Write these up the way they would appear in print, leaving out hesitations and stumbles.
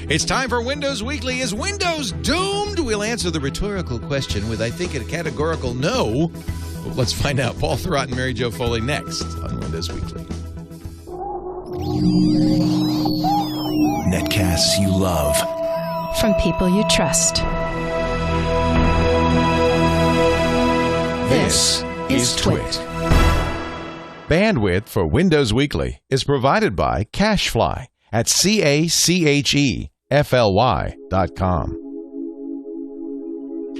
It's time for Windows Weekly. Is Windows doomed? We'll answer the rhetorical question with, I think, a categorical no. But let's find out. Paul Thurrott and Mary Jo Foley next on Windows Weekly. Netcasts you love. From people you trust. This is TWiT. Bandwidth for Windows Weekly is provided by Cachefly at CACHEFLY.com.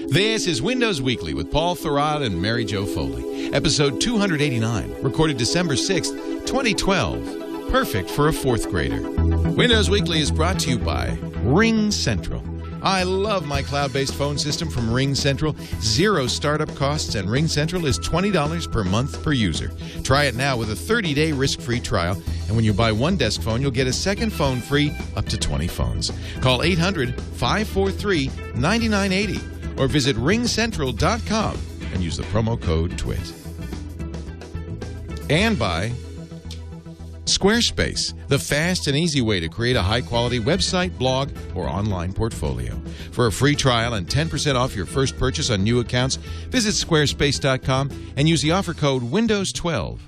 This is Windows Weekly with Paul Thurrott and Mary Jo Foley. Episode 289, recorded December 6th, 2012. Perfect for a fourth grader. Windows Weekly is brought to you by Ring Central. I love my cloud-based phone system from Ring Central. Zero startup costs, and Ring Central is $20 per month per user. Try it now with a 30-day risk-free trial, and when you buy one desk phone, you'll get a second phone free up to 20 phones. Call 800-543-9980 or visit ringcentral.com and use the promo code TWiT. And by Squarespace, the fast and easy way to create a high-quality website, blog, or online portfolio. For a free trial and 10% off your first purchase on new accounts, visit squarespace.com and use the offer code Windows12.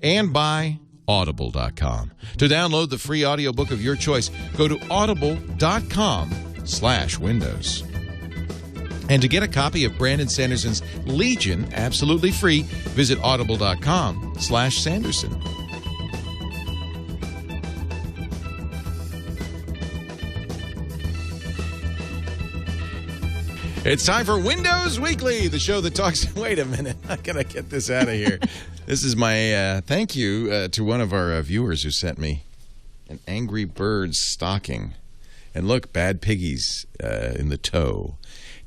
And by Audible.com. To download the free audiobook of your choice, go to audible.com/Windows. And to get a copy of Brandon Sanderson's Legion absolutely free, visit audible.com/Sanderson. It's time for Windows Weekly, the show that talks... Wait a minute. I'm going to get this out of here. This is my thank you to one of our viewers who sent me an Angry Birds stocking. And look, bad piggies in the toe.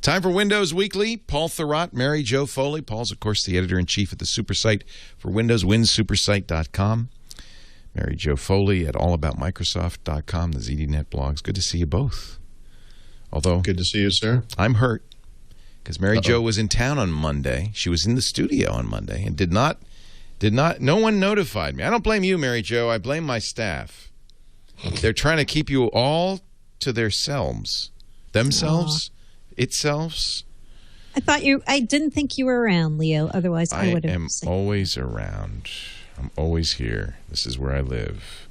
Time for Windows Weekly. Paul Thurrott, Mary Jo Foley. Paul's, of course, the editor-in-chief at the SuperSite for Windows, winsupersite.com. Mary Jo Foley at allaboutmicrosoft.com, the ZDNet blogs. Good to see you both. Although, good to see you, sir. I'm hurt because Mary Jo was in town on Monday. She was in the studio on Monday and no one notified me. I don't blame you, Mary Jo. I blame my staff. They're trying to keep you all to themselves. Itselves. I didn't think you were around, Leo. Otherwise, I would have. I am always around. I'm always here. This is where I live.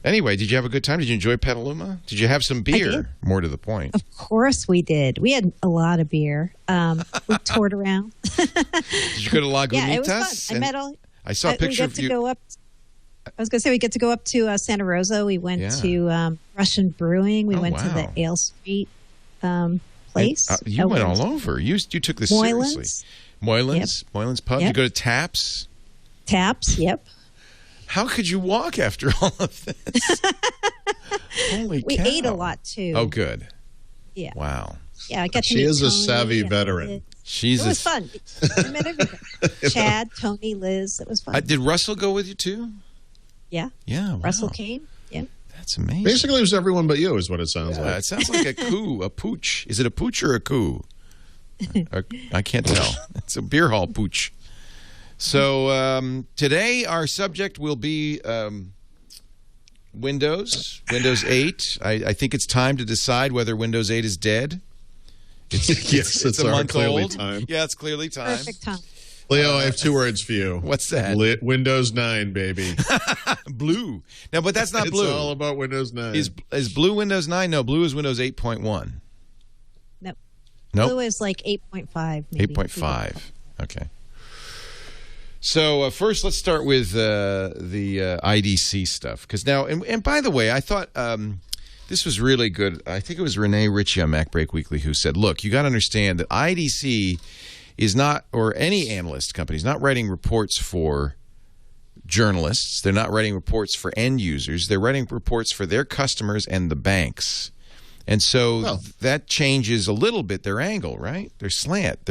Anyway, did you have a good time? Did you enjoy Petaluma? Did you have some beer? More to the point. Of course we did. We had a lot of beer. We toured around. Did you go to Lagunitas? Yeah, it was fun. I saw a picture of you. I was going to say we get to go up to Santa Rosa. We went to Russian Brewing. We went to the Ale Street place. You went all over. You took this seriously. Moylan's Pub. Yep. You go to Taps. Taps. Yep. How could you walk after all of this? Holy cow. We ate a lot too. Oh, good. Yeah. Wow. Yeah, I got to She meet is Tony a savvy veteran. It was fun. I met everybody. Chad, Tony, Liz. It was fun. Did Russell go with you too? Yeah. Yeah. Wow. Russell came. Yeah. That's amazing. Basically, it was everyone but you, is what it sounds like. It sounds like a coup, a pooch. Is it a pooch or a coup? I can't tell. It's a beer hall pooch. So today our subject will be Windows 8. I think it's time to decide whether Windows 8 is dead. Yes, it's a month clearly old. time. Yeah, it's clearly time. Perfect time. Leo, I have two words for you. What's that? Windows 9, baby. Blue. No, but that's not blue. It's all about Windows 9. Is blue Windows 9? No, blue is Windows 8.1. Nope. Nope. Blue is like 8.5. 8.5. Okay. So first, let's start with the IDC stuff. Because now, and by the way, I thought this was really good. I think it was Renee Ritchie on MacBreak Weekly who said, look, you got to understand that IDC is not, or any analyst company, is not writing reports for journalists. They're not writing reports for end users. They're writing reports for their customers and the banks. And so that changes a little bit their angle, right? Their slant.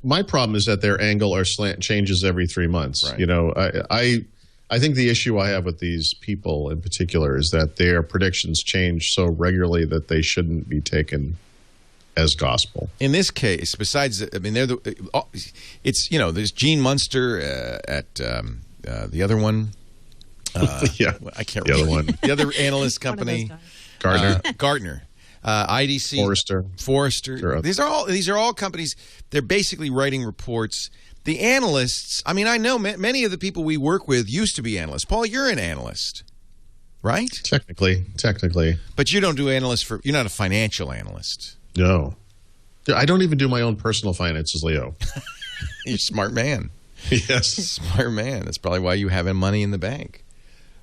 My problem is that their angle or slant changes every 3 months. Right. You know, I think the issue I have with these people in particular is that their predictions change so regularly that they shouldn't be taken as gospel. In this case, besides, I mean, it's, you know, there's Gene Munster at the other one, Yeah, I can't the remember. other one. The other analyst company, Gartner, IDC, Forrester. Sure. These are all companies. They're basically writing reports. The analysts. I mean, I know many of the people we work with used to be analysts. Paul, you're an analyst, right? Technically. But you don't do analysts you're not a financial analyst. No. I don't even do my own personal finances, Leo. You're a smart man. Yes. Smart man. That's probably why you have money in the bank.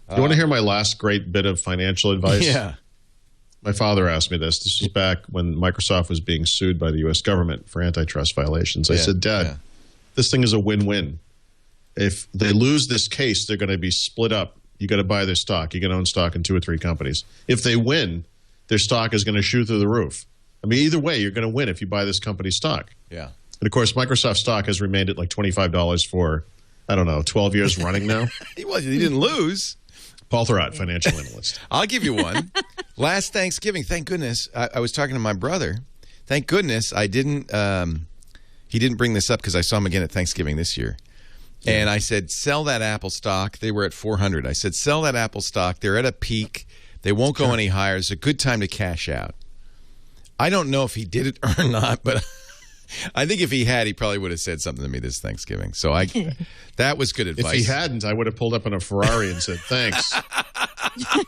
You want to hear my last great bit of financial advice? Yeah. My father asked me this. This was back when Microsoft was being sued by the U.S. government for antitrust violations. I said, Dad, this thing is a win-win. If they lose this case, they're going to be split up. You got to buy their stock. You can own stock in 2 or 3 companies. If they win, their stock is going to shoot through the roof. I mean, either way, you're going to win if you buy this company's stock. Yeah. And, of course, Microsoft stock has remained at like $25 for, I don't know, 12 years running now. He didn't lose. Paul Thurrott, financial analyst. I'll give you one. Last Thanksgiving, thank goodness, I was talking to my brother. Thank goodness I didn't. He didn't bring this up because I saw him again at Thanksgiving this year. Yeah. And I said, sell that Apple stock. They were at 400. I said, sell that Apple stock. They're at a peak. They won't go any higher. It's a good time to cash out. I don't know if he did it or not, but I think if he had, he probably would have said something to me this Thanksgiving. So that was good advice. If he hadn't, I would have pulled up in a Ferrari and said, thanks.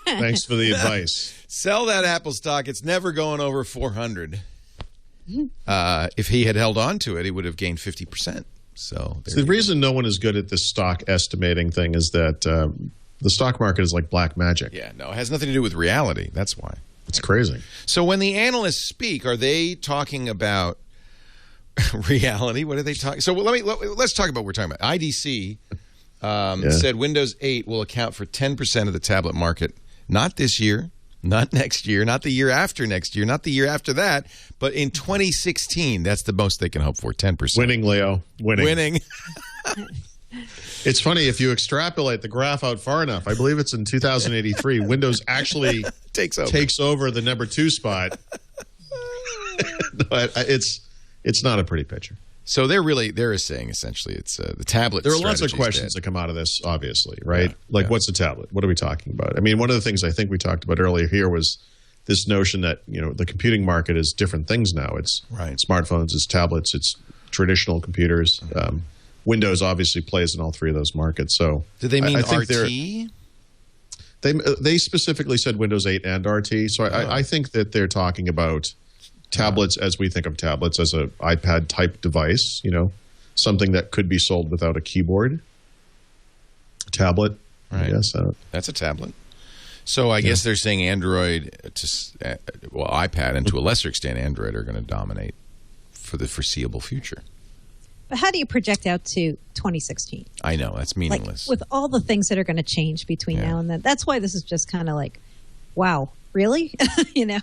Thanks for the advice. Sell that Apple stock. It's never going over 400. If he had held on to it, he would have gained 50%. So the reason no one is good at this stock estimating thing is that the stock market is like black magic. Yeah, no, it has nothing to do with reality. That's why. It's crazy. So when the analysts speak, are they talking about reality? What are they talking? So let's talk about what we're talking about. IDC said Windows 8 will account for 10% of the tablet market, not this year, not next year, not the year after next year, not the year after that, but in 2016. That's the most they can hope for, 10%. Winning, Leo. Winning. It's funny, if you extrapolate the graph out far enough, I believe it's in 2083, Windows actually takes over the number 2 spot. But it's not a pretty picture. So they're saying essentially it's the tablet. There are lots of questions that come out of this, obviously, right? What's a tablet? What are we talking about? I mean, one of the things I think we talked about earlier here was this notion that, the computing market is different things now. It's smartphones, it's tablets, it's traditional computers. Windows obviously plays in all 3 of those markets. So did they mean I think RT? They specifically said Windows 8 and RT. So I think that they're talking about tablets as we think of tablets, as an iPad-type device, something that could be sold without a keyboard. Tablet, right. I guess. That's a tablet. So I guess they're saying Android, iPad, and to a lesser extent Android are going to dominate for the foreseeable future. But how do you project out to 2016? I know, that's meaningless. With all the things that are going to change between now and then. That's why this is just kind of like, wow, really? Yeah.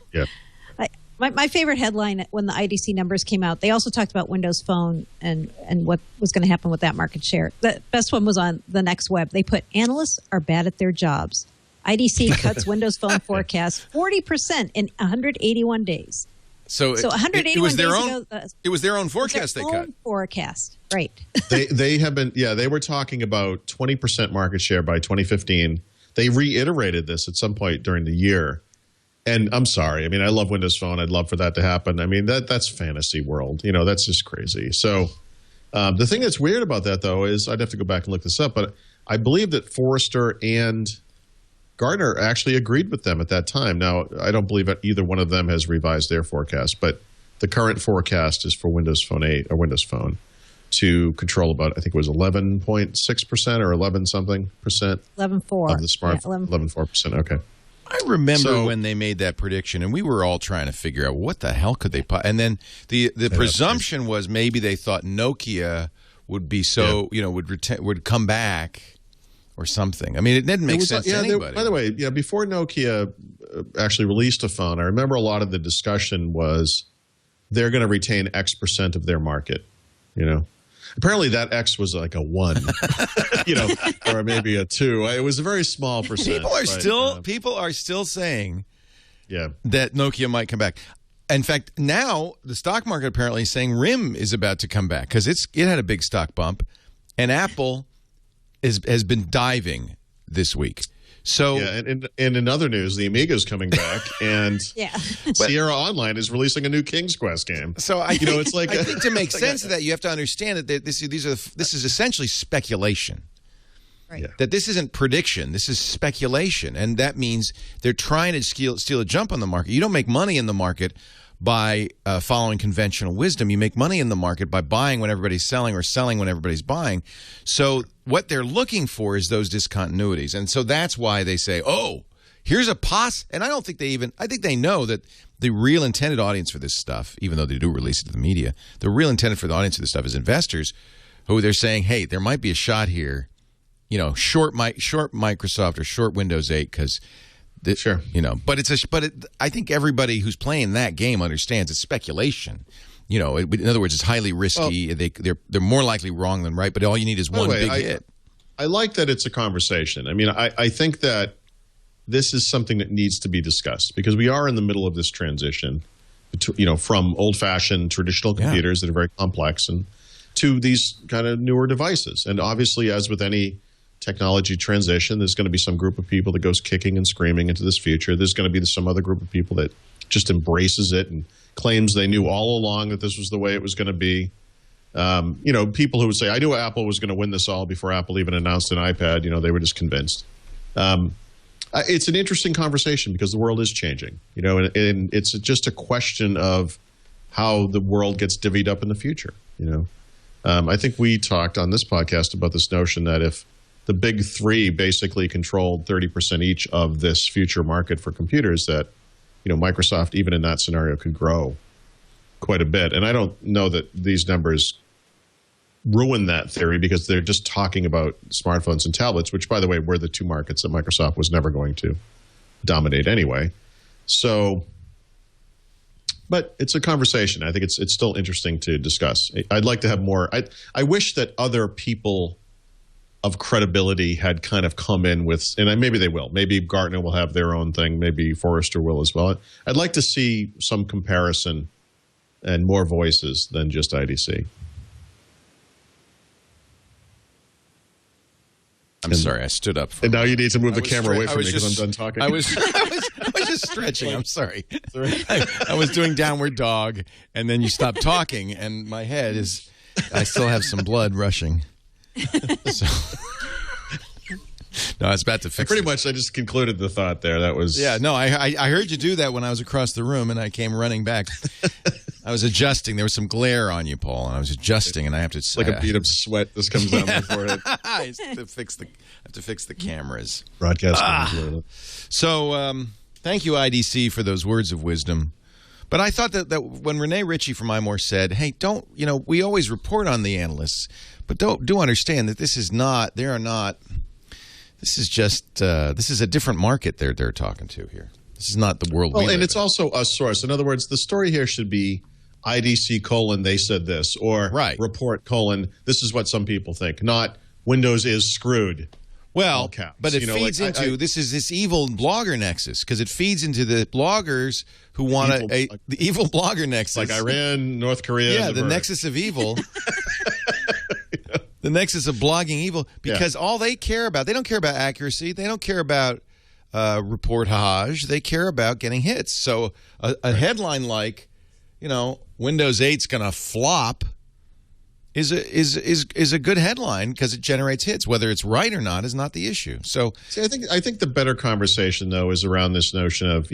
My favorite headline when the IDC numbers came out, they also talked about Windows Phone and what was going to happen with that market share. The best one was on the Next Web. They put, analysts are bad at their jobs. IDC cuts Windows Phone forecast 40% in 181 days. So 181 it was days their ago, it was their own forecast they cut. Forecast, right. They have been, they were talking about 20% market share by 2015. They reiterated this at some point during the year. And I'm sorry. I mean, I love Windows Phone. I'd love for that to happen. I mean, that's fantasy world. That's just crazy. So the thing that's weird about that, though, is I'd have to go back and look this up. But I believe that Forrester and Gartner actually agreed with them at that time. Now, I don't believe that either one of them has revised their forecast. But the current forecast is for Windows Phone 8 or Windows Phone to control about, I think it was 11.6% or 11 something percent. 11.4 of the smartphone. 11.4%. Okay. I remember when they made that prediction, and we were all trying to figure out what the hell could they put. And then the presumption was maybe they thought Nokia would be would come back or something. I mean, it didn't make sense to anybody. By the way, before Nokia actually released a phone, I remember a lot of the discussion was they're going to retain X percent of their market. Apparently that X was like a 1, or maybe a 2. It was a very small percent. People are still saying that Nokia might come back. In fact, now the stock market apparently is saying RIM is about to come back because it had a big stock bump, and Apple has been diving this week. So, yeah, and in other news, the Amiga's coming back, and Sierra Online is releasing a new King's Quest game. So I think, it's like I think to make sense of that, you have to understand that this is essentially speculation. Right. Yeah. That this isn't prediction, this is speculation, and that means they're trying to steal a jump on the market. You don't make money in the market by following conventional wisdom. You make money in the market by buying when everybody's selling or selling when everybody's buying. So what they're looking for is those discontinuities, and so that's why they say, "Oh, here's a and I don't think I think they know that the real intended audience for this stuff, even though they do release it to the media, the real intended for the audience for this stuff is investors, who they're saying, "Hey, there might be a shot here." Short Microsoft or short Windows 8 because, sure, I think everybody who's playing that game understands it's speculation. In other words, it's highly risky. Well, they're more likely wrong than right. But all you need is one big hit. I like that it's a conversation. I mean, I think that this is something that needs to be discussed because we are in the middle of this transition, from old-fashioned traditional computers that are very complex and to these kind of newer devices. And obviously, as with any technology transition, there's going to be some group of people that goes kicking and screaming into this future. There's going to be some other group of people that just embraces it and claims they knew all along that this was the way it was going to be. People who would say, I knew Apple was going to win this all before Apple even announced an iPad. They were just convinced. It's an interesting conversation because the world is changing, and it's just a question of how the world gets divvied up in the future, I think we talked on this podcast about this notion that if the big three basically controlled 30% each of this future market for computers, that Microsoft, even in that scenario, could grow quite a bit. And I don't know that these numbers ruin that theory because they're just talking about smartphones and tablets, which, by the way, were the two markets that Microsoft was never going to dominate anyway. So, but it's a conversation. I think it's still interesting to discuss. I'd like to have more. I wish that other people of credibility had kind of come in with, and maybe they will. Maybe Gartner will have their own thing. Maybe Forrester will as well. I'd like to see some comparison and more voices than just IDC. I'm sorry, I stood up. And now you need to move the camera away from me because I'm done talking. I was just stretching. I'm sorry. I was doing downward dog, and then you stopped talking, and my head is. I still have some blood rushing. So, no, I was about to fix. Pretty much, I just concluded the thought there. That was I heard you do that when I was across the room, and I came running back. I was adjusting. There was some glare on you, Paul, and I was adjusting, and I have to. It's like a bead of sweat just comes down my forehead. I have to fix the cameras. Broadcasting. So, thank you, IDC, for those words of wisdom. But I thought that when Renee Ritchie from iMore said, "Hey, we always report on the analysts, but do understand that this is not. They are not. This is just. This is a different market they're talking to here. This is not the world. Well, and it's also a source. In other words, the story here should be IDC : they said this, or report : this is what some people think, not Windows is screwed. Well, but it feeds into this evil blogger nexus because it feeds into the bloggers who want the evil blogger nexus, like Iran, North Korea. Yeah, the nexus of evil. The nexus of blogging evil, because all they care about, they don't care about accuracy. They don't care about reportage. They care about getting hits. So a headline like, Windows 8's going to flop is a good headline because it generates hits. Whether it's right or not is not the issue. So, see, I think the better conversation though is around this notion of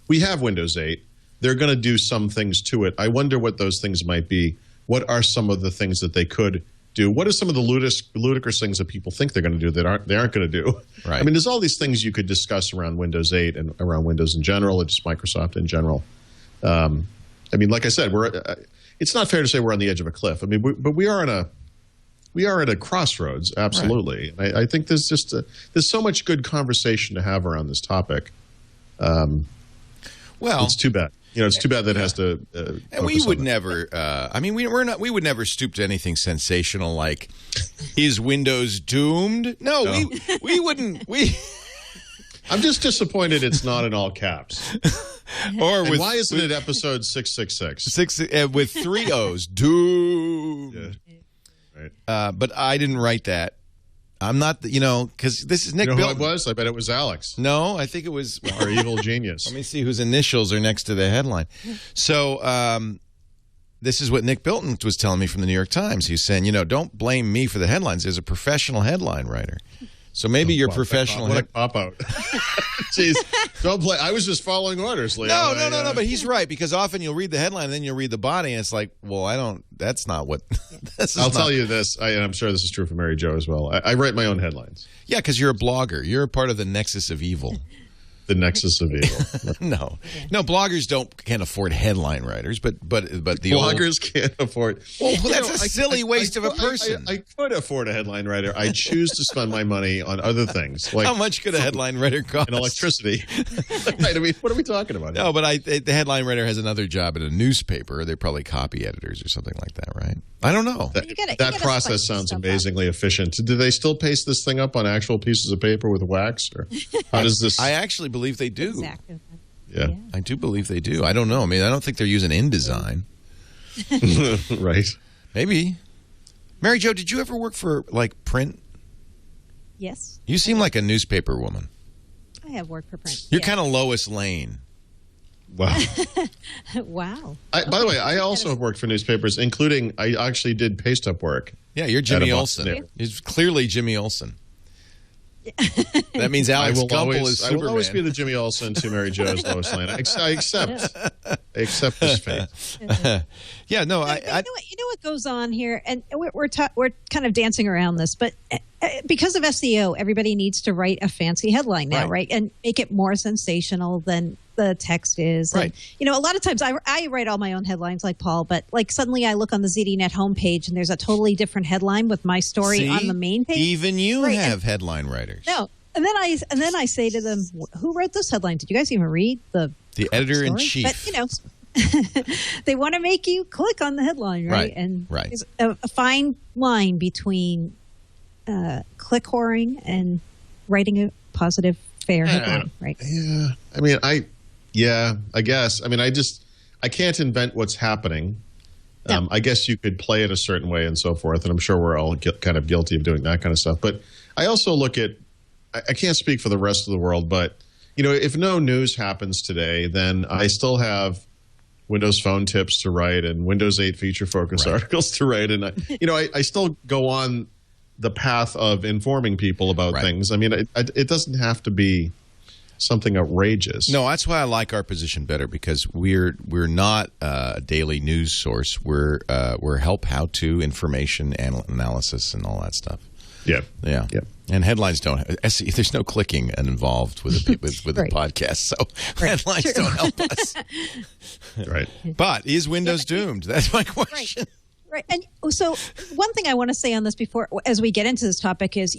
we have Windows 8. They're going to do some things to it. I wonder what those things might be. What are some of the things that they could do? What are some of the ludicrous things that people think they're going to do that they aren't going to do? Right. I mean, there's all these things you could discuss around Windows 8 and around Windows in general, and just Microsoft in general. I mean, like I said, it's not fair to say we're on the edge of a cliff. I mean, but we are at a crossroads, absolutely. Right. I think there's so much good conversation to have around this topic. Well, it's too bad. It's too bad that it has to. And we would never. We would never stoop to anything sensational like, "Is Windows doomed?" No. we wouldn't. I'm just disappointed it's not in all caps. Why isn't it episode 666? With 3 O's. Doomed. Yeah. Right. But I didn't write that. I'm not, because this is Nick You know who Bilton. it was? I bet it was Alex, No, I think it was our evil genius. Let me see whose initials are next to the headline. So this is what Nick Bilton was telling me from the New York Times. He's saying, don't blame me for the headlines. There's a professional headline writer. So maybe you're professional. What a cop-out. Jeez, don't play. I was just following orders, Leo. No, but he's right, because often you'll read the headline and then you'll read the body, and it's like, well, that's not what... I'll tell you this, and I'm sure this is true for Mary Jo as well. I write my own headlines. Yeah, because you're a blogger. You're a part of the nexus of evil. The nexus of evil. No, bloggers can't afford headline writers, but the bloggers can't afford. Well, that's a silly waste of a person. I could afford a headline writer. I choose to spend my money on other things. Like how much could a headline writer cost? And electricity. Right, I mean, what are we talking about? No, but the headline writer has another job in a newspaper. They're probably copy editors or something like that, right? I don't know. That process sounds amazingly efficient. Do they still paste this thing up on actual pieces of paper with wax, or how does this? I actually believe they do. Exactly. Yeah, I do believe they do. I don't know. I mean, I don't think they're using InDesign. Right. Maybe. Mary Jo, did you ever work for print? Yes. You seem like a newspaper woman. I have worked for print. You're kind of Lois Lane. Wow. Wow. By the way, I also have worked for newspapers, including I actually did paste-up work. Yeah, you're Jimmy Olsen. You're clearly Jimmy Olsen. That means Alex Gumpel is Superman. I will always be the Jimmy Olsen to Mary Jo's Lois Lane. I accept this fate. Yeah, no, you know what goes on here, and we're kind of dancing around this, but because of SEO, everybody needs to write a fancy headline now, right? And make it more sensational than the text is. Right. And, a lot of times I write all my own headlines like Paul, but suddenly I look on the ZDNet homepage and there's a totally different headline with my story on the main page. Even you have headline writers. No. And then I say to them, who wrote this headline? Did you guys even read the editor in chief? But they want to make you click on the headline, right? And there's a fine line between click whoring and writing a positive, fair headline, right? Yeah. I mean, I guess. I mean, I can't invent what's happening. No. I guess you could play it a certain way and so forth, and I'm sure we're all kind of guilty of doing that kind of stuff. But I also look at, I can't speak for the rest of the world, but, if no news happens today, then I still have Windows Phone tips to write and Windows 8 feature focus articles to write. And, I still go on the path of informing people about things. I mean, it doesn't have to be something outrageous. No, that's why I like our position better, because we're not a daily news source. We're how-to information analysis and all that stuff. Yeah. And headlines don't. There's no clicking involved with a podcast, so headlines don't help us. Right. But is Windows doomed? That's my question. Right. And so one thing I want to say on this before, as we get into this topic is,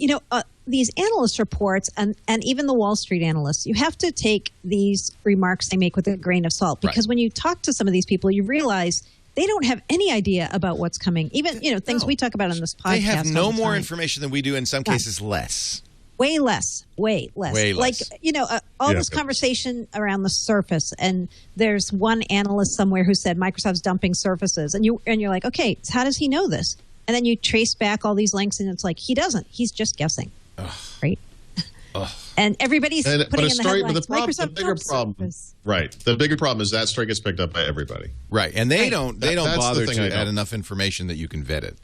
these analyst reports and even the Wall Street analysts, you have to take these remarks they make with a grain of salt, because when you talk to some of these people, you realize they don't have any idea about what's coming. Even, things we talk about on this podcast. They have no more information than we do, in some cases less. Way less. Like, all this conversation around the Surface, and there's one analyst somewhere who said Microsoft's dumping Surfaces, and you're like, okay, how does he know this? And then you trace back all these links, and it's like, he doesn't. He's just guessing. Right? And everybody's putting in the headlines, Microsoft dumps Surface. Right. The bigger problem is that story gets picked up by everybody. Right. And they don't bother to add enough information that you can vet it.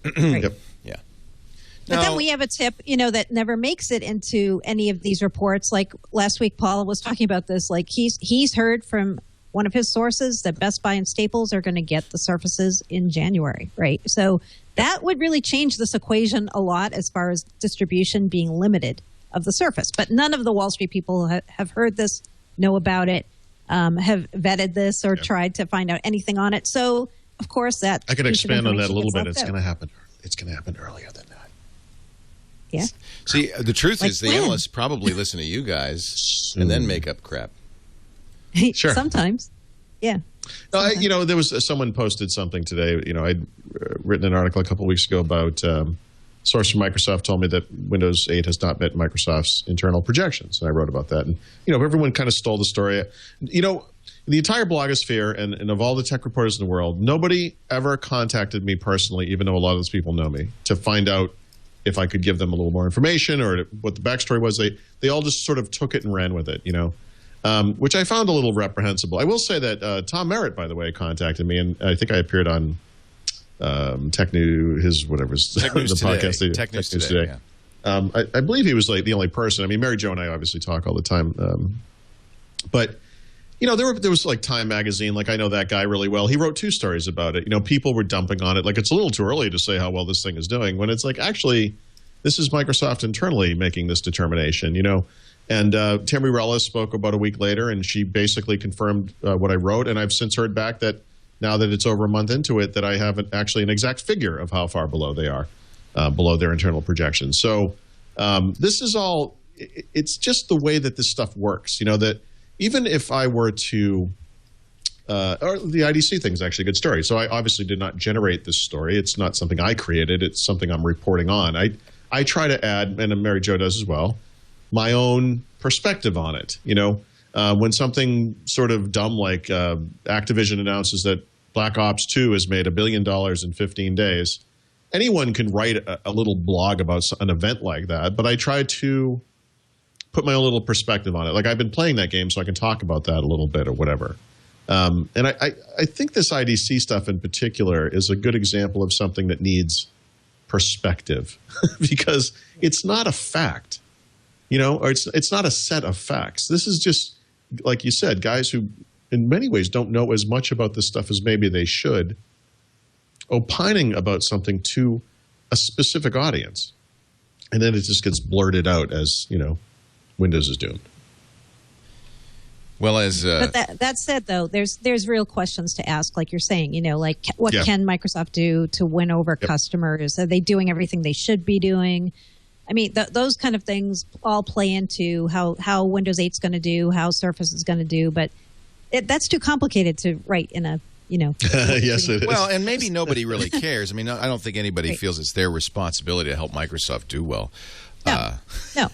Right. Yep. Yeah. But then we have a tip, that never makes it into any of these reports. Like last week, Paul was talking about this. Like he's heard from one of his sources that Best Buy and Staples are going to get the Surfaces in January, right? So that would really change this equation a lot as far as distribution being limited of the Surface. But none of the Wall Street people have heard this, know about it, have vetted this or tried to find out anything on it. So, of course, that I can expand on that a little bit. It's going to happen. It's going to happen earlier than that. Yeah. See, the truth is the analysts probably listen to you guys and then make up crap. Sure. Sometimes. Yeah. No, there was someone posted something today. I'd written an article a couple of weeks ago about source from Microsoft told me that Windows 8 has not met Microsoft's internal projections, and I wrote about that. And everyone kind of stole the story. The entire blogosphere and of all the tech reporters in the world, nobody ever contacted me personally, even though a lot of those people know me, to find out if I could give them a little more information or what the backstory was. They all just sort of took it and ran with it, which I found a little reprehensible. I will say that Tom Merritt, by the way, contacted me, and I think I appeared on Tech News, Tech News the Today. podcast. Tech News Today. Yeah. I believe he was like the only person. I mean, Mary Jo and I obviously talk all the time, but there was like Time Magazine. Like, I know that guy really well. He wrote 2 stories about it. People were dumping on it. Like, it's a little too early to say how well this thing is doing, when it's like, actually, this is Microsoft internally making this determination, And Tammy Rellis spoke about a week later, and she basically confirmed what I wrote. And I've since heard back that now that it's over a month into it, that I have actually an exact figure of how far below they are, below their internal projections. So this is all, it's just the way that this stuff works, that even if I were to, or the IDC thing is actually a good story. So I obviously did not generate this story. It's not something I created. It's something I'm reporting on. I try to add, and Mary Jo does as well, my own perspective on it. When something sort of dumb like Activision announces that Black Ops 2 has made $1 billion in 15 days, anyone can write a little blog about an event like that. But I try to put my own little perspective on it. Like, I've been playing that game, so I can talk about that a little bit or whatever. And I think this IDC stuff in particular is a good example of something that needs perspective because it's not a fact, or it's not a set of facts. This is just, like you said, guys who in many ways don't know as much about this stuff as maybe they should, opining about something to a specific audience. And then it just gets blurted out as, Windows is doomed. Well, but that said, though, there's real questions to ask, like you're saying. Like what can Microsoft do to win over customers? Are they doing everything they should be doing? I mean, those kind of things all play into how Windows 8 is going to do, how Surface is going to do. But that's too complicated to write in a yes, it is. Well, and maybe nobody really cares. I mean, I don't think anybody feels it's their responsibility to help Microsoft do well. No. Not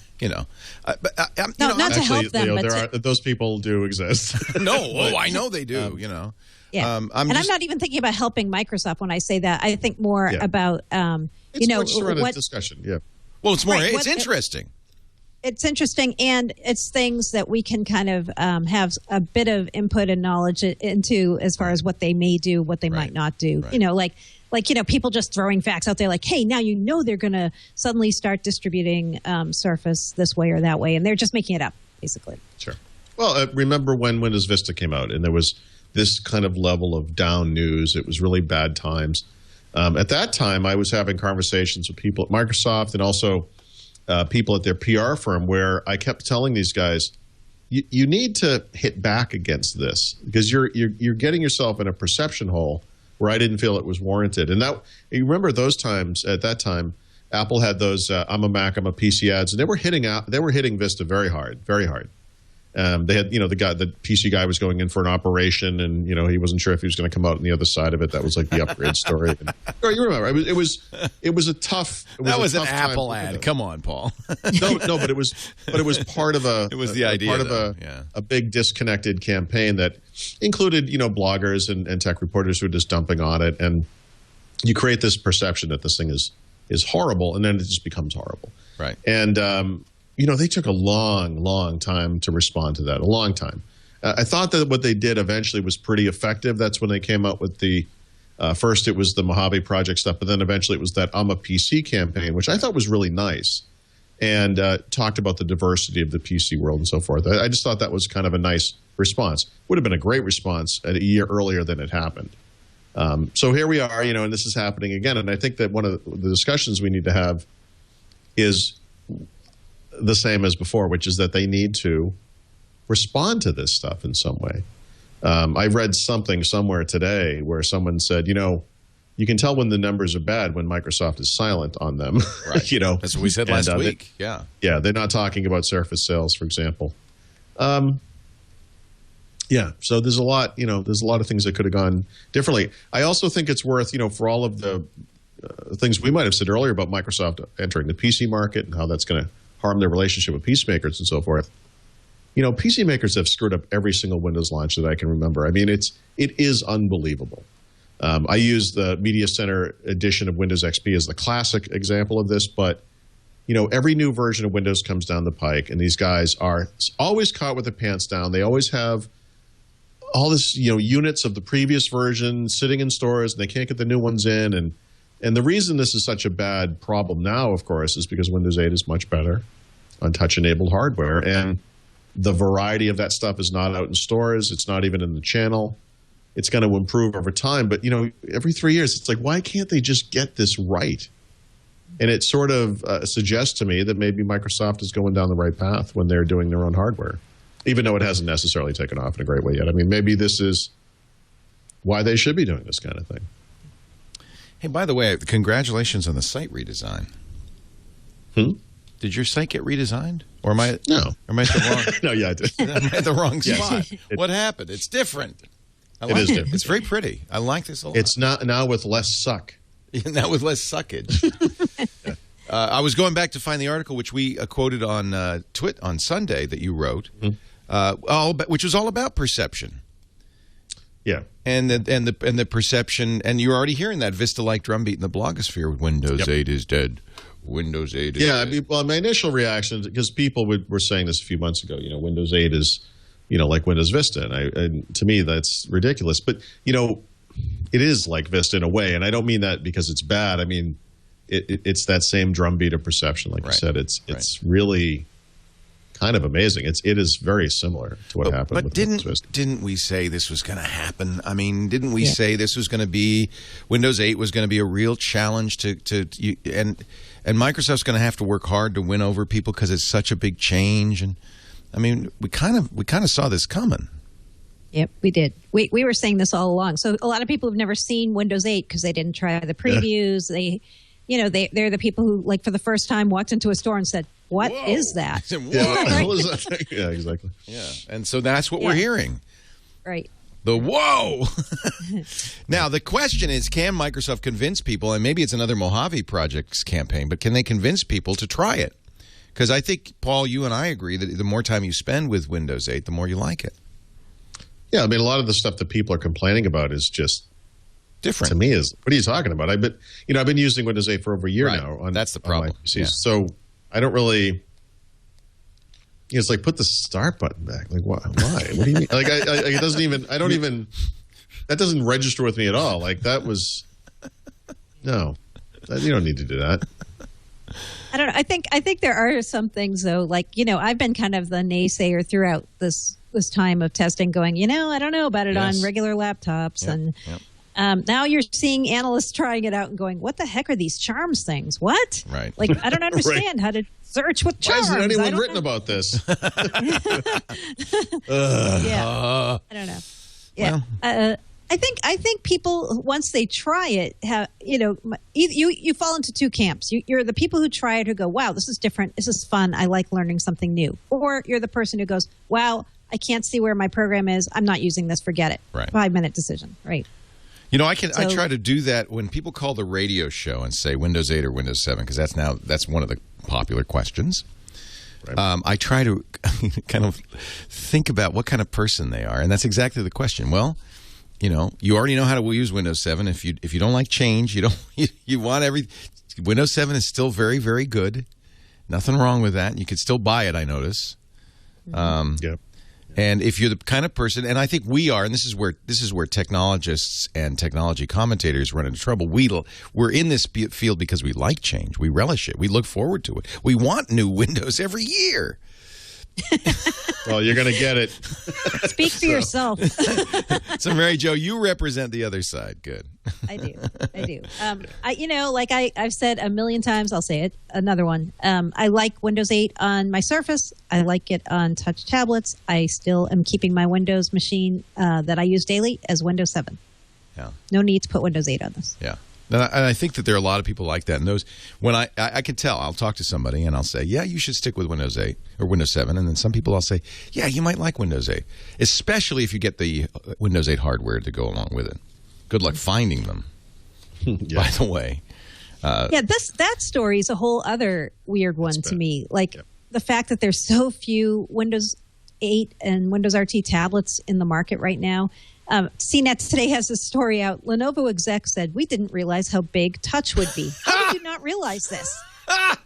to help them. But those people do exist. I know they do. Yeah, I'm not even thinking about helping Microsoft when I say that. I think more about it's more just a discussion. Yeah. Well, it's more. It's interesting. It's interesting, and it's things that we can kind of have a bit of input and knowledge into as far as what they may do, what they might not do. Right. Like people just throwing facts out there like, hey, now they're going to suddenly start distributing Surface this way or that way, and they're just making it up, basically. Sure. Well, remember when Windows Vista came out, and there was this kind of level of down news. It was really bad times. At that time, I was having conversations with people at Microsoft and also people at their PR firm where I kept telling these guys, you need to hit back against this because you're getting yourself in a perception hole where I didn't feel it was warranted. And you remember those times, at that time, Apple had those I'm a Mac, I'm a PC ads, and they were hitting Vista very hard, very hard. They had, the PC guy was going in for an operation, and he wasn't sure if he was going to come out on the other side of it. That was like the upgrade story. You remember? It was a tough. That was an Apple ad. Come on, Paul. No, but it was part of a. It was the idea. Part of a big disconnected campaign that included bloggers and tech reporters who were just dumping on it, and you create this perception that this thing is horrible, and then it just becomes horrible. Right. And they took a long, long time to respond to that, a long time. I thought that what they did eventually was pretty effective. That's when they came out with the first it was the Mojave Project stuff, but then eventually it was that I'm a PC campaign, which I thought was really nice, and talked about the diversity of the PC world and so forth. I just thought that was kind of a nice response. Would have been a great response a year earlier than it happened. So here we are, and this is happening again. And I think that one of the discussions we need to have is the same as before, which is that they need to respond to this stuff in some way. I read something somewhere today where someone said, you can tell when the numbers are bad when Microsoft is silent on them. Right. That's what we said last week. Yeah, they're not talking about Surface sales, for example. So there's a lot, there's a lot of things that could have gone differently. I also think it's worth, for all of the things we might have said earlier about Microsoft entering the PC market and how that's going to harm their relationship with PC makers and so forth. PC makers have screwed up every single Windows launch that I can remember. I mean, it is unbelievable. I use the Media Center edition of Windows XP as the classic example of this, but every new version of Windows comes down the pike, and these guys are always caught with their pants down. They always have all this, units of the previous version sitting in stores, and they can't get the new ones in. And the reason this is such a bad problem now, of course, is because Windows 8 is much better on touch-enabled hardware, and the variety of that stuff is not out in stores. It's not even in the channel. It's going to improve over time, but every 3 years, it's like, why can't they just get this right? And it sort of suggests to me that maybe Microsoft is going down the right path when they're doing their own hardware, even though it hasn't necessarily taken off in a great way yet. I mean, maybe this is why they should be doing this kind of thing. Hey, by the way, congratulations on the site redesign. Did your site get redesigned? Or am I? No. Am I at the wrong? No, yeah, I did. Am I at the wrong Yes. spot? What happened? It's different. It is different. It's very pretty. I like this a lot. It's not now with less suck. Now with less suckage. I was going back to find the article which we quoted on TWiT on Sunday that you wrote, which was all about perception. Yeah, and the perception, and you're already hearing that Vista-like drumbeat in the blogosphere. Windows 8 is dead. Windows 8 is dead. I mean, well, my initial reaction, because people were saying this a few months ago, Windows 8 is, like Windows Vista, and to me that's ridiculous. But it is like Vista in a way, and I don't mean that because it's bad. I mean, it's that same drumbeat of perception, like you said. It's really kind of amazing. It is very similar to what happened with Windows Vista. Didn't we say this was going to happen? I mean, didn't we say this was going to be Windows 8 was going to be a real challenge and Microsoft's going to have to work hard to win over people because it's such a big change? And I mean, we kind of saw this coming. Yep, we did. We were saying this all along. So a lot of people have never seen Windows 8 because they didn't try the previews. Yeah. They're the people who, like, for the first time walked into a store and said, "What is that?" Yeah, exactly. Yeah, and so that's what we're hearing. Right. The whoa. Now, the question is, can Microsoft convince people, and maybe it's another Mojave Project's campaign, but can they convince people to try it? Because I think, Paul, you and I agree that the more time you spend with Windows 8, the more you like it. Yeah, I mean, a lot of the stuff that people are complaining about is just different. To me, what are you talking about? I've been using Windows 8 for over a year now. That's the problem. On my PCs. So I don't really. It's like, put the start button back. Like, why? What do you mean? Like, it doesn't even. I don't even. That doesn't register with me at all. Like, that was. No, you don't need to do that. I don't know. I think there are some things though. Like, I've been kind of the naysayer throughout this time of testing, going, I don't know about it on regular laptops, and now you're seeing analysts trying it out and going, what the heck are these charms things? What? Right. Like, I don't understand how to search with charms. Why hasn't anyone written about this? I don't know. Yeah. Well. I think people, once they try it, have you fall into two camps. You're the people who try it who go, wow, this is different, this is fun, I like learning something new. Or you're the person who goes, wow, I can't see where my program is, I'm not using this, forget it. Right. 5-minute decision. Right. I try to do that when people call the radio show and say Windows 8 or Windows 7, because that's one of the popular questions. Right. I try to kind of think about what kind of person they are, and that's exactly the question. Well, you already know how to use Windows 7. If you don't like change, you want Windows 7 is still very, very good. Nothing wrong with that. You could still buy it, I notice. Yep. And if you're the kind of person, and I think we are, and this is where technologists and technology commentators run into trouble. We're in this field because we like change. We relish it. We look forward to it. We want new Windows every year. Well, you're going to get it. Speak for yourself. So, Mary Jo, you represent the other side. Good. I do. Like I've said a million times, I'll say it, another one. I like Windows 8 on my Surface. I like it on touch tablets. I still am keeping my Windows machine that I use daily as Windows 7. Yeah. No need to put Windows 8 on this. Yeah. And I think that there are a lot of people like that. And those, when I can tell, I'll talk to somebody and I'll say, yeah, you should stick with Windows 8 or Windows 7. And then some people I'll say, yeah, you might like Windows 8, especially if you get the Windows 8 hardware to go along with it. Good luck finding them, by the way. That story is a whole other weird one to me. Like the fact that there's so few Windows 8 and Windows RT tablets in the market right now. CNET today has a story out. Lenovo exec said, "We didn't realize how big touch would be." How did you not realize this?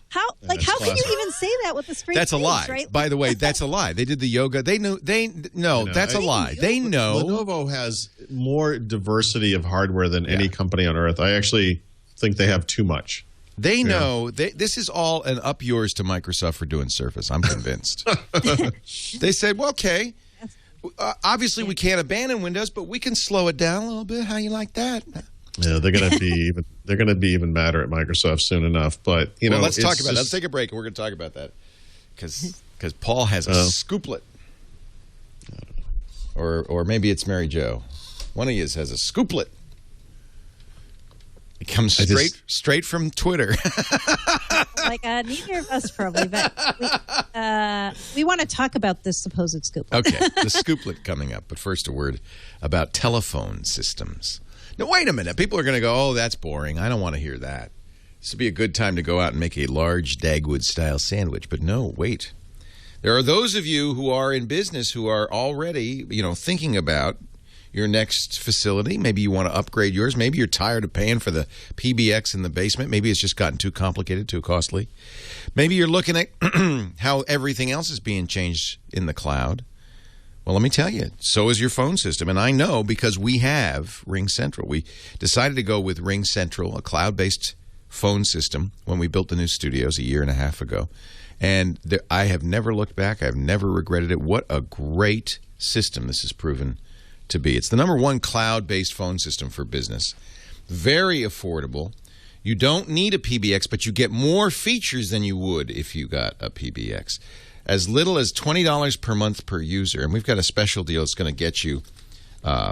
How can you even say that with a straight That's a face, lie. right? By the way, that's a lie. They did the yoga. They knew. That's a lie. They know. Lenovo has more diversity of hardware than any company on earth. I actually think they have too much. They know. This is all an up yours to Microsoft for doing Surface. I'm convinced. They said, well, okay. Obviously, we can't abandon Windows, but we can slow it down a little bit. How you like that? Yeah, they're going to be even madder at Microsoft soon enough. But let's talk about it. Let's take a break, and we're going to talk about that because Paul has a scooplet, or maybe it's Mary Jo. One of you has a scooplet. It comes straight from Twitter. Neither of us probably, but we want to talk about this supposed scoop. Okay, the scooplet coming up. But first, a word about telephone systems. Now, wait a minute. People are going to go, oh, that's boring. I don't want to hear that. This would be a good time to go out and make a large Dagwood-style sandwich. But no, wait. There are those of you who are in business who are already, thinking about your next facility. Maybe you want to upgrade yours. Maybe you're tired of paying for the PBX in the basement. Maybe it's just gotten too complicated, too costly. Maybe you're looking at how everything else is being changed in the cloud. Well, let me tell you, so is your phone system. And I know because we have Ring Central. We decided to go with Ring Central, a cloud-based phone system, when we built the new studios a year and a half ago. And I have never looked back. I've never regretted it. What a great system this has proven to be. It's the #1 cloud-based phone system for business. Very affordable. You don't need a PBX, but you get more features than you would if you got a PBX. As little as $20 per month per user. And we've got a special deal that's going to get you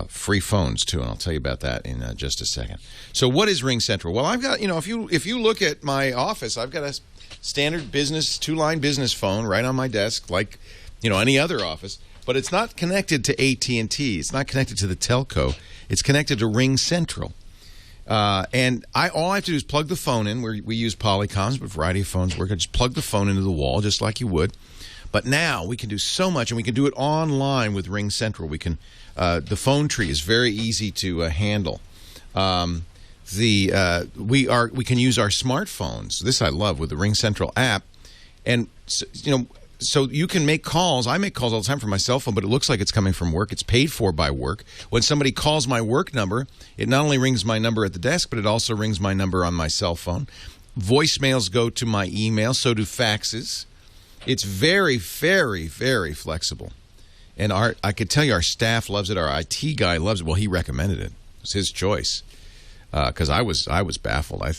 free phones, too. And I'll tell you about that in just a second. So what is Ring Central? Well, I've got, if you look at my office, I've got a standard business, 2-line business phone right on my desk, like, any other office. But it's not connected to AT&T. It's not connected to the telco. It's connected to Ring Central. And all I have to do is plug the phone in. We use Polycoms, but a variety of phones work. I just plug the phone into the wall, just like you would. But now we can do so much, and we can do it online with Ring Central. We can. The phone tree is very easy to handle. We can use our smartphones. This I love with the Ring Central app, and so you can make calls. I make calls all the time from my cell phone, but it looks like it's coming from work. It's paid for by work. When somebody calls my work number, it not only rings my number at the desk, but it also rings my number on my cell phone. Voicemails go to my email, so do faxes. It's very, very, very flexible. And I could tell you our staff loves it. Our IT guy loves it. Well, he recommended it. It was his choice. Because I was baffled. I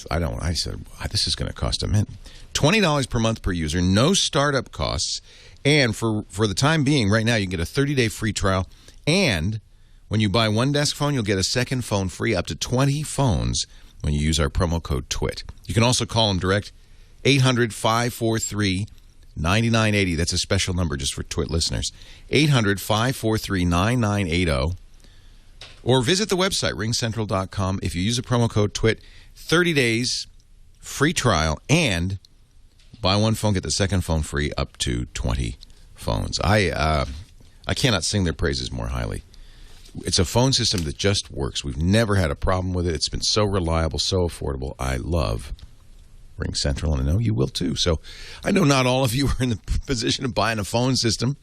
said, this is going to cost a mint. $20 per month per user, no startup costs, and for the time being, right now, you can get a 30-day free trial, and when you buy one desk phone, you'll get a second phone free, up to 20 phones when you use our promo code TWiT. You can also call them direct, 800-543-9980. That's a special number just for TWiT listeners, 800-543-9980. Or visit the website, ringcentral.com. If you use the promo code TWiT, 30 days, free trial, and buy one phone, get the second phone free, up to 20 phones. I cannot sing their praises more highly. It's a phone system that just works. We've never had a problem with it. It's been so reliable, so affordable. I love Ring Central, and I know you will too. So I know not all of you are in the position of buying a phone system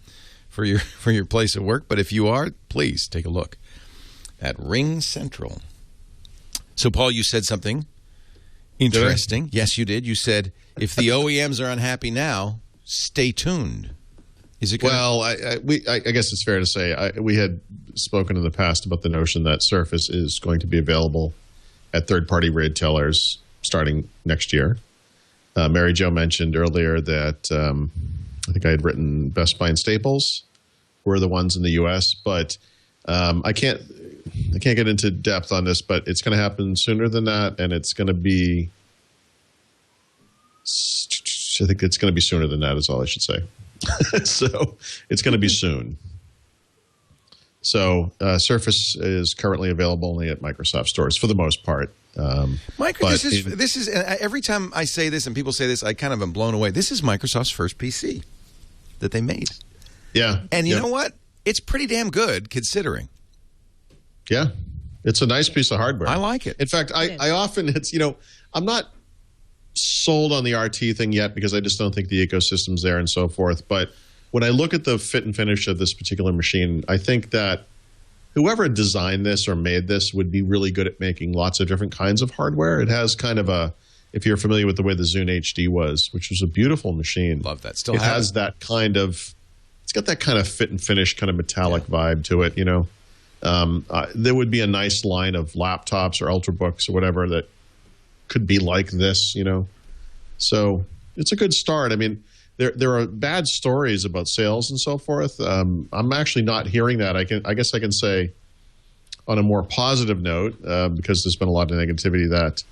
for your place of work, but if you are, please take a look at Ring Central. So, Paul, you said something interesting. Yes, you did. You said, if the OEMs are unhappy now, stay tuned. Is it gonna... Well, I guess it's fair to say we had spoken in the past about the notion that Surface is going to be available at third-party retailers starting next year. Mary Jo mentioned earlier that I think I had written Best Buy and Staples were the ones in the U.S., but I can't get into depth on this, but it's going to happen sooner than that, and it's going to be. I think it's going to be sooner than that. Is all I should say. So it's going to be soon. So Surface is currently available only at Microsoft stores for the most part. This is every time I say this and people say this, I kind of am blown away. This is Microsoft's first PC that they made. Yeah, and you know what? It's pretty damn good considering. Yeah. It's a nice piece of hardware. I like it. In fact, I often, I'm not sold on the RT thing yet because I just don't think the ecosystem's there and so forth. But when I look at the fit and finish of this particular machine, I think that whoever designed this or made this would be really good at making lots of different kinds of hardware. It has kind of if you're familiar with the way the Zune HD was, which was a beautiful machine. Love that. Still has that kind of, it's got that kind of fit and finish kind of metallic vibe to it, there would be a nice line of laptops or ultrabooks or whatever that could be like this, So it's a good start. I mean, there are bad stories about sales and so forth. I'm actually not hearing that. I guess I can say on a more positive note, because there's been a lot of negativity, that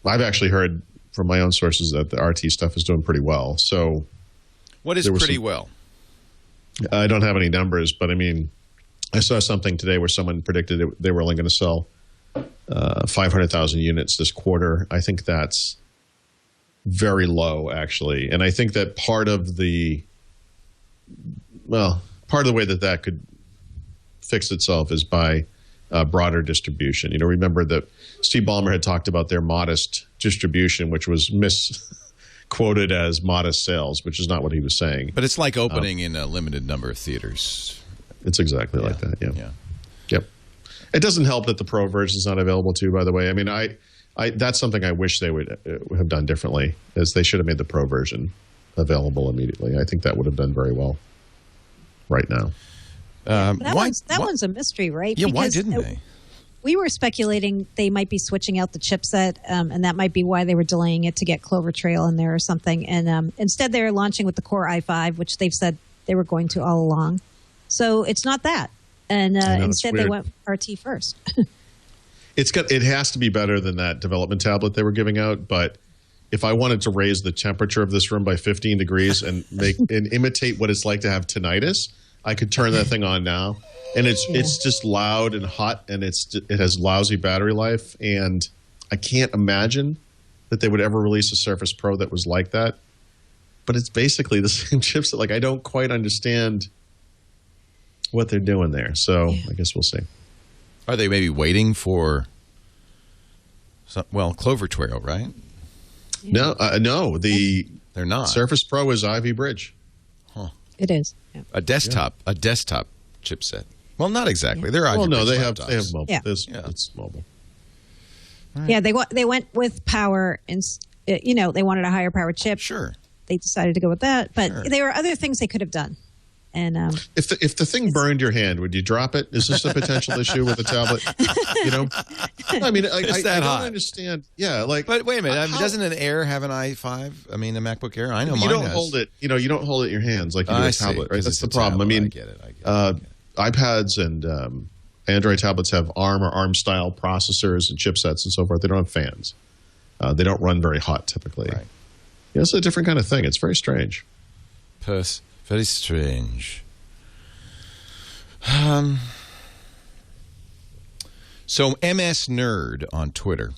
I've actually heard from my own sources that the RT stuff is doing pretty well. So what is pretty well? I don't have any numbers, but I mean, I saw something today where someone predicted they were only going to sell 500,000 units this quarter. I think that's very low, actually. And I think that part of the way that could fix itself is by broader distribution. Remember that Steve Ballmer had talked about their modest distribution, which was misquoted as modest sales, which is not what he was saying. But it's like opening in a limited number of theaters. It's exactly like that, yeah. Yep. It doesn't help that the Pro version is not available, too, by the way. I mean, that's something I wish they would have done differently, is they should have made the Pro version available immediately. I think that would have done very well right now. That one's a mystery, right? Yeah, because why didn't they? We were speculating they might be switching out the chipset, and that might be why they were delaying it to get Clover Trail in there or something. And instead, they're launching with the Core i5, which they've said they were going to all along. So it's not that. And instead, they went RT first. It has to be better than that development tablet they were giving out. But if I wanted to raise the temperature of this room by 15 degrees and imitate what it's like to have tinnitus, I could turn that thing on now. And it's just loud and hot, and it has lousy battery life. And I can't imagine that they would ever release a Surface Pro that was like that. But it's basically the same chipset. Like, I don't quite understand what they're doing there. So I guess we'll see. Are they maybe waiting for Clover Trail, right? No, they're not. Surface Pro is Ivy Bridge. Huh. It is. Yeah. A desktop chipset. Well, not exactly. They're Ivy Bridge they laptops. have mobile. Yeah. It's mobile. Right. Yeah, they went with power, and they wanted a higher power chip. Sure. They decided to go with that, but there were other things they could have done. And if the thing burned your hand, would you drop it? Is this a potential issue with the tablet? I mean, I don't understand. Yeah, but wait a minute. Doesn't an Air have an i5? I mean, a MacBook Air. I know mine don't has. hold it. You don't hold it in your hands like you do a tablet, right? That's the problem. Tablet. I mean, I get it. iPads and Android tablets have ARM or ARM style processors and chipsets and so forth. They don't have fans. They don't run very hot typically. Right. It's a different kind of thing. It's very strange. Very strange. So MS Nerd on Twitter,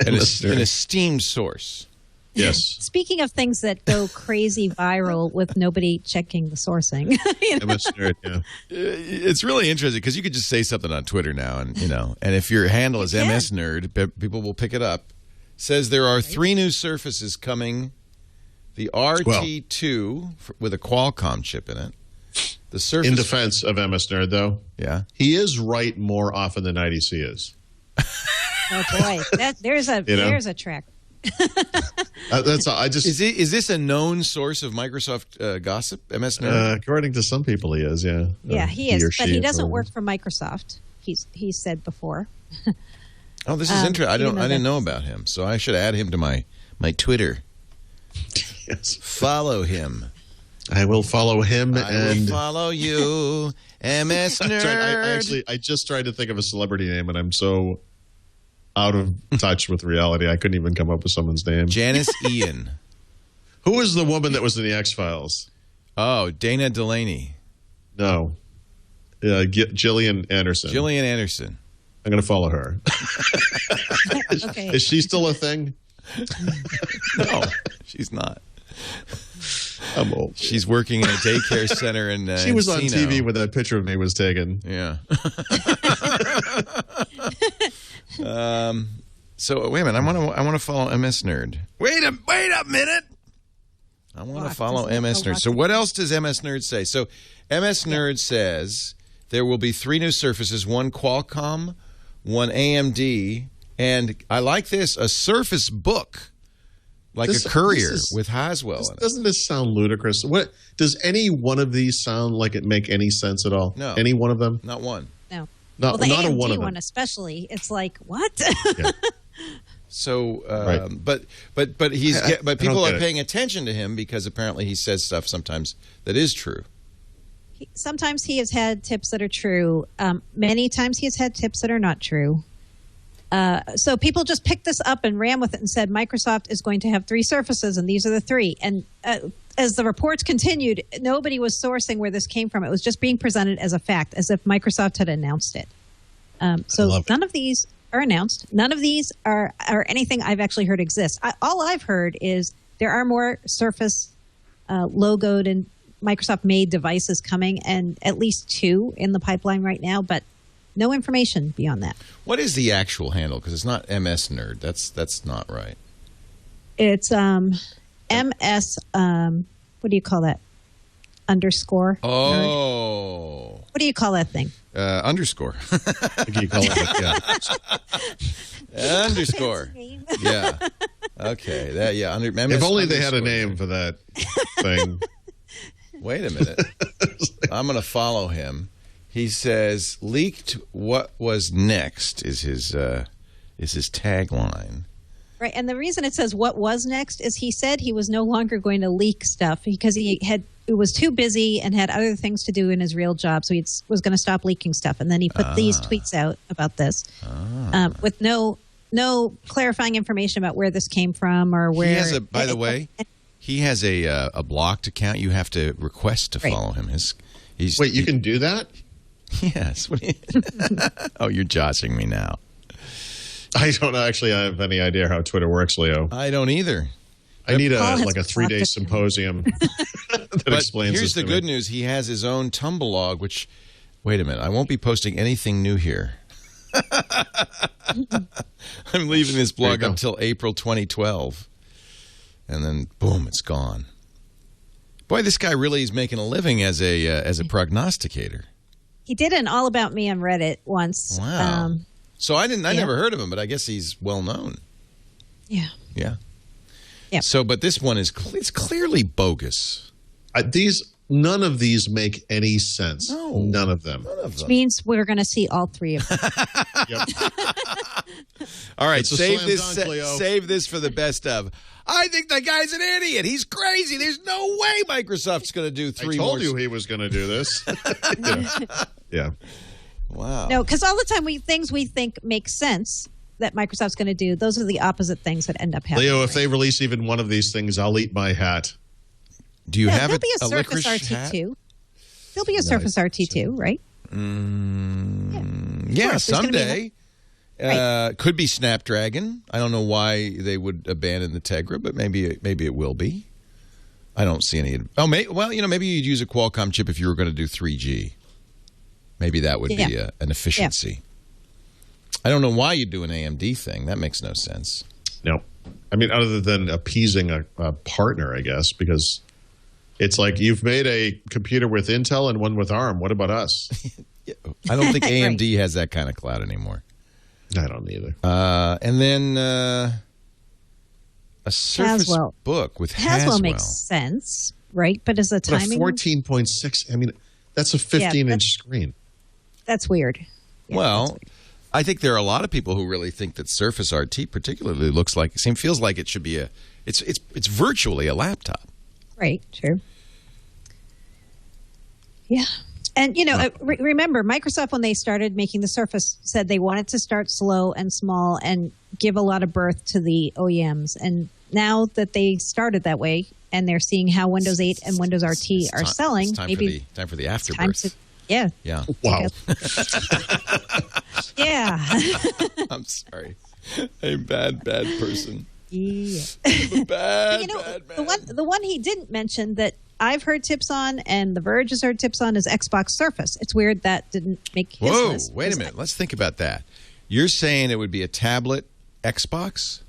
an esteemed source. Yes. Speaking of things that go crazy viral with nobody checking the sourcing, MS Nerd, yeah. It's really interesting because you could just say something on Twitter now, and and if your handle is MS Nerd, people will pick it up. Says there are 3 new Surfaces coming. The RT2 with a Qualcomm chip in it. The Surface. In defense of MS Nerd, though, he is right more often than IDC is. Oh boy, there's a trick. That's all. Is this a known source of Microsoft gossip? MS Nerd. According to some people, he is. Yeah. Yeah, he is, but he doesn't work for Microsoft. He said before. Oh, this is interesting. I didn't know about him, so I should add him to my Twitter. Yes. Follow him. I will follow him. I will follow you, MS Nerd. I just tried to think of a celebrity name, and I'm so out of touch with reality. I couldn't even come up with someone's name. Janice Ian. Who was the woman that was in the X-Files? Oh, Dana Delaney. No. Gillian Anderson. Gillian Anderson. I'm going to follow her. Okay. Is she still a thing? No, she's not. I'm old. She's working in a daycare center in She was on Encino. TV when that picture of me was taken. Yeah. So wait a minute. I want to follow MS Nerd. Wait a minute. I want to follow MS Nerd. So what else does MS Nerd say? So MS Nerd says there will be 3 new Surfaces: one Qualcomm, one AMD, and I like this, a Surface Book, like a courier with Haswell in it. Doesn't this sound ludicrous? What does any one of these sound like it make any sense at all? No. Any one of them? Not one. No. Not, Well, the not a AMD one of them. one especially, it's like, what? Yeah. So, Right. but he's I but don't people get are it. paying attention to him because apparently he says stuff sometimes that is true. Sometimes he has had tips that are true. Many times he has had tips that are not true. So people just picked this up and ran with it and said Microsoft is going to have 3 Surfaces, and these are the 3. And as the reports continued, nobody was sourcing where this came from. It was just being presented as a fact, as if Microsoft had announced it. So none of these are announced. None of these are anything I've actually heard exist. All I've heard is there are more Surface logoed and Microsoft-made devices coming, and at least 2 in the pipeline right now, but no information beyond that. What is the actual handle? Because it's not MS Nerd. That's not right. It's MS, what do you call that? Underscore? Oh. What do you call that thing? Underscore. What do you call it? Yeah. Underscore. Yeah. Okay. If only they had a name for that thing. Wait a minute. I'm going to follow him. He says, "Leaked what was next" is his tagline. Right, and the reason it says what was next is he said he was no longer going to leak stuff because it was too busy and had other things to do in his real job, so he was going to stop leaking stuff. And then he put these tweets out about this with no clarifying information about where this came from or where. He has by the way, he has a blocked account. You have to request to follow him. Wait, you can do that? Yes. Oh, you're joshing me now. I don't actually have any idea how Twitter works, Leo. I don't either. I need Paul has a 3-day blocked symposium that But explains here's this the to good me. news. He has his own Tumblr log, which, wait a minute, I won't be posting anything new here. I'm leaving this blog go. until April 2012. And then, boom, it's gone. Boy, this guy really is making a living as a prognosticator. He did an All About Me on Reddit once. Wow. So I never heard of him, but I guess he's well known. Yeah. Yeah. Yeah. So, but this one it's clearly bogus. None of these make any sense. No. None of them. Which means we're going to see all 3 of them. Yep. All right, It's a save slam this. dunk, Leo. Save this for the best of. I think the guy's an idiot. He's crazy. There's no way Microsoft's going to do 3 I more. told you he was going to do this. Yeah. Wow. No, because all the time things we think make sense that Microsoft's going to do, those are the opposite things that end up happening. Leo, if they release even one of these things, I'll eat my hat. Do you have there'll be a licorice Surface hat? RT2. There'll be a Surface RT2, right? Yeah, course, there's gonna be someday. Could be Snapdragon. I don't know why they would abandon the Tegra, but maybe it will be. I don't see any. Oh, maybe you'd use a Qualcomm chip if you were going to do 3G. Maybe that would be an efficiency. I don't know why you'd do an AMD thing. That makes no sense. No. I mean, other than appeasing a partner, I guess, because it's like you've made a computer with Intel and one with ARM. What about us? I don't think Right. AMD has that kind of clout anymore. I don't either. And then a Surface Haswell. Book with Haswell makes sense, right? But as a But a timing, 14.6, I mean, that's a 15-inch screen. that's weird. Yeah, Well, that's weird. I think there are a lot of people who really think that Surface RT particularly feels like it should be it's virtually a laptop. Right, true. Yeah. And, remember, Microsoft, when they started making the Surface, said they wanted to start slow and small and give a lot of birth to the OEMs. And now that they started that way and they're seeing how Windows 8 and Windows RT are selling, It's time for the afterbirth. Yeah. Wow. Yeah. I'm sorry. A bad person. Yeah. Bad, You know, bad, the one he didn't mention that I've heard tips on and The Verge has heard tips on is Xbox Surface. It's weird that didn't make his Whoa, list. wait a minute. Let's think about that. You're saying it would be a tablet Xbox?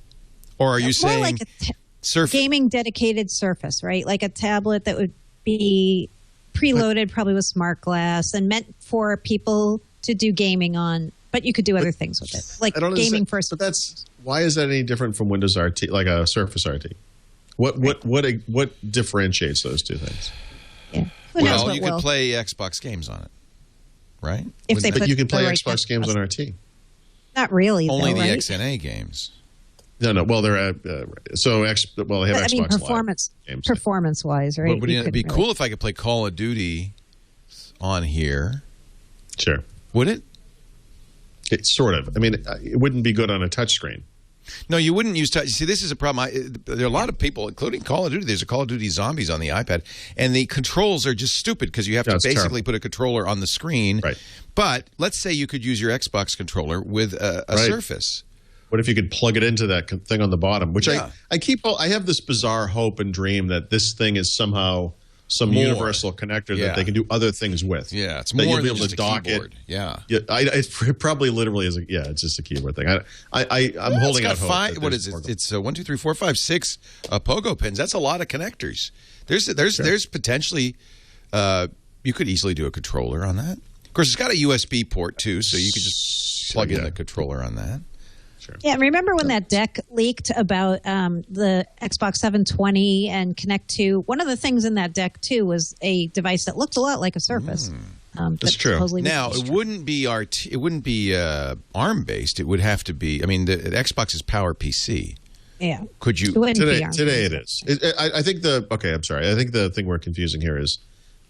Or are you saying more like a Surface? gaming dedicated Surface, right? Like a tablet that would be preloaded probably with smart glass and meant for people to do gaming on, but you could do other things with it. Like gaming first. But why is that any different from Windows RT, like a Surface RT? What differentiates those two things? Yeah. Who knows Well, what you could play Xbox games on it, right? If they But put you can play the right Xbox games on RT. Not really. Only though, the right? XNA games. No. Well, they're they have Xbox performance Live games. performance wise, right? But it'd be cool if I could play Call of Duty on here. Sure. Would it? Sort of. I mean, it wouldn't be good on a touchscreen. No, you wouldn't use touch. See, this is a problem. There are a lot of people, including Call of Duty. There's a Call of Duty Zombies on the iPad, and the controls are just stupid because you have to basically put a controller on the screen. Right. But let's say you could use your Xbox controller with a Surface. What if you could plug it into that thing on the bottom? Which Yeah. I have this bizarre hope and dream that this thing is somehow some More. universal connector that they can do other things with. Yeah, it's that more you'll than be able just to a dock keyboard. it. Yeah. Yeah, it probably literally is. It's just a keyboard thing. I'm holding out hope. Five, what is it? It's 1, 2, 3, 4, 5, 6 pogo pins. That's a lot of connectors. There's potentially you could easily do a controller on that. Of course, it's got a USB port too, so you could just plug in the controller on that. Yeah, and remember when that deck leaked about the Xbox 720 and Connect 2? One of the things in that deck, too, was a device that looked a lot like a Surface. That's true. Now, it wouldn't be ARM-based. It would have to be, I mean, the Xbox is Power PC. Yeah. Could you? Today it is. I think I'm sorry. I think the thing we're confusing here is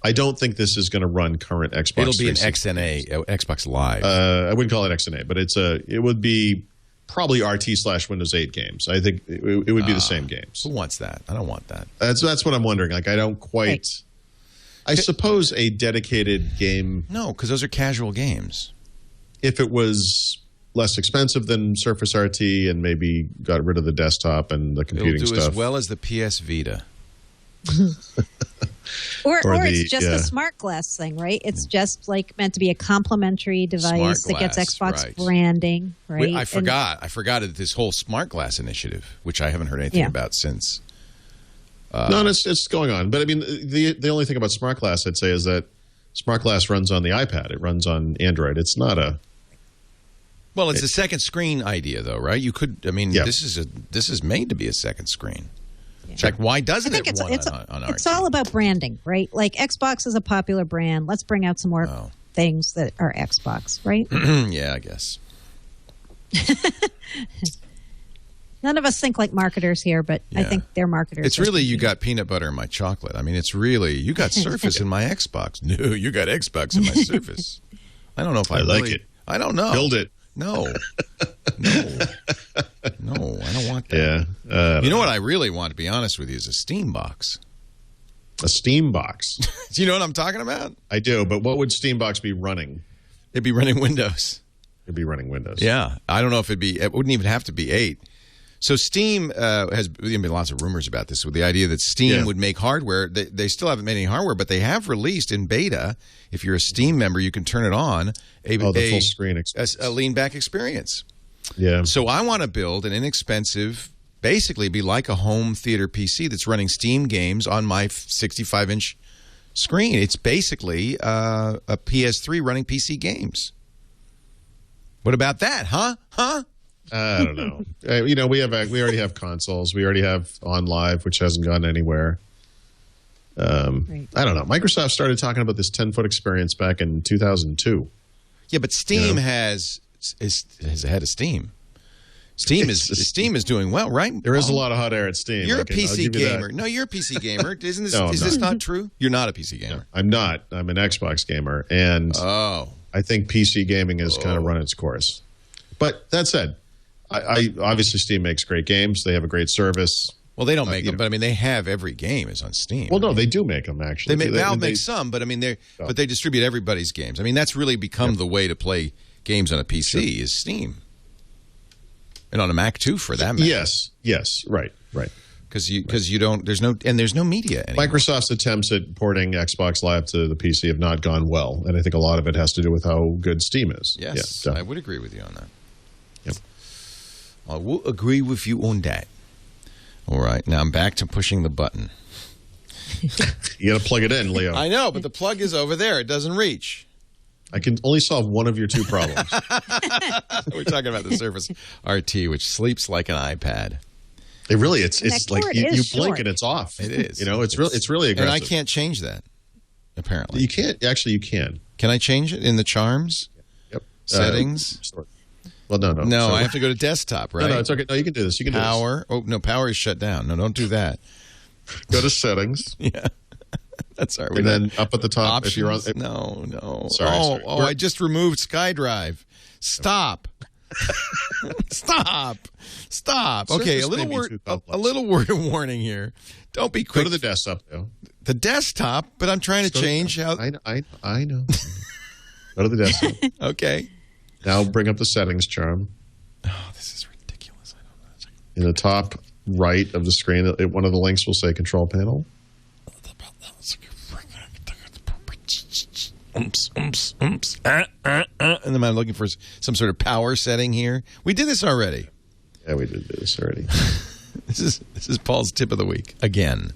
I don't think this is going to run current Xbox. It'll be an XNA, Xbox Live. I wouldn't call it XNA, but it would be probably RT/Windows 8 games. I think it would be the same games. Who wants that? I don't want that. That's what I'm wondering. Like, I don't quite. Right. I suppose a dedicated game. No, because those are casual games. If it was less expensive than Surface RT and maybe got rid of the desktop and the computing It'll do stuff. as well as the PS Vita. Or it's just a smart glass thing, right? It's just like meant to be a complimentary device that gets Xbox branding, right? I forgot this whole smart glass initiative, which I haven't heard anything about since. No, it's going on. But I mean, the only thing about smart glass I'd say is that smart glass runs on the iPad. It runs on Android. It's not a. Well, it's a second screen idea, though, right? You could. I mean, this is made to be a second screen. In fact, why doesn't it run on RT? It's all about branding, right? Like Xbox is a popular brand. Let's bring out some more things that are Xbox, right? Yeah, I guess. None of us think like marketers here, but I think they're marketers. It's really you got peanut butter in my chocolate. I mean, it's really you got Surface in my Xbox. No, you got Xbox in my Surface. I don't know if I like really, it. I don't know. Build it. No, I don't want that. Yeah. You know what I really want, to be honest with you, is a Steam box. A Steam box. Do you know what I'm talking about? I do, but what would Steam box be running? It'd be running Windows. It'd be running Windows. Yeah. I don't know if it wouldn't even have to be 8. So Steam has been lots of rumors about this with the idea that Steam would make hardware. They still haven't made any hardware, but they have released in beta, if you're a Steam member, you can turn it on, the full screen experience. A lean back experience. Yeah. So I want to build an inexpensive, basically be like a home theater PC that's running Steam games on my 65-inch screen. It's basically a PS3 running PC games. What about that, huh? I don't know. We already have consoles. We already have On Live, which hasn't gone anywhere. Right. I don't know. Microsoft started talking about this 10-foot experience back in 2002. Yeah, but Steam is ahead of Steam. Steam is doing well, right? There is a lot of hot air at Steam. You're a PC gamer. No, you're a PC gamer. Isn't this? No, is this not true? You're not a PC gamer. No, I'm not. I'm an Xbox gamer, and I think PC gaming has kind of run its course. But that said, I obviously Steam makes great games. They have a great service. Well, they don't make them, but I mean, they have every game is on Steam. Well, no, they do make them actually. Valve makes some, but I mean, they distribute everybody's games. I mean, that's really become the way to play games on a PC is Steam. and on a Mac too, for that matter. Yes, right. Because you don't, there's no media anymore. Microsoft's attempts at porting Xbox Live to the PC have not gone well, and I think a lot of it has to do with how good Steam is. Yes, Yeah, I would agree with you on that. Yep. I will agree with you on that. All right, now I'm back to pushing the button. You got to plug it in, Leo. I know, but the plug is over there. It doesn't reach. I can only solve one of your two problems. We're talking about the Surface RT, which sleeps like an iPad. It's like you blink short. and it's off. It is. It's really aggressive. And I can't change that, apparently. You can't. Actually, you can. Can I change it in the charms? Yep. Settings? Well, no. No, So- I have to go to desktop, right? No, it's okay. No, you can do this. You can Power. Oh, no, power is shut down. No, don't do that. do this. Go to settings. Yeah. That's all right. And then up at the top, options. if you're on. No. Sorry. I just removed SkyDrive. Stop. Stop. Okay, Surface may be too a complex. little word of warning here. Don't be Go quick. to the desktop, though. The desktop, but I'm trying to change how. I know. Go to the desktop. Okay. Now bring up the settings charm. Oh, this is ridiculous. I don't know. In the top right of the screen, one of the links will say Control Panel. And then I'm looking for some sort of power setting here. We did this already. Yeah, we did this already. This is Paul's tip of the week again.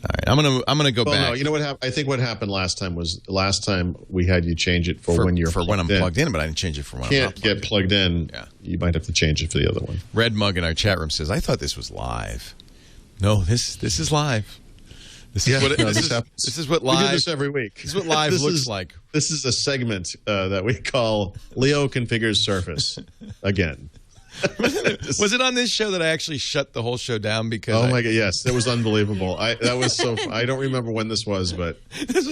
All right, I'm gonna go back. No, you know what happened? I think what happened last time we had you change it for when you're when I'm plugged in, but I didn't change it for when I'm not Can't get plugged in. Yeah. You might have to change it for the other one. Red Mug in our chat room says, "I thought this was live." No, this is live. This is what live. We do this every week. This is what live looks like. This is a segment that we call Leo Configures Surface again. Was it on this show that I actually shut the whole show down because? Oh my god! Yes, that was unbelievable. That was so. I don't remember when this was, but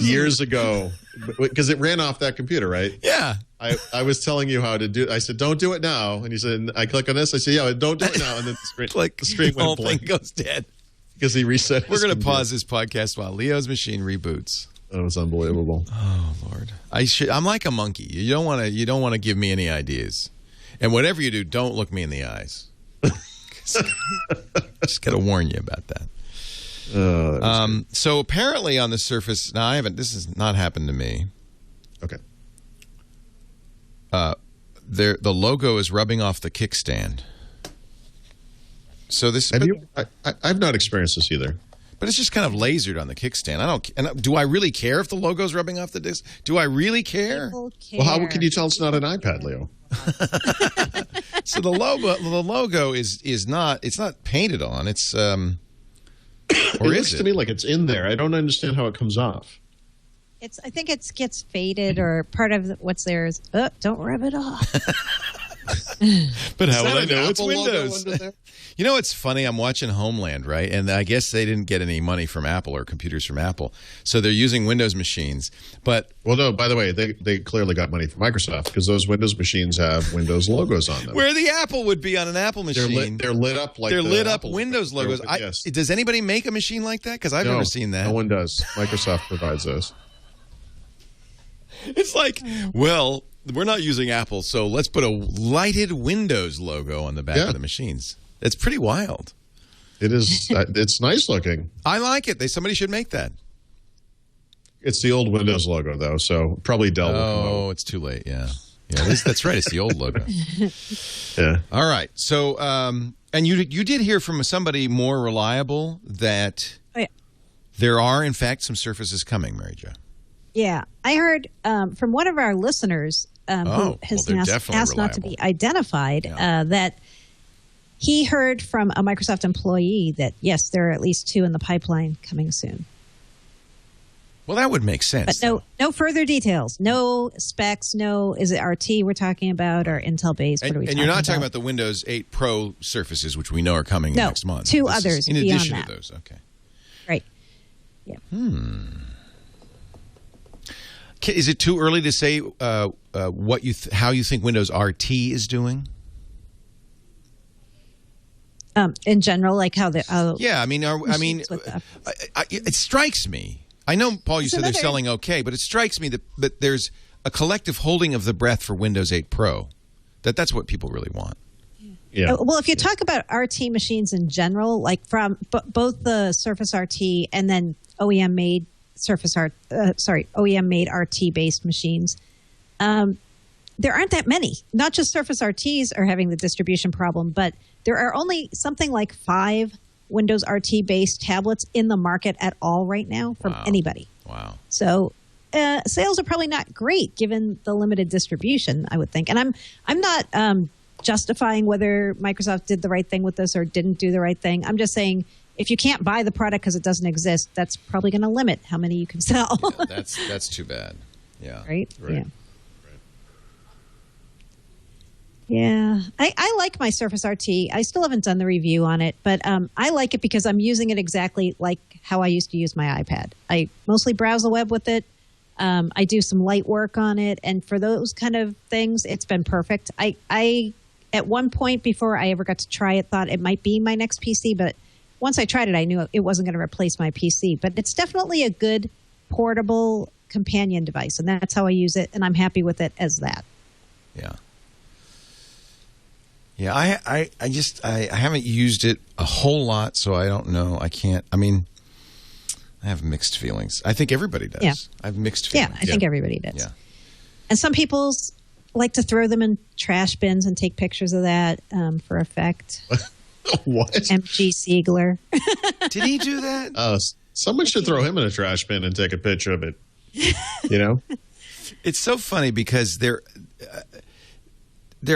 years ago, because it ran off that computer, right? Yeah. I was telling you how to do. I said, "Don't do it now," and you said, "I click on this." I said, "Yeah, don't do it now," and then the screen the whole went blank thing goes dead because he reset. We're going to pause this podcast while Leo's machine reboots. That was unbelievable. Oh Lord, I'm like a monkey. You don't want to give me any ideas. And whatever you do, don't look me in the eyes. Just got to warn you about that. So apparently on the Surface, now this has not happened to me. Okay. The logo is rubbing off the kickstand. So this I've not experienced this either. But it's just kind of lasered on the kickstand. Do I really care if the logo's rubbing off the disc? Do I really care? Well, how can you tell it's not an iPad, Leo? So the logo is not painted on. It's or it looks to me like it's in there. I don't understand how it comes off. I think it gets faded, or part of what's there is. Don't rub it off. But how Is will I that know an it's Apple logo Windows? under there? You know, it's funny. I'm watching Homeland, right? And I guess they didn't get any money from Apple or computers from Apple. So they're using Windows machines. But well, no, by the way, they clearly got money from Microsoft because those Windows machines have Windows logos on them. where the Apple would be on an Apple machine. They're lit up like they're lit up Apple Windows logos. Yes. Does anybody make a machine like that? Because I've never seen that. No one does. Microsoft provides those. It's like, well, we're not using Apple, so let's put a lighted Windows logo on the back of the machines. It's pretty wild. It is. It's nice looking. I like it. Somebody should make that. It's the old Windows logo, though, so probably Dell will come out. Oh, it's too late. Yeah. That's right. It's the old logo. Yeah. All right. So, and you did hear from somebody more reliable that there are, in fact, some Surfaces coming, Mary Jo. Yeah, I heard from one of our listeners who has asked not to be identified that he heard from a Microsoft employee that, yes, there are at least 2 in the pipeline coming soon. Well, that would make sense. But no further details, no specs, is it RT we're talking about or Intel based? What are we and you're not talking about the Windows 8 Pro Surfaces, which we know are coming next month. 2 others in beyond addition that. to those. Okay. Right. Yeah. Is it too early to say how you think Windows RT is doing? In general, like how the it strikes me. I know, Paul, you said they're selling okay, but it strikes me that there's a collective holding of the breath for Windows 8 Pro. That's what people really want. Yeah. Well, if you talk about RT machines in general, like from both the Surface RT and then OEM made RT based machines, there aren't that many. Not just Surface RTs are having the distribution problem, but there are only something like 5 Windows RT based tablets in the market at all right now from anybody. Wow. So sales are probably not great given the limited distribution, I would think. And I'm not justifying whether Microsoft did the right thing with this or didn't do the right thing. I'm just saying if you can't buy the product because it doesn't exist, that's probably going to limit how many you can sell. Yeah, that's too bad. Yeah. Right? Yeah. Yeah, I like my Surface RT. I still haven't done the review on it, but I like it because I'm using it exactly like how I used to use my iPad. I mostly browse the web with it. I do some light work on it, and for those kind of things, it's been perfect. I at one point before I ever got to try it, thought it might be my next PC, but once I tried it, I knew it wasn't going to replace my PC. But it's definitely a good portable companion device, and that's how I use it, and I'm happy with it as that. Yeah. Yeah, I haven't used it a whole lot, so I don't know. I have mixed feelings. I think everybody does. Yeah. I have mixed feelings. Yeah, I think everybody does. Yeah. And some people like to throw them in trash bins and take pictures of that for effect. What? MG Siegler. Did he do that? Someone should throw him in a trash bin and take a picture of it. You know? It's so funny because there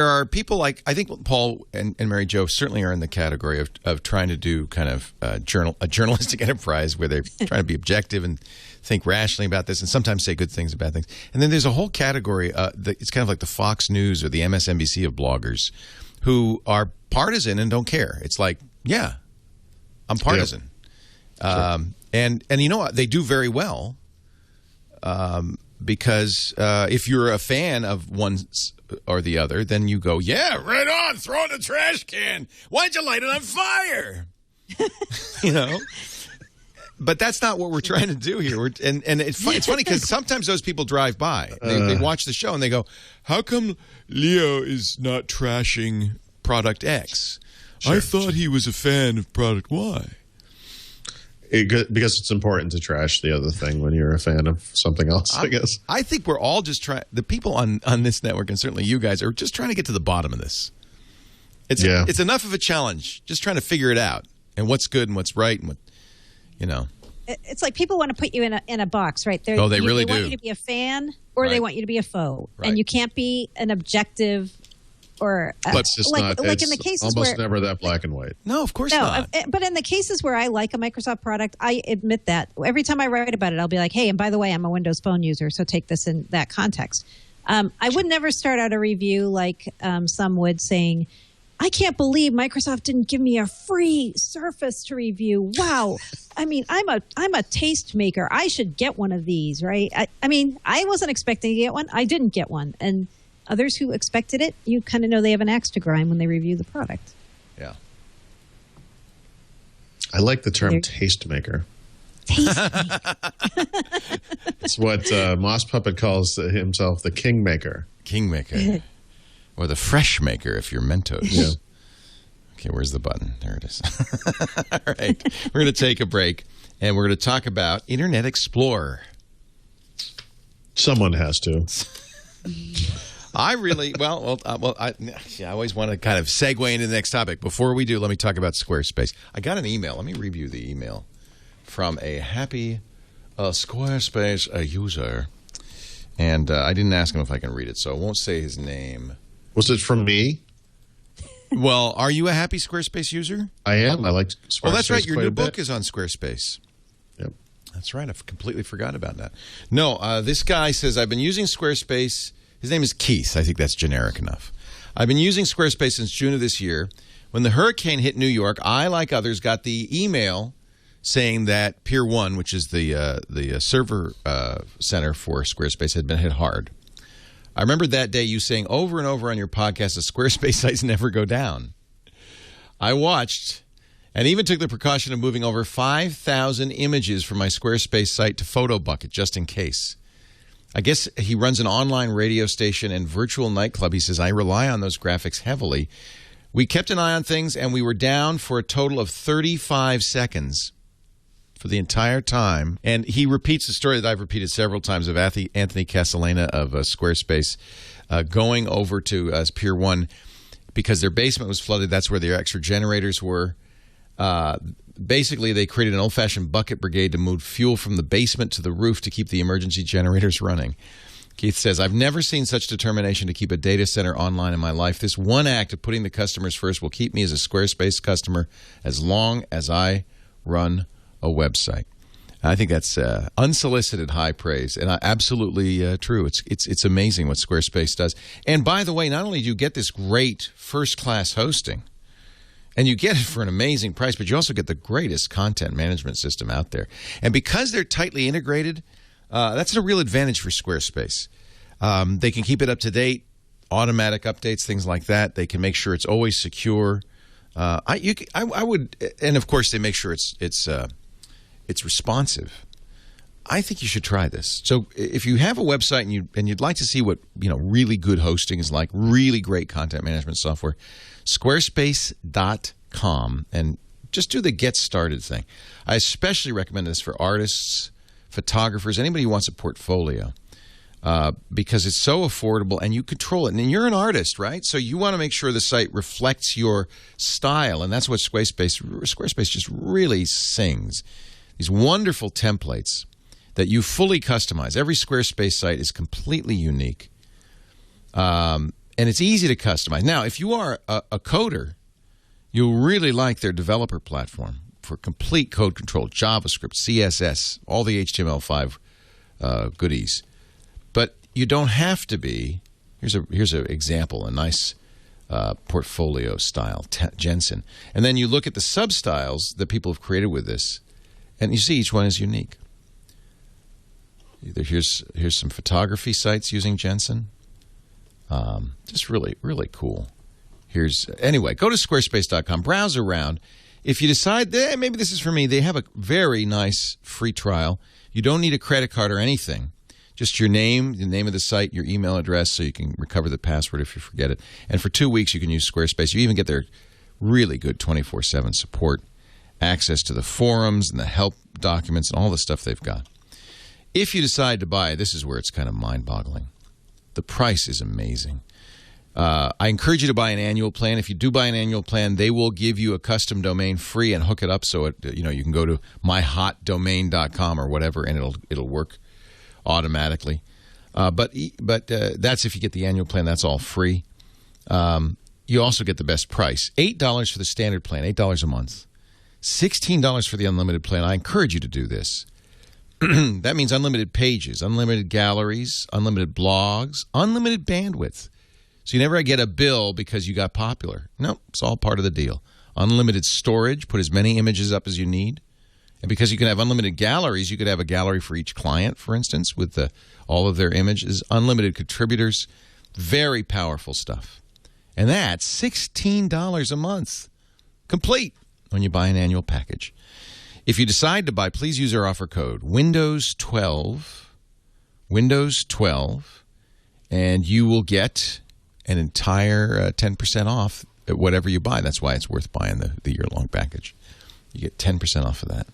are people like, I think Paul and Mary Jo certainly are in the category of trying to do kind of a journalistic enterprise where they're trying to be objective and think rationally about this and sometimes say good things about things. And then there's a whole category, it's kind of like the Fox News or the MSNBC of bloggers who are partisan and don't care. It's like, yeah, I'm partisan. Yep. Sure. And you know what? They do very well because if you're a fan of one or the other, then you go, yeah, right on, throw it in the trash can. Why'd you light it on fire? You know? But that's not what we're trying to do here. And it's funny because sometimes those people drive by. They watch the show and they go, how come Leo is not trashing product X? Sure. I thought he was a fan of product Y. Because it's important to trash the other thing when you're a fan of something else, I guess. I think we're all just trying, the people on this network, and certainly you guys, are just trying to get to the bottom of this. It's enough of a challenge, just trying to figure it out, and what's good and what's right, and what, you know. It's like people want to put you in a box, right? They really do. They want you to be a fan, or they want you to be a foe. Right. And you can't be an objective or but it's just like in the cases almost never that black and white. No, of course not. But in the cases where I like a Microsoft product, I admit that. Every time I write about it, I'll be like, hey, and by the way, I'm a Windows Phone user, so take this in that context. I would never start out a review like some would saying, I can't believe Microsoft didn't give me a free Surface to review. Wow. I mean, I'm a taste maker. I should get one of these, right? I mean, I wasn't expecting to get one. I didn't get one. And others who expected it, you kind of know they have an axe to grind when they review the product. Yeah. I like the term taste maker. Taste maker. It's what Moss Puppet calls himself, the kingmaker. Kingmaker. Or the fresh maker if you're Mentos. Yeah. Okay, where's the button? There it is. All right. We're going to take a break, and we're going to talk about Internet Explorer. Someone has to. I really, I always want to kind of segue into the next topic. Before we do, let me talk about Squarespace. I got an email. Let me review the email from a happy Squarespace user. And I didn't ask him if I can read it, so I won't say his name. Was it from me? Well, are you a happy Squarespace user? I am. I like Squarespace. Oh, that's right. Your new book is on Squarespace. Yep. That's right. I've completely forgot about that. No, this guy says, I've been using Squarespace. His name is Keith. I think that's generic enough. I've been using Squarespace since June of this year. When the hurricane hit New York, I, like others, got the email saying that Pier 1, which is the server center for Squarespace, had been hit hard. I remember that day you saying over and over on your podcast that Squarespace sites never go down. I watched and even took the precaution of moving over 5,000 images from my Squarespace site to PhotoBucket just in case. I guess he runs an online radio station and virtual nightclub. He says, I rely on those graphics heavily We kept an eye on things, and we were down for a total of 35 seconds for the entire time. And he repeats the story that I've repeated several times of Anthony Casalena of Squarespace going over to Pier 1 because their basement was flooded. That's where their extra generators were. Basically, they created an old-fashioned bucket brigade to move fuel from the basement to the roof to keep the emergency generators running. Keith says, I've never seen such determination to keep a data center online in my life. This one act of putting the customers first will keep me as a Squarespace customer as long as I run a website. I think that's unsolicited high praise, and absolutely true. It's amazing what Squarespace does. And by the way, not only do you get this great first-class hosting, and you get it for an amazing price, but you also get the greatest content management system out there. And because they're tightly integrated, that's a real advantage for Squarespace. They can keep it up to date, automatic updates, things like that. They can make sure it's always secure. I would, and of course, they make sure it's responsive. I think you should try this. So, if you have a website and you'd like to see what really good hosting is like, really great content management software, Squarespace.com, and just do the get started thing. I especially recommend this for artists, photographers, anybody who wants a portfolio, because it's so affordable and you control it. And you're an artist, right? So you want to make sure the site reflects your style, and that's what Squarespace just really sings. These wonderful templates that you fully customize. Every Squarespace site is completely unique, and it's easy to customize. Now, if you are a coder, you'll really like their developer platform for complete code control, JavaScript, CSS, all the HTML5 goodies. But you don't have to be. Here's an example, a nice portfolio style, Jensen. And then you look at the sub-styles that people have created with this, and you see each one is unique. Here's some photography sites using Jensen. Just really, really cool. Anyway, go to squarespace.com, browse around. If you decide, maybe this is for me, they have a very nice free trial. You don't need a credit card or anything. Just your name, the name of the site, your email address, so you can recover the password if you forget it. And for 2 weeks, you can use Squarespace. You even get their really good 24/7 support, access to the forums and the help documents and all the stuff they've got. If you decide to buy, this is where it's kind of mind-boggling. The price is amazing. I encourage you to buy an annual plan. If you do buy an annual plan, they will give you a custom domain free and hook it up so you can go to myhotdomain.com or whatever, and it'll work automatically. But that's if you get the annual plan. That's all free. You also get the best price. $8 for the standard plan, $8 a month. $16 for the unlimited plan. I encourage you to do this. That means unlimited pages, unlimited galleries, unlimited blogs, unlimited bandwidth. So you never get a bill because you got popular. No, it's all part of the deal. Unlimited storage, put as many images up as you need. And because you can have unlimited galleries, you could have a gallery for each client, for instance, with all of their images. Unlimited contributors, very powerful stuff. And that's $16 a month, complete, when you buy an annual package. If you decide to buy, please use our offer code, Windows 12, and you will get an entire 10% off at whatever you buy. That's why it's worth buying the year-long package. You get 10% off of that.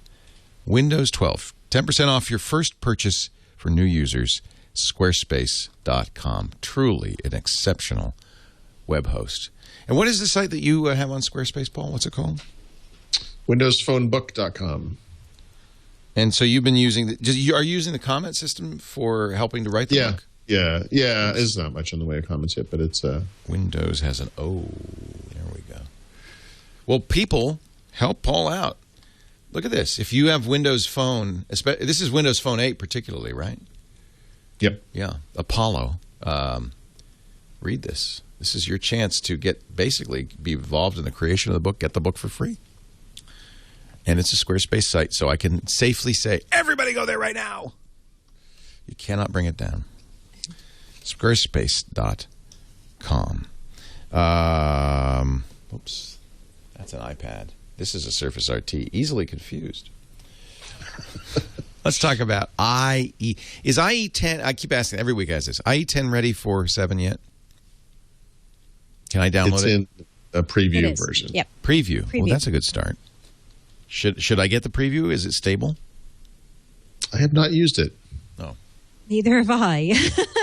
Windows 12, 10% off your first purchase for new users, squarespace.com. Truly an exceptional web host. And what is the site that you have on Squarespace, Paul? What's it called? WindowsPhoneBook.com. And so you've been using you are using the comment system for helping to write the book? Yeah. There's not much in the way of comments yet, but it's Windows has an O. There we go. Well, people, help Paul out. Look at this. If you have Windows Phone, this is Windows Phone 8 particularly, right? Yep. Yeah. Apollo. Read this. This is your chance to basically be involved in the creation of the book, get the book for free. And it's a Squarespace site, so I can safely say, everybody go there right now. You cannot bring it down. Squarespace.com. Oops. That's an iPad. This is a Surface RT. Easily confused. Let's talk about IE. Is IE10, I keep asking, every week I ask this, IE10 ready for 7 yet? Can I download it? a preview It is. version. Yep. Preview. Well, that's a good start. Should I get the preview? Is it stable? I have not used it. No. Neither have I.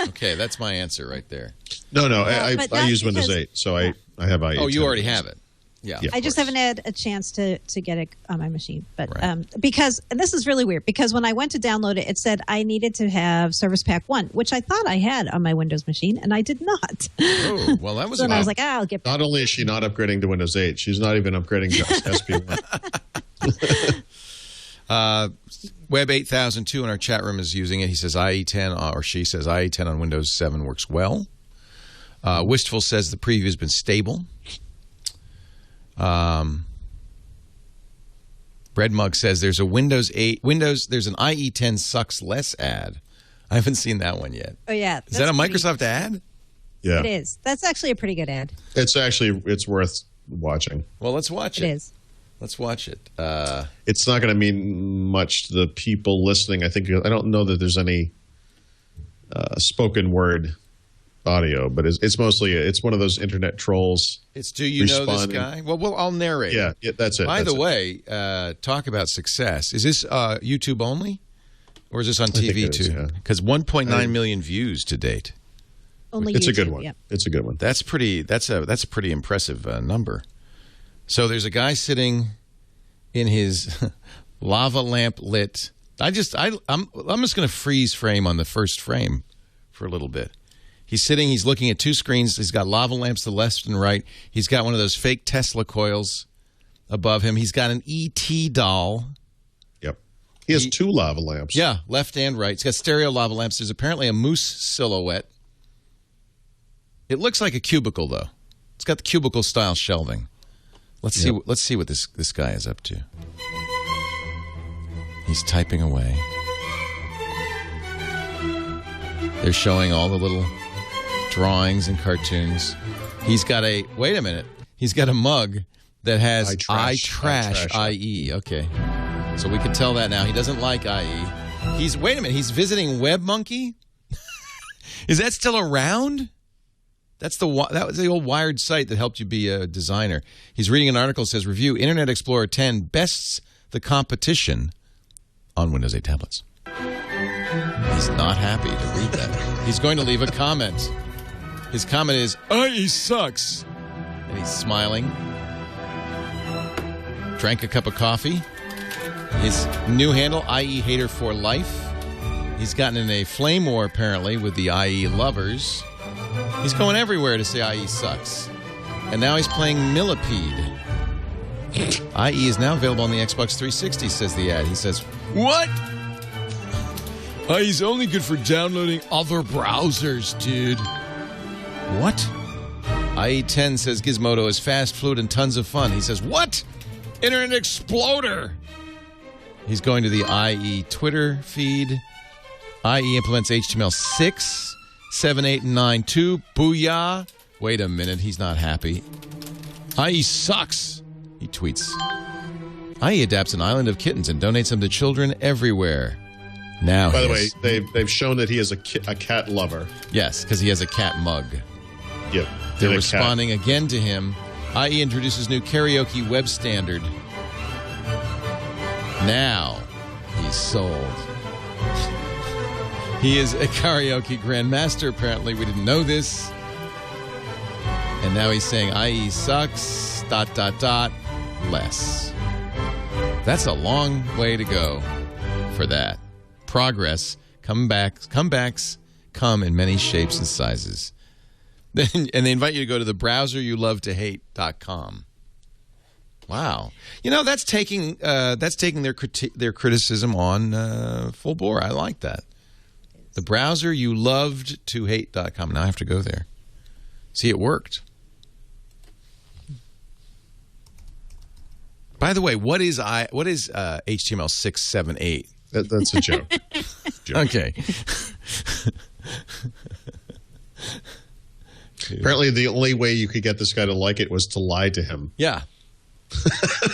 Okay, that's my answer right there. No. but I not use Windows because- 8, so I have IE. Oh, you already have it. Yeah. Yeah. I just haven't had a chance to get it on my machine. But Right. because, and this is really weird, because when I went to download it, it said I needed to have Service Pack 1, which I thought I had on my Windows machine, and I did not. Oh, well, that was So then I was like, I'll get Not only is she not upgrading to Windows 8, she's not even upgrading to SP1. Web 8002 in our chat room is using it. He says IE10, or she says IE10 on Windows 7 works well. Wistful says the preview has been stable. Red Mug says there's a there's an IE10 sucks less ad. I haven't seen that one yet. Oh, yeah. Is that a Microsoft ad? Yeah. It is. That's actually a pretty good ad. It's worth watching. Well, let's watch it. It is. Let's watch it. It's not going to mean much to the people listening. I don't know that there's any spoken word audio, but it's mostly it's one of those internet trolls. It's do you know this guy? Well, I'll narrate. Yeah, that's it. By the way, talk about success. Is this YouTube only, or is this on TV too? Because 1.9 million views to date. Only it's YouTube, a good one. Yeah. It's a good one. That's pretty. That's a pretty impressive number. So there's a guy sitting in his lava lamp lit. I'm just going to freeze frame on the first frame for a little bit. He's sitting. He's looking at two screens. He's got lava lamps to the left and right. He's got one of those fake Tesla coils above him. He's got an ET doll. Yep. He has two lava lamps. Yeah, left and right. He's got stereo lava lamps. There's apparently a moose silhouette. It looks like a cubicle, though. It's got the cubicle style shelving. Let's see. Let's see what this guy is up to. He's typing away. They're showing all the little drawings and cartoons. He's got a wait a minute. He's got a mug that has I trash IE. Okay, so we can tell that now. He doesn't like IE. Wait a minute. He's visiting WebMonkey. Is that still around? That was the old Wired site that helped you be a designer. He's reading an article that says, review Internet Explorer 10 bests the competition on Windows 8 tablets. He's not happy to read that. He's going to leave a comment. His comment is, IE sucks. And he's smiling. Drank a cup of coffee. His new handle, IE Hater for Life. He's gotten in a flame war, apparently, with the IE lovers. He's going everywhere to say IE sucks. And now he's playing Millipede. IE is now available on the Xbox 360, says the ad. He says, what? IE's only good for downloading other browsers, dude. What? IE10 says Gizmodo is fast, fluid, and tons of fun. He says, what? Internet Exploder. He's going to the IE Twitter feed. IE implements HTML6. 7, 8, and 9, 2. Booyah. Wait a minute. He's not happy. IE sucks. He tweets. IE adapts an island of kittens and donates them to children everywhere. Now, by the way, they've shown that he is a cat lover. Yes, because he has a cat mug. Yep. They're responding again to him. IE introduces new karaoke web standard. Now, he's sold. He is a karaoke grandmaster, apparently. We didn't know this. And now he's saying, IE sucks, ... less. That's a long way to go for that. Progress, comebacks come in many shapes and sizes. And they invite you to go to the browseryoulovetohate.com. Wow. You know, that's taking their criticism on full bore. I like that. The browseryoulovedtohate.com. Now I have to go there. See, it worked. By the way, what is HTML 678? That's a joke. Okay. Apparently, the only way you could get this guy to like it was to lie to him. Yeah.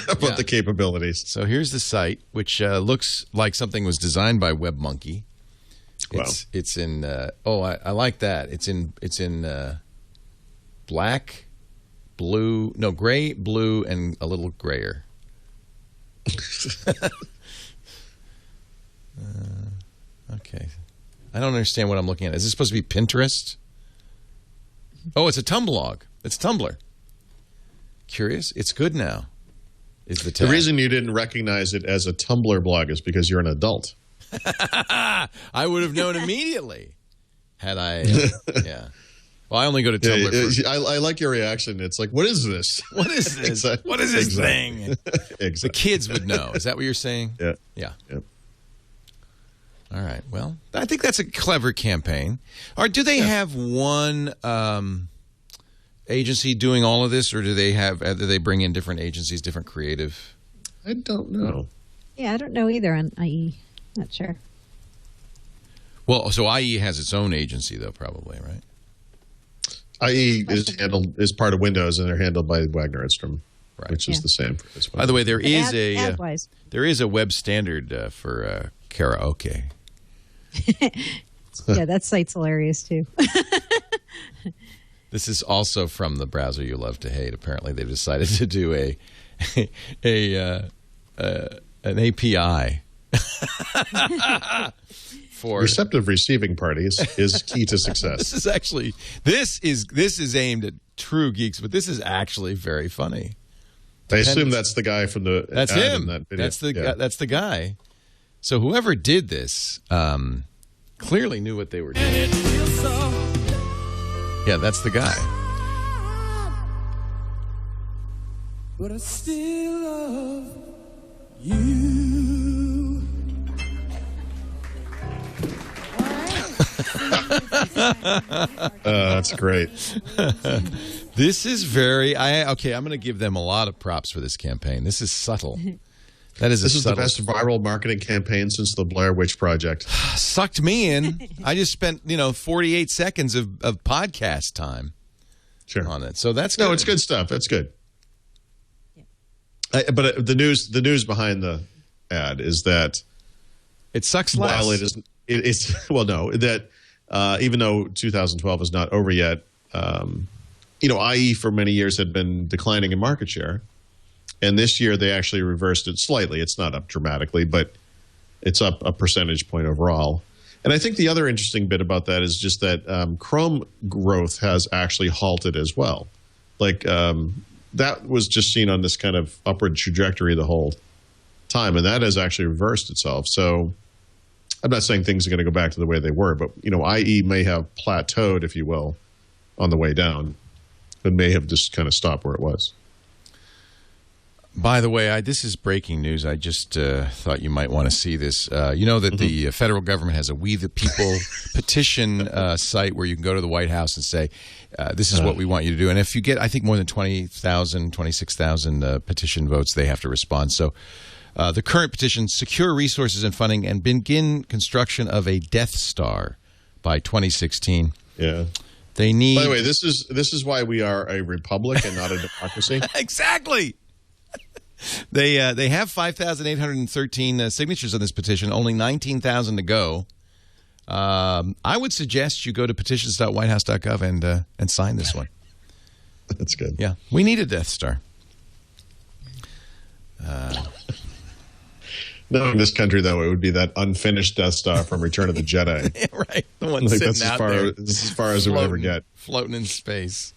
About the capabilities. So here's the site, which looks like something was designed by WebMonkey. It's in. I like that. It's in black blue, no, gray, blue, and a little grayer. Okay. I don't understand what I'm looking at. Is this supposed to be Pinterest? Oh, it's a Tumblr. It's Tumblr. Curious? It's good now. Is the tag. The reason you didn't recognize it as a Tumblr blog is because you're an adult. I would have known immediately had I. Yeah. Well, I only go to Tumblr. I like your reaction. It's like, what is this? What is this? Exactly. What is this thing? Exactly. The kids would know. Is that what you're saying? Yeah. Yeah. Yep. All right. Well, I think that's a clever campaign. Or do they have one agency doing all of this, or do they bring in different agencies, different creative? I don't know. Yeah, I don't know either on IE. Not sure. Well, so IE has its own agency, though, probably, right? IE is part of Windows, and they're handled by Wagner Edstrom, Right. which is the same for this one. By the way, there is ad-wise. there is a web standard for karaoke. Yeah, that site's hilarious too. This is also from the browser you love to hate. Apparently, they've decided to do an API for receptive receiving parties is key to success. This is aimed at true geeks, but this is actually very funny. I assume that's the guy from the That's ad him. in that video. That's the guy. So whoever did this clearly knew what they were doing. Yeah, that's the guy. But I still love you. That's great. This is very. I'm going to give them a lot of props for this campaign. This is subtle. This is the best viral marketing campaign since the Blair Witch Project. Sucked me in. I just spent 48 seconds of podcast time on it. So that's good. No, it's good stuff. That's good. But the news behind the ad is that it sucks less. While it's well, no, that even though 2012 is not over yet, IE for many years had been declining in market share. And this year, they actually reversed it slightly. It's not up dramatically, but it's up a percentage point overall. And I think the other interesting bit about that is just that Chrome growth has actually halted as well. Like that was just seen on this kind of upward trajectory the whole time, and that has actually reversed itself. So I'm not saying things are going to go back to the way they were, but IE may have plateaued, if you will, on the way down. It may have just kind of stopped where it was. By the way, this is breaking news. I just thought you might want to see this. You know that the federal government has a We the People petition site where you can go to the White House and say, this is what we want you to do. And if you get, I think, more than 26,000 petition votes, they have to respond. So the current petition, secure resources and funding and begin construction of a Death Star by 2016. Yeah. They need. By the way, this is why we are a republic and not a democracy. Exactly. They have 5,813 signatures on this petition. Only 19,000 to go. I would suggest you go to petitions.whitehouse.gov and sign this one. That's good. Yeah, we need a Death Star. No, in this country, though, it would be that unfinished Death Star from Return of the Jedi. Yeah, right, the one sitting out there. That's as far as it would ever get. Floating in space.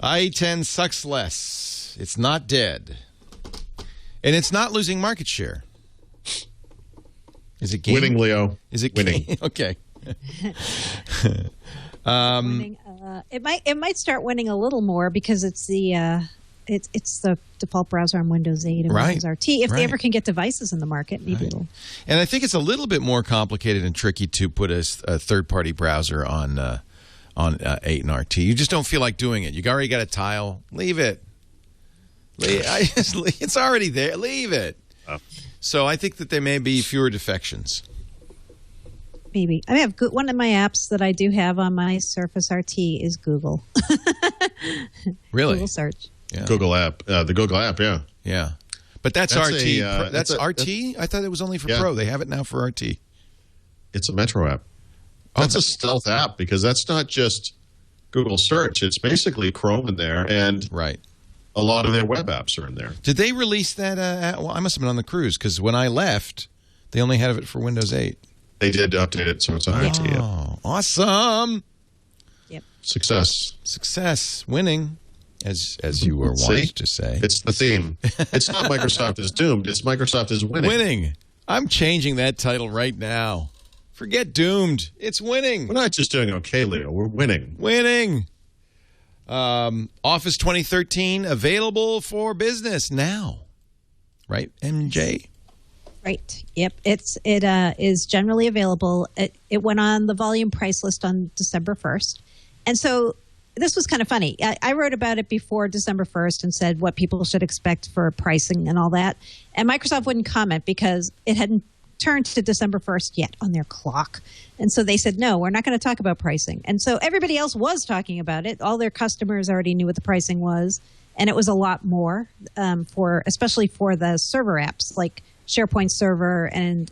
IE10 sucks less. It's not dead. And it's not losing market share. Is it gaining? Winning, Leo. Is it winning? Okay. Winning. It might start winning a little more because it's the default browser on Windows 8 and Windows RT. If they ever can get devices in the market, maybe it'll. And I think it's a little bit more complicated and tricky to put a third-party browser on 8 and RT. You just don't feel like doing it. You already got a tile. Leave it. It's already there. Leave it. Oh. So I think that there may be fewer defections. Maybe. I have one of my apps that I do have on my Surface RT is Google. Really? Google search. Yeah. Google app. The Google app, yeah. Yeah. But that's RT. That's RT? I thought it was only for Pro. They have it now for RT. It's a Metro app. That's a stealth app because that's not just Google search, it's basically Chrome in there, and Right. a lot of their web apps are in there. Did they release that? Well, I must have been on the cruise because when I left, they only had it for Windows 8. They did update it, so it's on IT. Yeah. Oh, awesome. Yep. Success. Winning, as you were wont to say. It's the theme. It's not Microsoft is doomed. It's Microsoft is winning. Winning. I'm changing that title right now. Forget doomed. It's winning. We're not just doing okay, Leo. We're winning. Winning. Office 2013 available for business now. Right, MJ? Right. Yep. It is generally available. It went on the volume price list on December 1st. And so this was kind of funny. I wrote about it before December 1st and said what people should expect for pricing and all that. And Microsoft wouldn't comment because it hadn't turned to December 1st yet on their clock. And so they said, no, we're not going to talk about pricing. And so everybody else was talking about it. All their customers already knew what the pricing was. And it was a lot more especially for the server apps like SharePoint Server and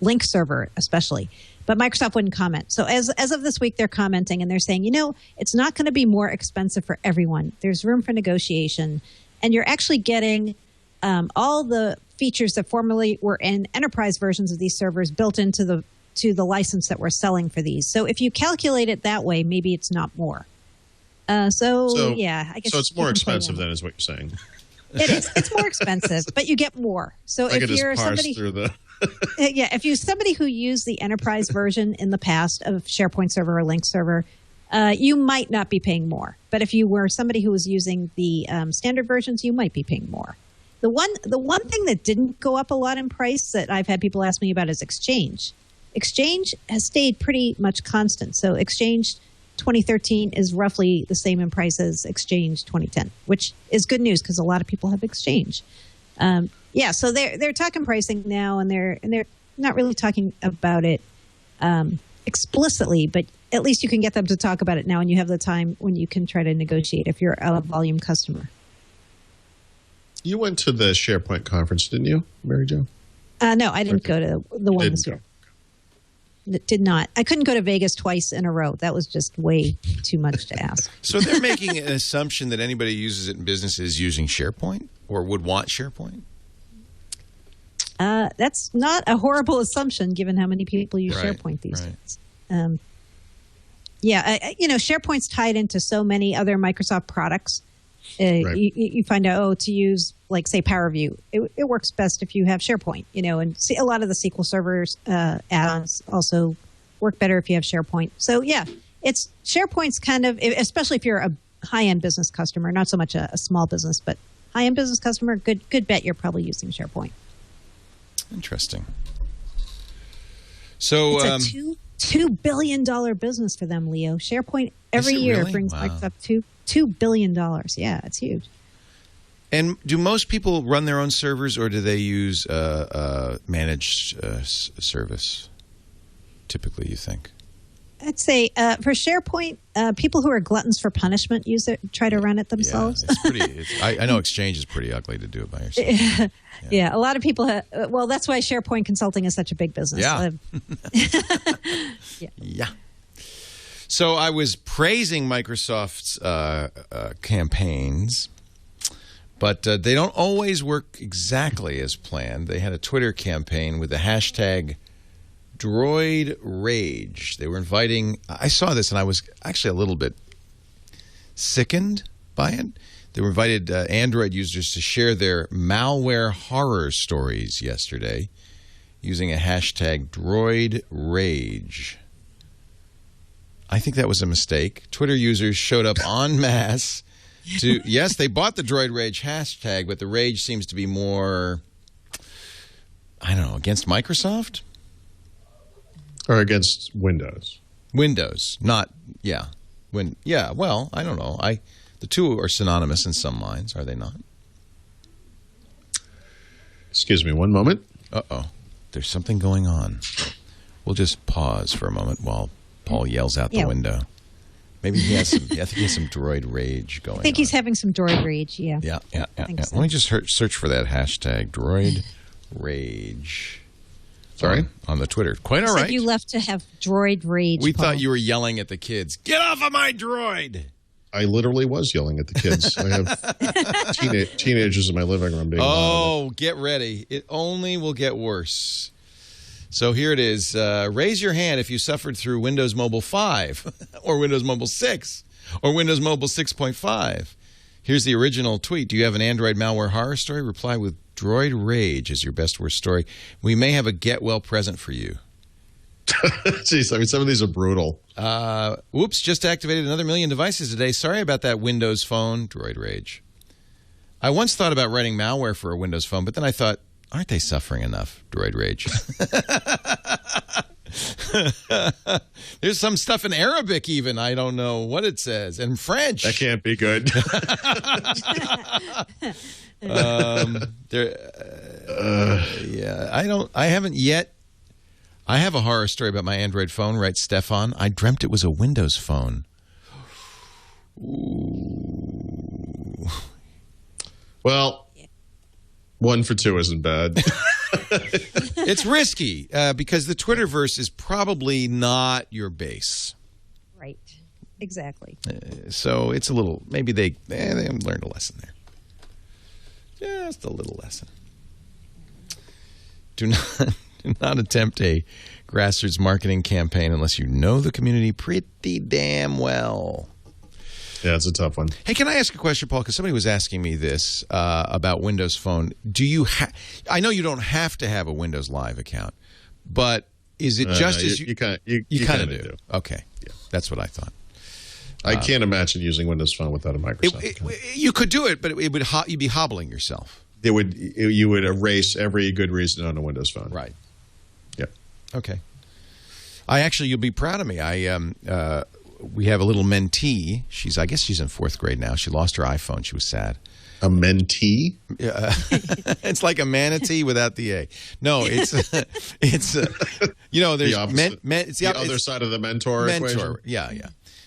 Link Server especially. But Microsoft wouldn't comment. So as of this week, they're commenting and they're saying, it's not going to be more expensive for everyone. There's room for negotiation. And you're actually getting all the features that formerly were in enterprise versions of these servers built into the license that we're selling for these. So if you calculate it that way, maybe it's not more. Yeah, I guess. So it's more expensive then, is what you're saying. It is. It's more expensive, but you get more. So if you're somebody, if you're somebody who used the enterprise version in the past of SharePoint Server or Link Server, you might not be paying more. But if you were somebody who was using the standard versions, you might be paying more. The one thing that didn't go up a lot in price that I've had people ask me about is Exchange. Exchange has stayed pretty much constant. So Exchange 2013 is roughly the same in price as Exchange 2010, which is good news because a lot of people have Exchange. So they're talking pricing now, and they're not really talking about it explicitly, but at least you can get them to talk about it now, and you have the time when you can try to negotiate if you're a volume customer. You went to the SharePoint conference, didn't you, Mary Jo? No, I didn't go to the one this year. Did not. I couldn't go to Vegas twice in a row. That was just way too much to ask. So they're making an assumption that anybody who uses it in business is using SharePoint or would want SharePoint? That's not a horrible assumption given how many people use SharePoint these days. SharePoint's tied into so many other Microsoft products. You find out, to use, like, say, Power View, it works best if you have SharePoint, and see, a lot of the SQL servers add-ons also work better if you have SharePoint. So, yeah, it's SharePoint's kind of, especially if you're a high-end business customer, not so much a small business, but high-end business customer, good bet you're probably using SharePoint. Interesting. So it's a $2 billion business for them, Leo. SharePoint every year brings Microsoft $2 billion. Yeah, it's huge. And do most people run their own servers, or do they use managed service? Typically, you think? I'd say for SharePoint, people who are gluttons for punishment try to run it themselves. Yeah, I know Exchange is pretty ugly to do it by yourself. Yeah, a lot of people that's why SharePoint Consulting is such a big business. Yeah. So I was praising Microsoft's campaigns, but they don't always work exactly as planned. They had a Twitter campaign with the hashtag Droid Rage. They were inviting, I saw this and I was actually a little bit sickened by it. They were invited Android users to share their malware horror stories yesterday using a hashtag Droid Rage. I think that was a mistake. Twitter users showed up en masse to, yes, they bought the Droid Rage hashtag, but the rage seems to be more, I don't know, against Microsoft? Or against Windows. Windows, not, well, I don't know. The two are synonymous in some minds, are they not? Excuse me one moment. Uh-oh. There's something going on. We'll just pause for a moment while Paul yells out the window. Maybe he has some, I think he has some droid rage going on. I think he's having some droid rage, yeah. Yeah. So. Let me just search for that hashtag, droid rage. Sorry? On the Twitter. Quite all Said right. you left to have droid rage. We Paul. thought you were yelling at the kids. Get off of my droid! I literally was yelling at the kids. I have teenagers in my living room being loud. Get ready. It only will get worse. So here it is. Raise your hand if you suffered through Windows Mobile 5 or Windows Mobile 6 or Windows Mobile 6.5. Here's the original tweet. Do you have an Android malware horror story? Reply with Droid Rage is your best worst story. We may have a get well present for you. Jeez, I mean, some of these are brutal. Whoops, just activated another 1 million devices today. Sorry about that Windows Phone. Droid Rage. I once thought about writing malware for a Windows Phone, but then I thought, aren't they suffering enough? Droid Rage. There's some stuff in Arabic even. I don't know what it says. And French. That can't be good. I haven't yet. I have a horror story about my Android phone, writes Stefan. I dreamt it was a Windows phone. Ooh. Well, 1 for 2 isn't bad. It's risky because the Twitterverse is probably not your base. Right. Exactly. So it's a little, maybe they learned a lesson there. Just a little lesson. Do not attempt a grassroots marketing campaign unless you know the community pretty damn well. Yeah, it's a tough one. Hey, can I ask a question, Paul? Because somebody was asking me this about Windows Phone. Do you? I know you don't have to have a Windows Live account, but is it just as you kind of do? Okay, yeah. That's what I thought. I can't imagine using Windows Phone without a Microsoft account. You could do it, but you'd be hobbling yourself. You would erase every good reason on a Windows Phone. Right. Yep. Okay. You'll be proud of me. We have a little mentee. I guess she's in 4th grade now. She lost her iPhone. She was sad. A mentee? Yeah, it's like a manatee without the A. No, it's there's it's the other side of the mentor equation. Yeah.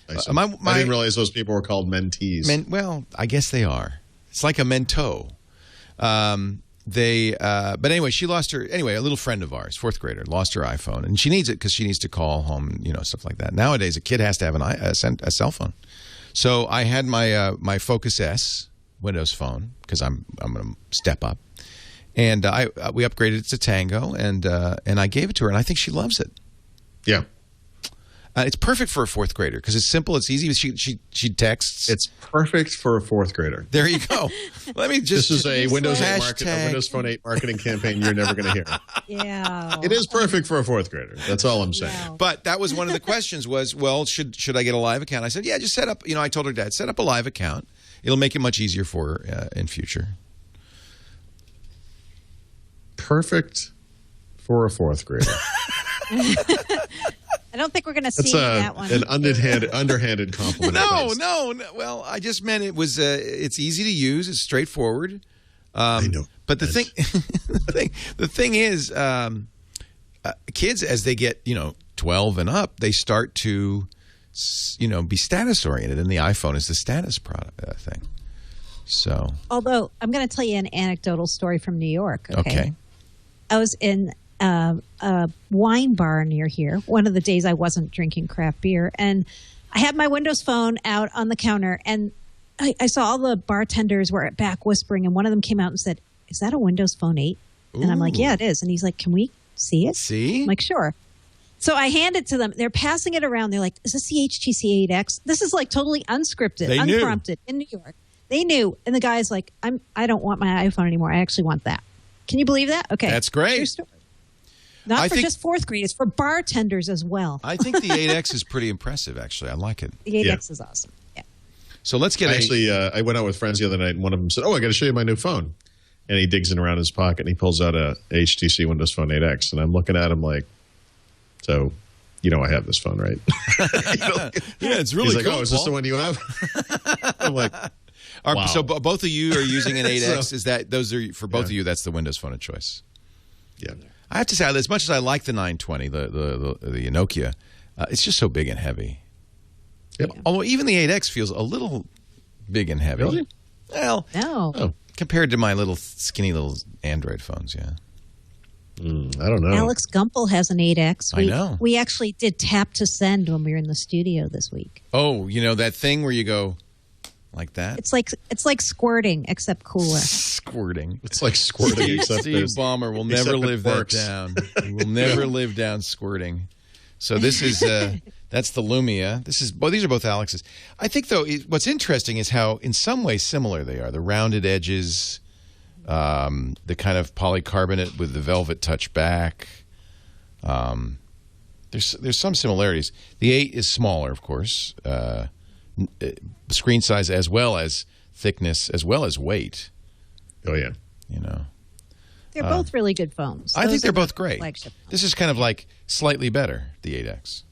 I didn't realize those people were called mentees. Well, I guess they are. It's like a mento. But anyway, she lost her. Anyway, a little friend of ours, 4th grader, lost her iPhone, and she needs it because she needs to call home, stuff like that. Nowadays, a kid has to have a cell phone. So I had my Focus S Windows Phone because I'm going to step up, and we upgraded it to Tango, and I gave it to her, and I think she loves it. Yeah. It's perfect for a 4th grader because it's simple, it's easy. She texts. It's perfect for a 4th grader. There you go. Let me just. This is a Windows Phone 8 marketing campaign you're never going to hear. Yeah. It is perfect for a 4th grader. That's all I'm saying. Yeah. But that was one of the questions was, well, should I get a live account? I said, yeah, just set up. I told her dad, set up a live account. It'll make it much easier for her in future. Perfect for a 4th grader. I don't think we're going to see that one. An underhanded compliment. No. Well, I just meant it was. It's easy to use. It's straightforward. I know. But the thing is, kids as they get 12 and up, they start to be status oriented, and the iPhone is the status product thing. So, although I'm going to tell you an anecdotal story from New York. Okay. I was in a wine bar near here one of the days I wasn't drinking craft beer, and I had my Windows Phone out on the counter, and I saw all the bartenders were at back whispering, and one of them came out and said, "Is that a Windows Phone 8?" Ooh. And I'm like, "Yeah, it is." And he's like, "Can we see it?" See? I'm like, "Sure." So I hand it to them. They're passing it around. They're like, "Is this the HTC 8X?" This is like totally unscripted, unprompted in New York. They knew, and the guy's like, "I don't want my iPhone anymore. I actually want that." Can you believe that? Okay, that's great. True story. Not for just 4th grade. It's for bartenders as well. I think the 8X is pretty impressive, actually. I like it. The 8X is awesome. Yeah. So let's get I went out with friends the other night, and one of them said, "Oh, I got to show you my new phone." And he digs in around his pocket, and he pulls out a HTC Windows Phone 8X. And I'm looking at him like, so, I have this phone, right? Yeah, it's really He's like, cool. "Oh, is this the one you have?" I'm like, wow. So both of you are using an 8X. Is that those are for both of you? That's the Windows Phone of choice. Yeah. I have to say, as much as I like the 920, the Nokia, it's just so big and heavy. Yep. Although even the 8X feels a little big and heavy. Really? Well, No. Oh. compared to my little skinny little Android phones, yeah. I don't know. Alex Gumpel has an 8X. I know. We actually did tap to send when we were in the studio this week. Oh, you know that thing where you go like that? It's like squirting, except cooler. Squirting. It's like squirting, except Steve Ballmer will never live that down. He will never live down squirting. So this is that's the Lumia. These are both Alex's. I think though what's interesting is how in some ways similar they are. The rounded edges, the kind of polycarbonate with the velvet touch back. There's some similarities. The 8 is smaller, of course. Screen size as well as thickness as well as weight. Oh yeah. You know. They're both really good phones. I think they're both great. Flagship phones. This is kind of like slightly better, the 8X.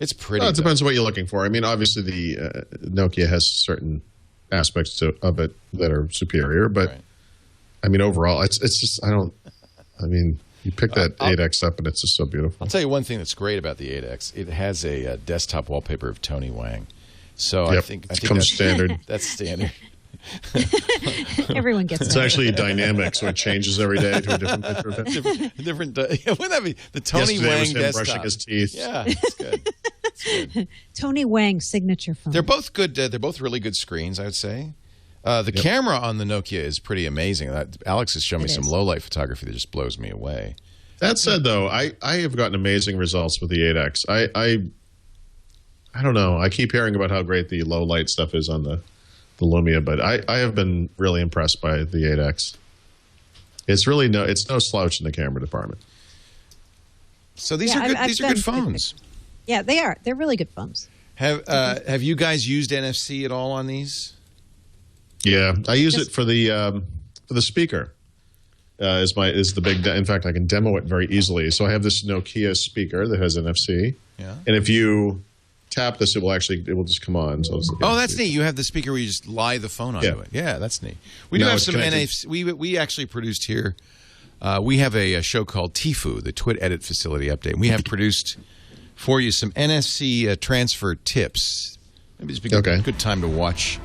It's pretty. Well, it depends on what you're looking for. I mean, obviously the Nokia has certain aspects of it that are superior, but Right. I mean, overall, it's just I mean, you pick that 8X up and it's just so beautiful. I'll tell you one thing that's great about the 8X. It has a desktop wallpaper of Tony Wang. So Yep. I think It that's comes standard. That's standard. Everyone gets It's that. actually dynamic, so it changes every day to a different picture of him. Different. Wouldn't that be the Tony Yesterday Wang was him desktop? brushing his teeth. Yeah, it's good. It's good. Tony Wang's signature phone. They're both good. They're both really good screens, I would say. The camera on the Nokia is pretty amazing. Alex has shown me some low light photography that just blows me away. That said, though, I have gotten amazing results with the 8X. I don't know. I keep hearing about how great the low light stuff is on the Lumia, but I have been really impressed by the 8X. It's really no slouch in the camera department. So these are good. These are good phones. Yeah, they are. They're really good phones. Have you guys used NFC at all on these? Yeah, I use it for the speaker. Is the big? In fact, I can demo it very easily. So I have this Nokia speaker that has NFC. Yeah. And if you tap this, it will just come on. So that's neat. You have the speaker where you just lie the phone onto it. Yeah, that's neat. We do have some NFC. We actually produced here. We have a show called TFU, the TWiT Edit Facility Update. We have produced for you some NFC transfer tips. Maybe it's a good time to watch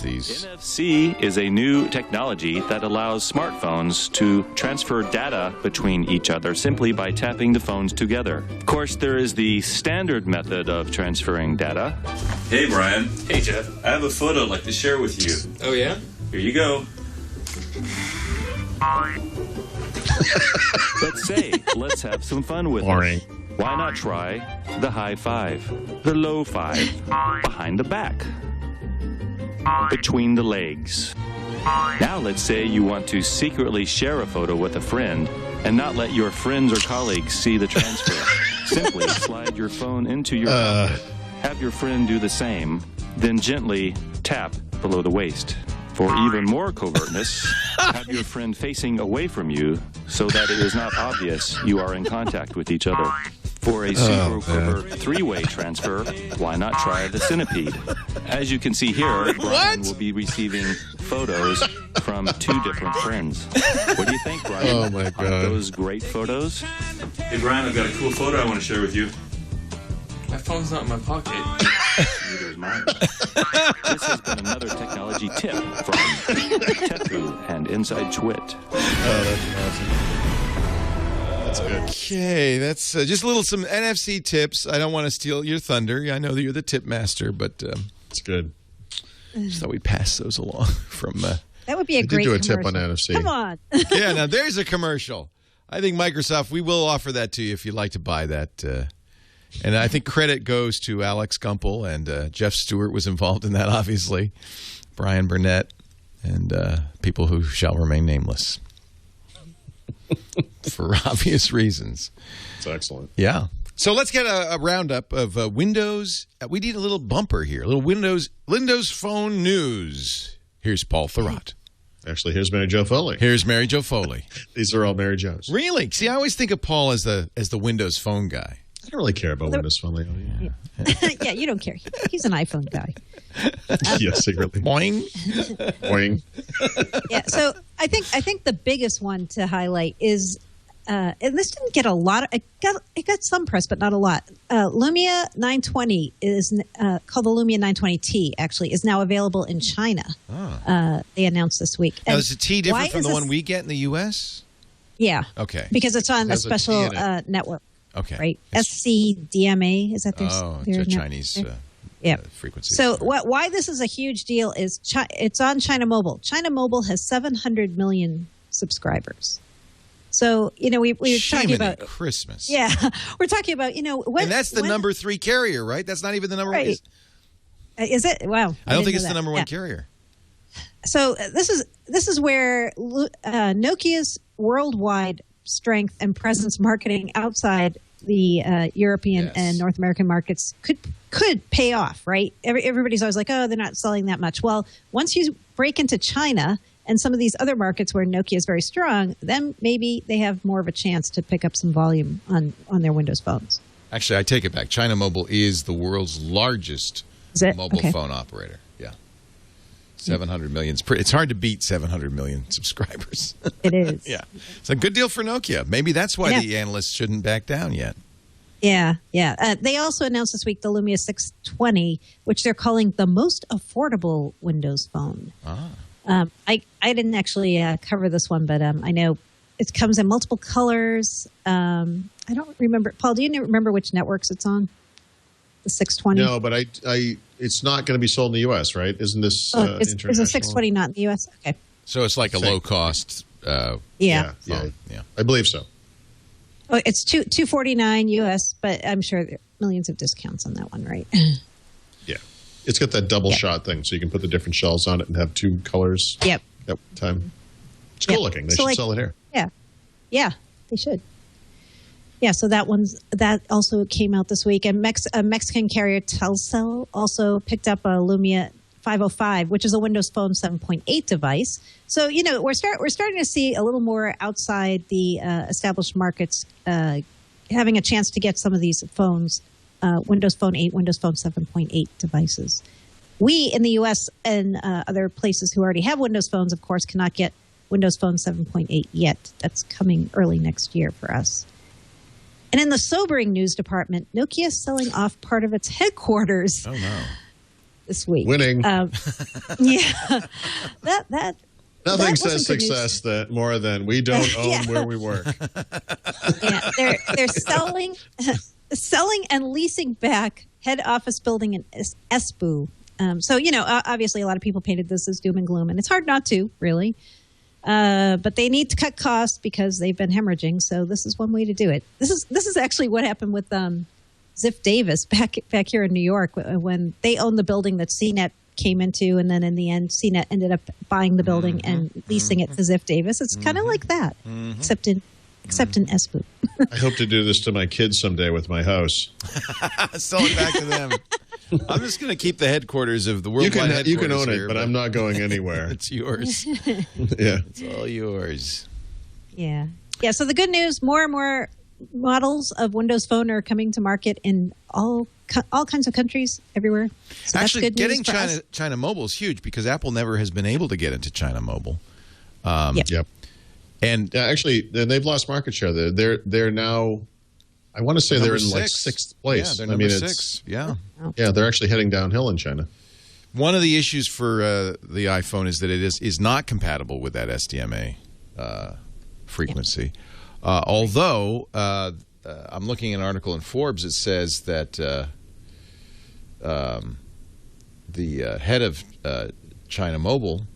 these. NFC is a new technology that allows smartphones to transfer data between each other simply by tapping the phones together. Of course, there is the standard method of transferring data. Hey, Brian. Hey, Jeff. I have a photo I'd like to share with you. Oh, yeah? Here you go. Let's have some fun with Boring. it. Why not try the high five, the low five, behind the back, between the legs. Now let's say you want to secretly share a photo with a friend and not let your friends or colleagues see the transfer. Simply slide your phone into your pocket, have your friend do the same, then gently tap below the waist. For even more covertness, have your friend facing away from you so that it is not obvious you are in contact with each other. For a super covert three-way transfer, why not try the centipede? As you can see here, Brian will be receiving photos from 2 different friends. What do you think, Brian? Oh, my God. Are those great photos? Hey, Brian, I've got a cool photo I want to share with you. My phone's not in my pocket. Neither is mine. This has been another technology tip from TEFU and Inside TWiT. Oh, that's awesome. That's good. Okay, that's just some NFC tips. I don't want to steal your thunder. I know that you're the tip master, but It's good. just thought we'd pass those along from. That would be a I did great do a commercial. tip on NFC. Come on. Yeah, now there's a commercial. I think Microsoft, we will offer that to you if you'd like to buy that. And I think credit goes to Alex Gumpel, and Jeff Stewart was involved in that, obviously. Brian Burnett, and people who shall remain nameless. For obvious reasons. It's excellent. Yeah. So let's get a roundup of Windows. We need a little bumper here, a little Windows Phone news. Here's Paul Thurrott. Actually, here's Mary Jo Foley. Here's Mary Jo Foley. These are all Mary Jo's. Really? See, I always think of Paul as the Windows Phone guy. I don't really care about Windows Phone. Yeah, you don't care. He's an iPhone guy. Yes, secretly. Boing. Boing. Yeah, so I think the biggest one to highlight is, and this didn't get a lot of, it got some press, but not a lot. Lumia 920 is called the Lumia 920T. Actually, is now available in China. They announced this week. Now, is the T different from the one we get in the U.S.? Yeah. Okay. Because it's on a has a T special in it. network, Okay. right? SCDMA, is that their Oh, their it's a net- Chinese Yeah. frequency. So why this is a huge deal is it's on China Mobile. China Mobile has 700 million subscribers. So, we were talking Shiminy about Christmas. Yeah, we're talking about when, and that's the number 3 carrier, right? That's not even the number right. 1. Is it? Wow. I don't didn't think know it's the that. number 1 Yeah. carrier. So this is where Nokia's worldwide strength and presence marketing outside the European and North American markets could pay off, right? Everybody's always like, oh, they're not selling that much. Well, once you break into China and some of these other markets where Nokia is very strong, then maybe they have more of a chance to pick up some volume on their Windows phones. Actually, I take it back. China Mobile is the world's largest mobile Okay. phone operator. Yeah. 700 million. It's hard to beat 700 million subscribers. It is. Yeah. It's a good deal for Nokia. Maybe that's why Yeah. the analysts shouldn't back down yet. Yeah. They also announced this week the Lumia 620, which they're calling the most affordable Windows phone. I didn't actually cover this one, but I know it comes in multiple colors. I don't remember. Paul, do you remember which networks it's on? The 620? No, but it's not going to be sold in the U.S., right? Isn't this Is international? a 620 not in the U.S.? Okay. So it's like a low cost Yeah. phone. Yeah. I believe so. Oh, it's $249 U.S., but I'm sure there are millions of discounts on that one, right? Yeah. It's got that double shot thing, so you can put the different shells on it and have 2 colors Yep. at one time. It's cool looking. They So, should sell it here. Yeah, they should. Yeah, so that also came out this week, and a Mexican carrier Telcel also picked up a Lumia 505, which is a Windows Phone 7.8 device. So we're starting to see a little more outside the established markets having a chance to get some of these phones, Windows Phone 8, Windows Phone 7.8 devices. We in the U.S. and other places who already have Windows phones, of course, cannot get Windows Phone 7.8 yet. That's coming early next year for us. And in the sobering news department, Nokia is selling off part of its headquarters. Oh, no. This week. Winning. Yeah. That Nothing wasn't says good news. success that more than we don't own Yeah. where we work. Yeah, they're selling and leasing back head office building in Espoo. So obviously a lot of people painted this as doom and gloom, and it's hard not to really. But they need to cut costs because they've been hemorrhaging. So this is one way to do it. This is actually what happened with Ziff Davis back here in New York when they owned the building that CNET came into, and then in the end, CNET ended up buying the building and leasing it to Ziff Davis. It's kind of like that, except in Espoo. I hope to do this to my kids someday with my house. Sell it back to them. I'm just going to keep the headquarters of the worldwide headquarters. You can own here, it, but I'm not going anywhere. It's yours. Yeah. It's all yours. Yeah. So the good news: more and more models of Windows Phone are coming to market in all kinds of countries everywhere. So Actually, that's good getting news for us. China Mobile is huge because Apple never has been able to get into China Mobile. Yep. And actually, they've lost market share. They're now, I want to say they're in like 6th place. Yeah, they're number 6. Yeah. Yeah, they're actually heading downhill in China. One of the issues for the iPhone is that it is not compatible with that SDMA frequency. Although I'm looking at an article in Forbes that says that the head of China Mobile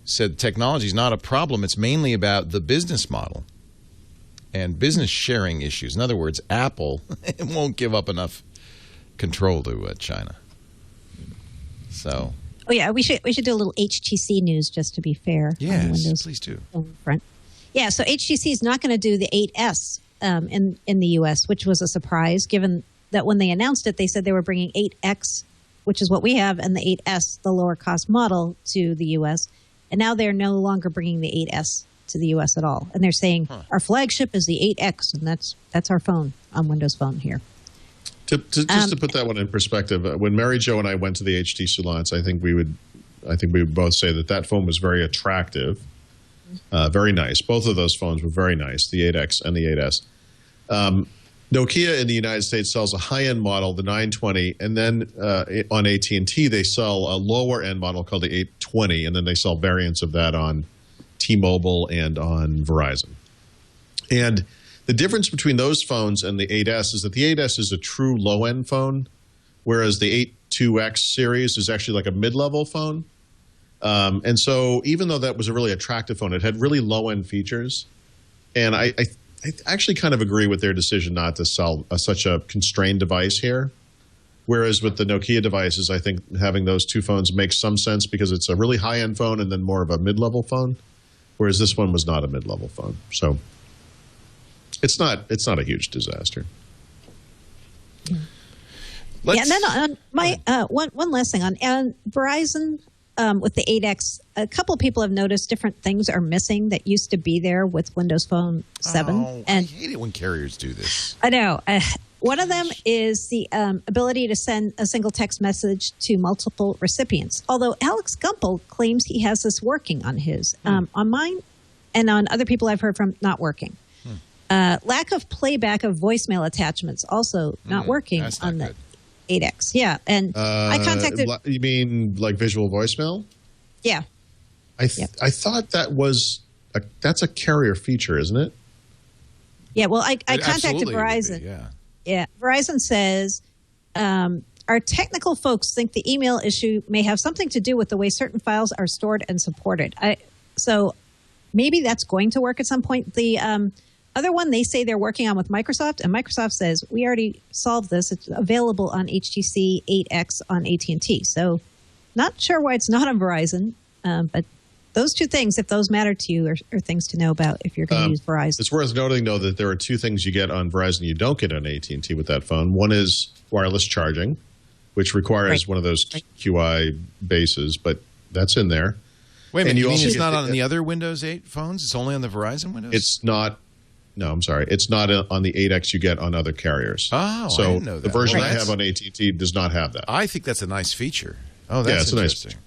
said technology is not a problem. It's mainly about the business model and business sharing issues. In other words, Apple won't give up enough control to China. So, oh yeah, we should do a little HTC news just to be fair. On the yes, Windows please do. Phone front. Yeah, so HTC is not going to do the 8S in the U.S., which was a surprise, given that when they announced it, they said they were bringing 8X, which is what we have, and the 8S, the lower cost model, to the U.S. And now they're no longer bringing the 8S to the U.S. at all. And they're saying our flagship is the 8X, and that's our phone on Windows Phone here. Just to put that one in perspective, when Mary Jo and I went to the HTC launch, I think we would both say that phone was very attractive, very nice. Both of those phones were very nice, the 8X and the 8S. Nokia in the United States sells a high-end model, the 920, and then on AT&T they sell a lower-end model called the 820, and then they sell variants of that on T-Mobile and on Verizon. And the difference between those phones and the 8S is that the 8S is a true low-end phone, whereas the 82X series is actually like a mid-level phone. And so even though that was a really attractive phone, it had really low-end features. And I actually kind of agree with their decision not to sell such a constrained device here. Whereas with the Nokia devices, I think having those two phones makes some sense because it's a really high-end phone and then more of a mid-level phone, whereas this one was not a mid-level phone. So it's not a huge disaster. And then on my one last thing on Verizon with the 8X, a couple of people have noticed different things are missing that used to be there with Windows Phone 7. Oh, and I hate it when carriers do this. I know. One of them is the ability to send a single text message to multiple recipients. Although Alex Gumpel claims he has this working on his. On mine and on other people I've heard from, not working. Lack of playback of voicemail attachments, also not working on the 8X. Yeah, and I contacted. You mean like visual voicemail? Yeah. I thought that's a carrier feature, isn't it? Yeah. Well, I contacted Verizon. Yeah. Verizon says our technical folks think the email issue may have something to do with the way certain files are stored and supported. So maybe that's going to work at some point. The other one they say they're working on with Microsoft, and Microsoft says we already solved this. It's available on HTC 8X on AT&T. So not sure why it's not on Verizon, but those two things, if those matter to you, are things to know about if you're going to use Verizon. It's worth noting, though, that there are two things you get on Verizon you don't get on AT&T with that phone. One is wireless charging, which requires one of those QI bases, but that's in there. Wait a minute, you mean it's not on the other Windows 8 phones? It's only on the Verizon Windows? It's not. No, I'm sorry. It's not on the 8X you get on other carriers. Oh, so I didn't know that. The version I have on AT&T does not have that. I think that's a nice feature. Oh, that's interesting. A nice feature.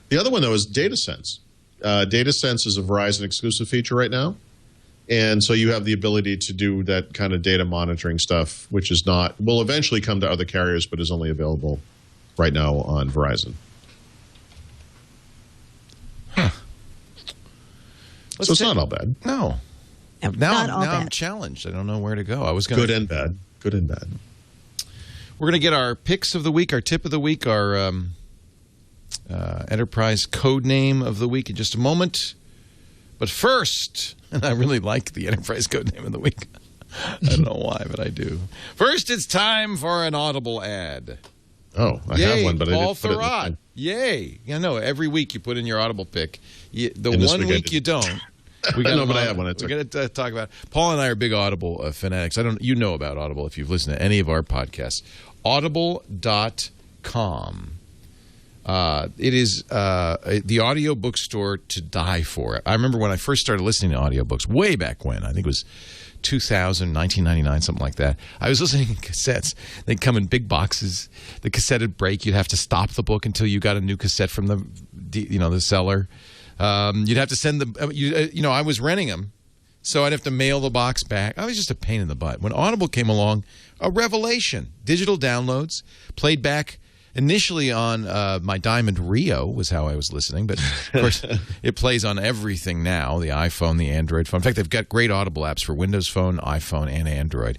The other one, though, is DataSense. DataSense is a Verizon exclusive feature right now. And so you have the ability to do that kind of data monitoring stuff, which will eventually come to other carriers, but is only available right now on Verizon. Huh. So it's not all bad. No. Now I'm challenged. I don't know where to go. I was going good and bad. Good and bad. We're going to get our picks of the week, our tip of the week, our enterprise code name of the week in just a moment. But first, and I really like the enterprise code name of the week. I don't know why, but I do. First, it's time for an Audible ad. Oh, I have one, but I didn't put it in Thurrott. Yay. I know, every week you put in your Audible pick. The 1 week you don't. We got but I have one. We got to talk about it. Paul and I are big Audible fanatics. You know about Audible if you've listened to any of our podcasts. Audible.com. It is the audiobook store to die for. I remember when I first started listening to audiobooks, way back when. I think it was 2000, 1999, something like that. I was listening to cassettes. They'd come in big boxes. The cassette would break. You'd have to stop the book until you got a new cassette from the seller. You'd have to send them. I was renting them, so I'd have to mail the box back. I was just a pain in the butt. When Audible came along, a revelation. Digital downloads, played back initially on my Diamond Rio was how I was listening, but of course it plays on everything now, the iPhone, the Android phone. In fact, they've got great Audible apps for Windows Phone, iPhone, and Android.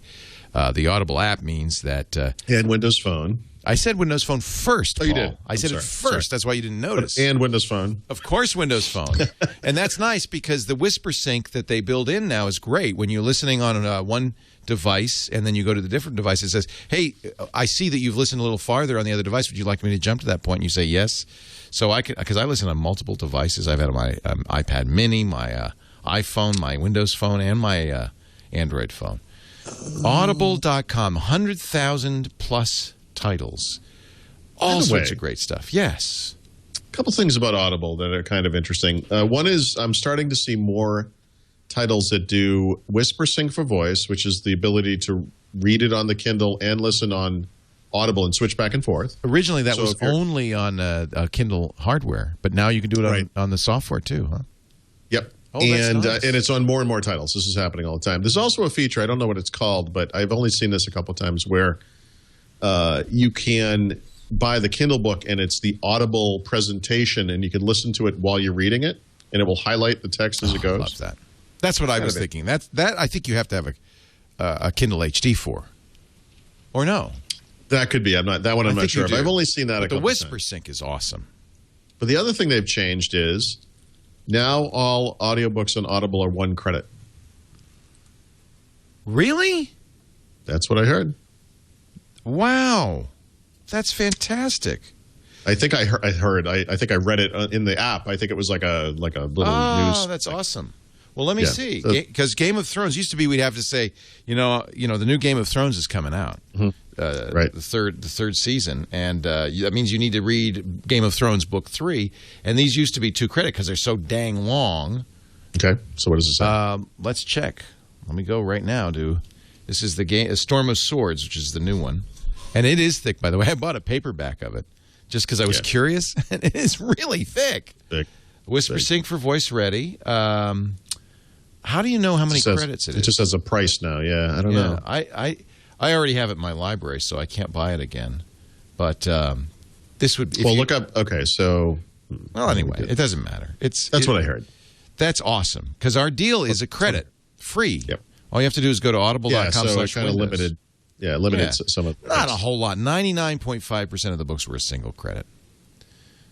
The Audible app means that... and Windows Phone. I said Windows Phone first, Paul. Oh, you did? I said it first. That's why you didn't notice. And Windows Phone. Of course, Windows Phone. And that's nice because the Whisper Sync that they build in now is great. When you're listening on one device and then you go to the different device, it says, hey, I see that you've listened a little farther on the other device. Would you like me to jump to that point? And you say yes. So because I listen on multiple devices. I've had my iPad mini, my iPhone, my Windows Phone, and my Android phone. Audible.com, 100,000 plus titles. All sorts of great stuff. Yes. A couple things about Audible that are kind of interesting. One is I'm starting to see more titles that do Whisper Sync for voice, which is the ability to read it on the Kindle and listen on Audible and switch back and forth. Originally, that was only on Kindle hardware, but now you can do it on the software too, huh? Yep. Oh, that's nice. And it's on more and more titles. This is happening all the time. There's also a feature, I don't know what it's called, but I've only seen this a couple of times, where you can buy the Kindle book and it's the Audible presentation and you can listen to it while you're reading it and it will highlight the text as it goes. I love that. That's what I was thinking. That I think you have to have a Kindle HD for, or no? That could be. I'm not sure of. I've only seen that. The Whisper Sync is awesome. But the other thing they've changed is now all audiobooks on Audible are 1 credit. Really? That's what I heard. Wow, that's fantastic. I think I heard. I think I read it in the app. I think it was like a little news. Oh, that's awesome. Well, let me see, because Game of Thrones used to be we'd have to say, the new Game of Thrones is coming out, right? The third season, and that means you need to read Game of Thrones book 3, and these used to be 2 credit because they're so dang long. Okay, so what does it say? Let's check. Let me go right now. This is the game, Storm of Swords, which is the new one, and it is thick. By the way, I bought a paperback of it just because I was curious, and it is really thick. Whisper Sync for Voice Ready. How do you know how many credits it is? It just has a price now. Yeah, I don't know. I already have it in my library, so I can't buy it again. But this would. Look up. Okay, so. Well, anyway, it doesn't matter. That's what I heard. That's awesome because our deal is a credit free. Yep. All you have to do is go to audible.com/windows. Yeah, so kind of limited. Yeah, limited some of. Not a whole lot. 99.5% of the books were a single credit.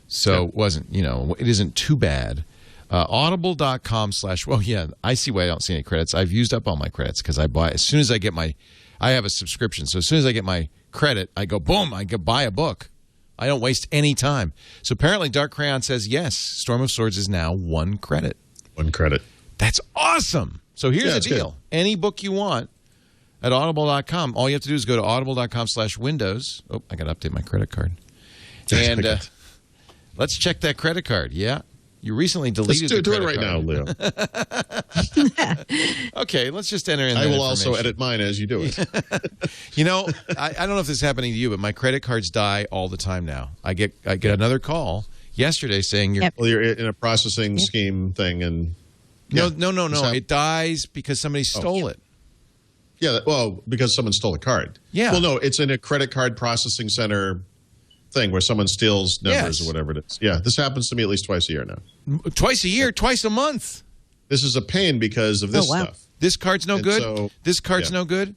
So it wasn't. It isn't too bad. Audible.com/ well, yeah, I see why I don't see any credits. I've used up all my credits because I buy as soon as I get I have a subscription. So as soon as I get my credit, I go, boom, I go buy a book. I don't waste any time. So apparently Dark Crayon says, yes, Storm of Swords is now 1 credit. 1 credit. That's awesome. So here's the deal. Good. Any book you want at audible.com, all you have to do is go to audible.com/windows. Oh, I got to update my credit card. And let's check that credit card. Yeah. You recently deleted the credit card. Do it right now, Leo. Okay, let's just enter in that I will also edit mine as you do it. I don't know if this is happening to you, but my credit cards die all the time now. I get another call yesterday saying you're in a processing scheme thing, and no. It dies because somebody stole it. Yeah, well, because someone stole a card. Yeah. Well, no, it's in a credit card processing center thing where someone steals numbers or whatever it is. Yeah, this happens to me at least twice a year now. Twice a year, twice a month. This is a pain because of this stuff. This card's no good. So, this card's no good.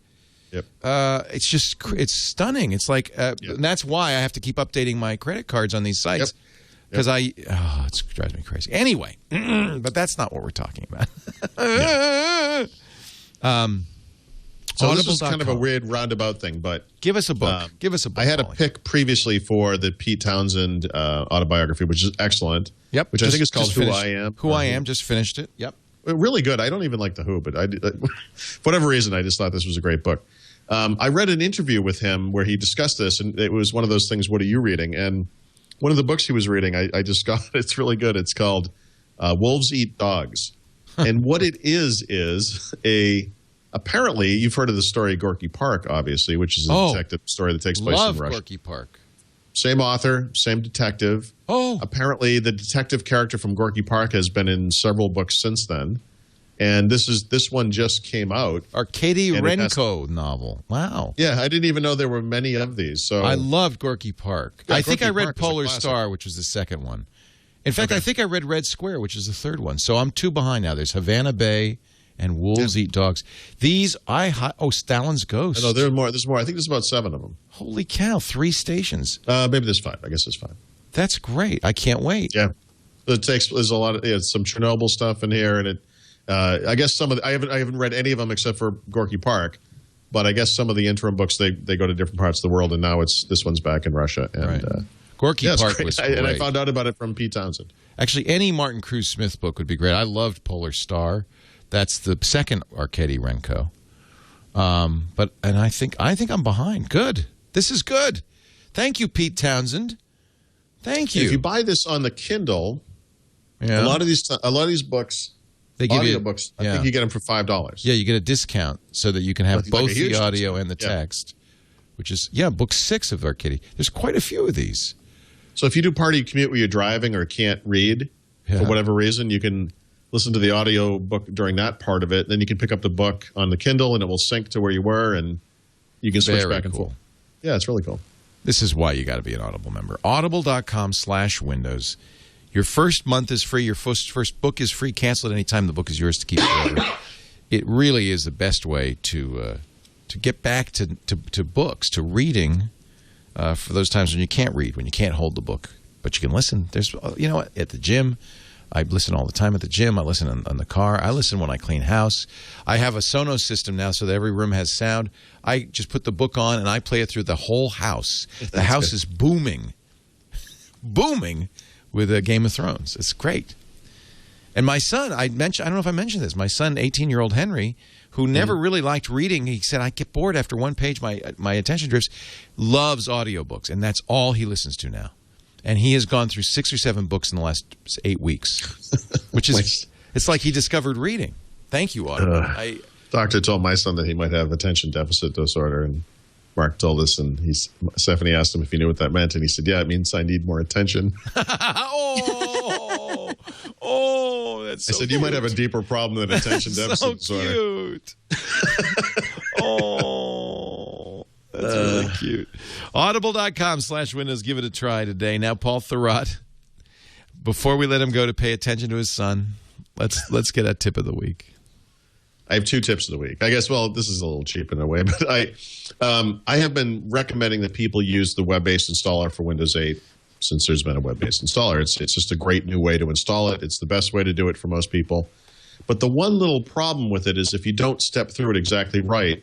Yep. It's stunning. It's like, and that's why I have to keep updating my credit cards on these sites because it drives me crazy. Anyway, but that's not what we're talking about. So this is kind of a weird roundabout thing, but give us a book. I had a pick previously for the Pete Townsend autobiography, which is excellent. Yep. Which I think is called Who I Am. Who I Am. Just finished it. Yep. Really good. I don't even like the Who, but for whatever reason, I just thought this was a great book. I read an interview with him where he discussed this, and it was one of those things. What are you reading? And one of the books he was reading, I just got. It's really good. It's called Wolves Eat Dogs, and what it is a. Apparently, you've heard of the story Gorky Park, obviously, which is a detective story that takes place in Russia. Love Gorky Park. Same author, same detective. Oh. Apparently, the detective character from Gorky Park has been in several books since then. And this one just came out. Arkady Renko novel. Wow. Yeah, I didn't even know there were many of these. So I loved Gorky Park. Yeah, I think I read Park Polar Star, which was the second one. In fact, I think I read Red Square, which is the third one. So I'm 2 behind now. There's Havana Bay and Wolves Eat Dogs. These Stalin's Ghost. No, there's more. I think there's about 7 of them. Holy cow! 3 stations. Maybe there's 5. I guess there's 5. That's great. I can't wait. Yeah, there's a lot of some Chernobyl stuff in here, and I guess some of I haven't read any of them except for Gorky Park, but I guess some of the interim books they go to different parts of the world, and now this one's back in Russia. And Gorky Park was great. And I found out about it from Pete Townsend. Actually, any Martin Cruz Smith book would be great. I loved Polar Star. That's the second Arkady Renko. And I think I'm behind. Good. This is good. Thank you, Pete Townsend. Thank you. If you buy this on the Kindle, a lot of these books, they give audiobooks, I think you get them for $5. Yeah, you get a discount so that you can have both the audio and the text, which is book 6 of Arkady. There's quite a few of these. So if you do party commute where you're driving or can't read for whatever reason, you can listen to the audio book during that part of it. Then you can pick up the book on the Kindle, and it will sync to where you were, and you can switch back and forth. Yeah, it's really cool. This is why you got to be an Audible member. Audible.com/Windows. Your first month is free. Your first book is free. Cancel it anytime. The book is yours to keep forever. It really is the best way to get back to books, to reading for those times when you can't read, when you can't hold the book. But you can listen. There's, you know what, at the gym. I listen all the time at the gym. I listen on the car. I listen when I clean house. I have a Sonos system now so that every room has sound. I just put the book on and I play it through the whole house. The house is booming. Booming with Game of Thrones. It's great. And my son, I don't know if I mentioned this, my son, 18-year-old Henry, who never really liked reading, he said, I get bored after one page, my attention drifts, loves audiobooks, and that's all he listens to now. And he has gone through 6 or 7 books in the last 8 weeks, which is, it's like he discovered reading. Thank you, Audible. Doctor told my son that he might have attention deficit disorder, and Mark told us, and Stephanie asked him if he knew what that meant, and he said, yeah, it means I need more attention. That's so I said, you might have a deeper problem than attention deficit disorder. Cute. That's really cute. Audible.com/Windows. Give it a try today. Now, Paul Thurrott, before we let him go to pay attention to his son, let's get a tip of the week. I have 2 tips of the week. I guess, well, this is a little cheap in a way, but I have been recommending that people use the web-based installer for Windows 8 since there's been a web-based installer. It's just a great new way to install it. It's the best way to do it for most people. But the one little problem with it is if you don't step through it exactly right,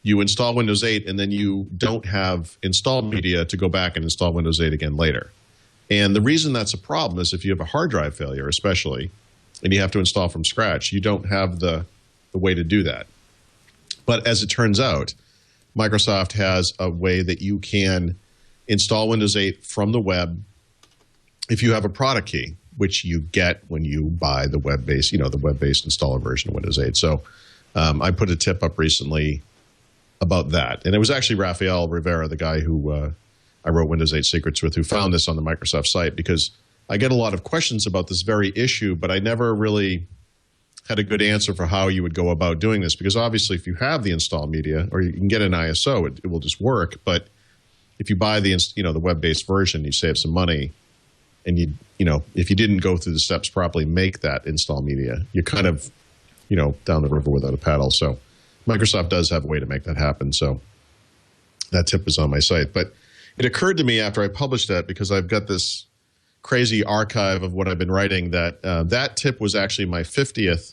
you install Windows 8 and then you don't have installed media to go back and install Windows 8 again later. And the reason that's a problem is if you have a hard drive failure, especially, and you have to install from scratch, you don't have the way to do that. But as it turns out, Microsoft has a way that you can install Windows 8 from the web if you have a product key, which you get when you buy the web-based, the web-based installer version of Windows 8. So I put a tip up recently about that. And it was actually Rafael Rivera, the guy who I wrote Windows 8 Secrets with, who found this on the Microsoft site, because I get a lot of questions about this very issue, but I never really had a good answer for how you would go about doing this. Because obviously if you have the install media, or you can get an ISO, it will just work. But if you buy the web-based version, you save some money. And if you didn't go through the steps properly, make that install media, you're kind of, down the river without a paddle. So Microsoft does have a way to make that happen. So that tip is on my site. But it occurred to me after I published that, because I've got this crazy archive of what I've been writing, that that tip was actually my 50th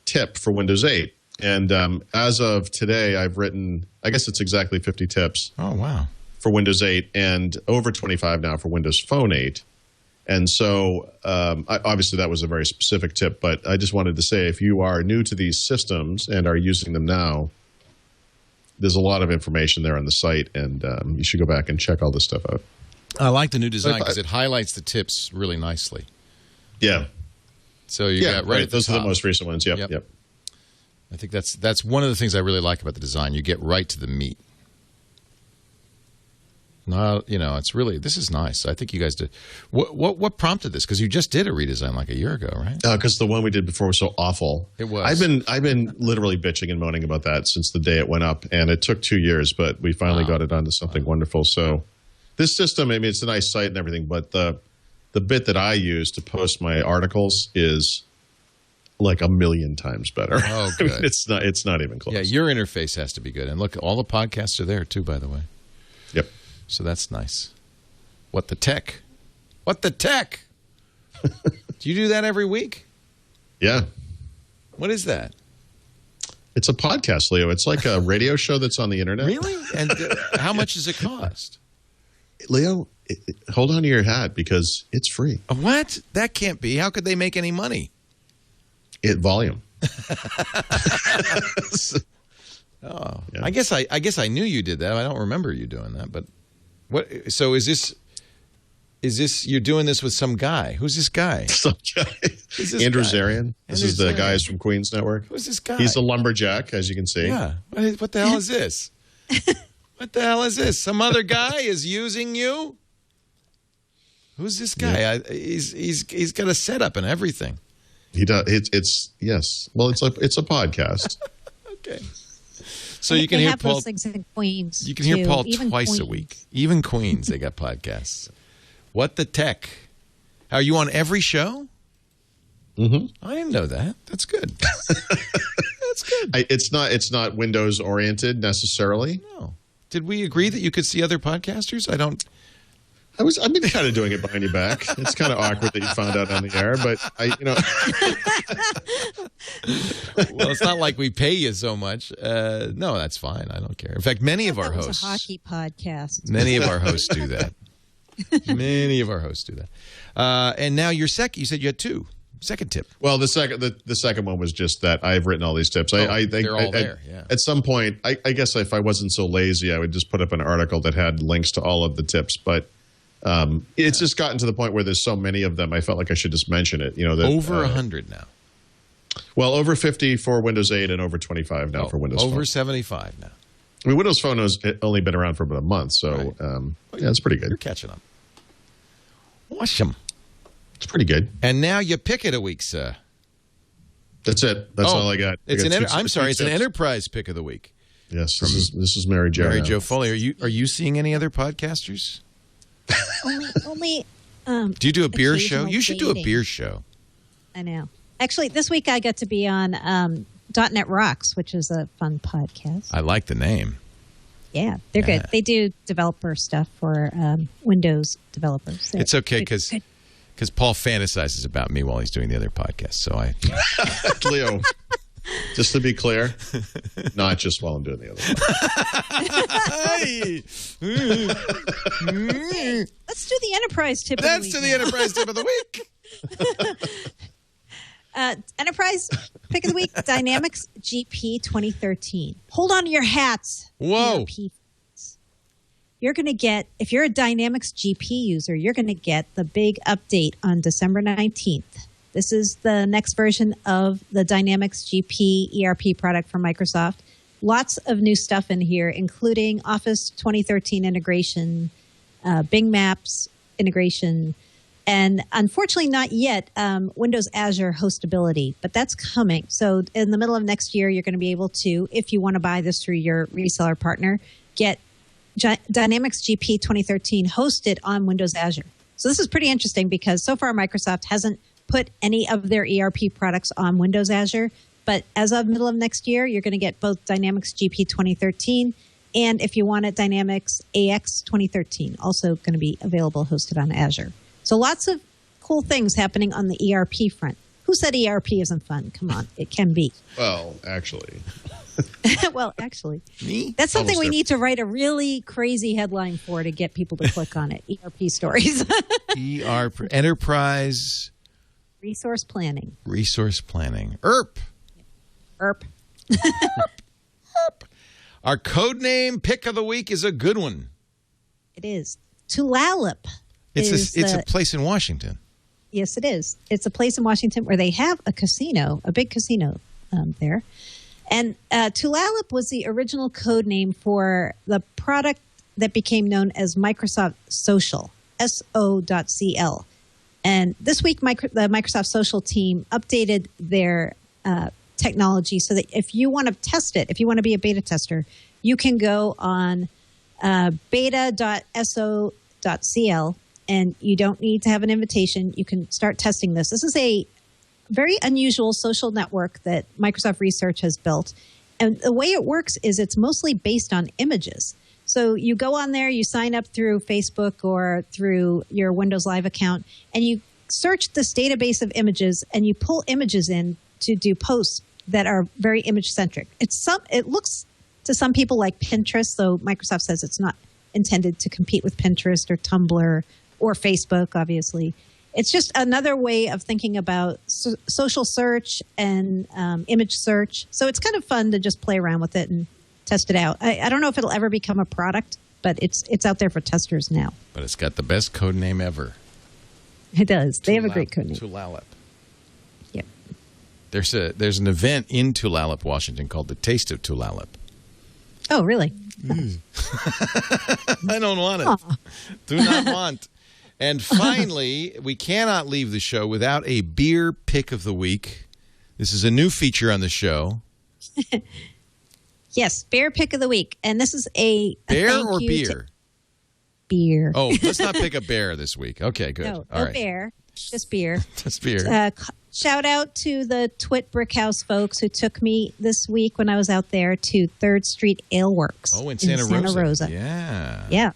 tip for Windows 8. And as of today, I've written, I guess it's exactly 50 tips. Oh, wow. For Windows 8 and over 25 now for Windows Phone 8. And so obviously that was a very specific tip, but I just wanted to say if you are new to these systems and are using them now, there's a lot of information there on the site, and you should go back and check all this stuff out. I like the new design because it highlights the tips really nicely. Yeah. So you got right at the those top. are the most recent ones. Yep. I think that's one of the things I really like about the design. You get right to the meat. No, it's really, this is nice. I think you guys did. What prompted this? Because you just did a redesign like a year ago, right? Because the one we did before was so awful. It was. I've been literally bitching and moaning about that since the day it went up, and it took 2 years, but we finally got it onto something wonderful. So this system, it's a nice site and everything, but the bit that I use to post my articles is like 1,000,000 times better. Oh, good. It's not even close. Yeah, your interface has to be good. And look, all the podcasts are there too, by the way. Yep. So that's nice. What the tech? What the tech? Do you do that every week? Yeah. What is that? It's a podcast, Leo. It's like a radio show that's on the internet. Really? And how much does it cost? Leo, hold on to your hat because it's free. What? That can't be. How could they make any money? Volume. Oh, yeah. I guess I knew you did that. I don't remember you doing that. But what? So is this you're doing this with some guy? Who's this guy? Some guy. Andrew Zarian. This is the guys from Queens Network. Who's this guy? He's a lumberjack, as you can see. Yeah. What the hell is this? What the hell is this? Some other guy is using you? Who's this guy? Yeah. He's got a setup and everything. He does. It's yes. Well, it's a podcast. Okay. So you can hear Paul. Those things in Queens. You can hear Paul Even twice Queens. a week. Even Queens, they got podcasts. What the tech? Are you on every show? Mm-hmm. I didn't know that. That's good. That's good. It's not Windows oriented necessarily. No. Did we agree that you could see other podcasters? I've been kind of doing it behind your back. It's kind of awkward that you found out on the air, but Well, it's not like we pay you so much. No, that's fine. I don't care. In fact, many of our hosts. It's a hockey podcast. Many of our hosts do that. Many of our hosts do that. And now your second. You said you had two. Second tip. Well, the second one was just that I've written all these tips. I think they're all there. Yeah. At some point, I guess if I wasn't so lazy, I would just put up an article that had links to all of the tips. But it's just gotten to the point where there's so many of them. I felt like I should just mention it. Over 100 now. Well, over 50 for Windows 8 and over 25 now for Windows Phone. Over 75 now. I mean, Windows Phone has only been around for about a month, so yeah, it's pretty good. You're catching up. Awesome. It's pretty good. And now your pick of the week, sir. That's it. That's all I got. It's an enterprise pick of the week. Yes, this is Mary Jo. Mary Jo Foley. Are you seeing any other podcasters? only. Do you do a beer show? You should do a dating. beer show. I know. Actually, this week I got to be on .NET Rocks, which is a fun podcast. I like the name. Yeah, they're good. They do developer stuff for Windows developers. It's okay because Paul fantasizes about me while he's doing the other podcast. So Leo, just to be clear, not just while I'm doing the other one. Hey, let's do the enterprise tip. Let's do the enterprise tip of the week. Enterprise pick of the week: Dynamics GP 2013. Hold on to your hats. Whoa! ERP. You're going to get, if you're a Dynamics GP user, you're going to get the big update on December 19th. This is the next version of the Dynamics GP ERP product from Microsoft. Lots of new stuff in here, including Office 2013 integration, Bing Maps integration, and unfortunately not yet Windows Azure hostability, but that's coming. So in the middle of next year, you're going to be able to, if you want to buy this through your reseller partner, get Dynamics GP 2013 hosted on Windows Azure. So this is pretty interesting because so far Microsoft hasn't put any of their ERP products on Windows Azure, but as of middle of next year, you're going to get both Dynamics GP 2013 and if you want it, Dynamics AX 2013, also going to be available hosted on Azure. So lots of cool things happening on the ERP front. Who said ERP isn't fun? Come on, it can be. Well, actually. Me? That's something we need to write a really crazy headline for to get people to click on it. ERP stories. ERP, Enterprise Resource Planning. ERP. ERP. Our code name pick of the week is a good one. It is. Tulalip. It's a place in Washington. Yes, it is. It's a place in Washington where they have a casino, a big casino there. And Tulalip was the original code name for the product that became known as Microsoft Social, SO.CL. And this week, the Microsoft Social team updated their technology so that if you want to test it, if you want to be a beta tester, you can go on beta.so.cl and you don't need to have an invitation. You can start testing this. This is a very unusual social network that Microsoft Research has built. And the way it works is it's mostly based on images. So you go on there, you sign up through Facebook or through your Windows Live account, and you search this database of images, and you pull images in to do posts that are very image-centric. It looks to some people like Pinterest, though Microsoft says it's not intended to compete with Pinterest or Tumblr or Facebook, obviously. It's just another way of thinking about social search and image search. So it's kind of fun to just play around with it and test it out. I don't know if it'll ever become a product, but it's out there for testers now. But it's got the best code name ever. It does. They have a great code name. Tulalip. Yep. There's an event in Tulalip, Washington called the Taste of Tulalip. Oh, really? I don't want it. Do not want. And finally, we cannot leave the show without a beer pick of the week. This is a new feature on the show. Yes, beer pick of the week. And this is a bear or beer? Beer. Oh, let's not pick a bear this week. Okay, good. No, All right. bear. Just beer. Just beer. Shout out to the TWiT Brickhouse folks who took me this week when I was out there to 3rd Street Ale Works. Oh, in Santa Rosa. Yeah. Yeah.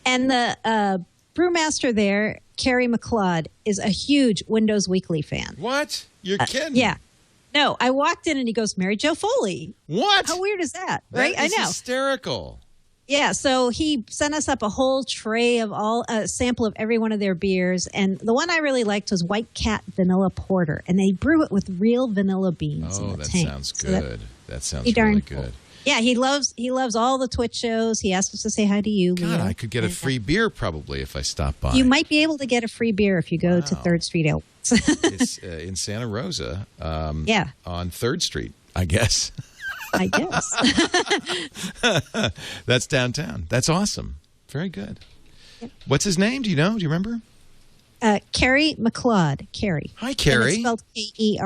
And the brewmaster there, Carrie McLeod, is a huge Windows Weekly fan. What? You're kidding? Yeah. No, I walked in and he goes, Mary Jo Foley. What? How weird is that? That Right? is I know. hysterical. Yeah, so he sent us up a whole tray of a sample of every one of their beers, and the one I really liked was White Cat Vanilla Porter, and they brew it with real vanilla beans in the that tank. sounds So good. That sounds pretty darn really cool. good. Yeah, he loves all the TWiT shows. He asked us to say hi to you, God, Leo. I could get a free beer probably if I stop by. You might be able to get a free beer if you go to 3rd Street Ale. It's in Santa Rosa. Yeah. On 3rd Street, I guess. I guess. That's downtown. That's awesome. Very good. What's his name? Do you know? Do you remember? Carrie McLeod. Carrie. Hi, Carrie. And it's spelled Kerry.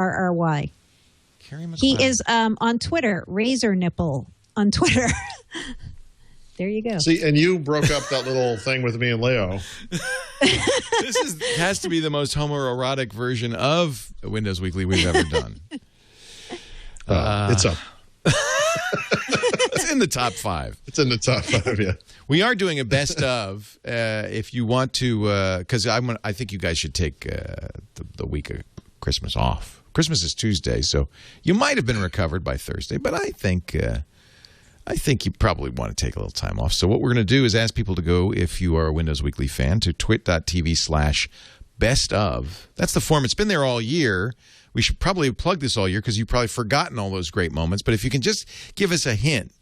Carrie McLeod. He is on Twitter, Razor Nipple on Twitter. There you go. See, and you broke up that little thing with me and Leo. This has to be the most homoerotic version of Windows Weekly we've ever done. It's up. It's in the top 5. It's in the top 5, yeah. We are doing a best of. If you want to, because I think you guys should take the week of Christmas off. Christmas is Tuesday, so you might have been recovered by Thursday, but I think you probably want to take a little time off. So what we're going to do is ask people to go, if you are a Windows Weekly fan, to twit.tv/bestof. That's the form. It's been there all year. We should probably plug this all year because you've probably forgotten all those great moments. But if you can just give us a hint.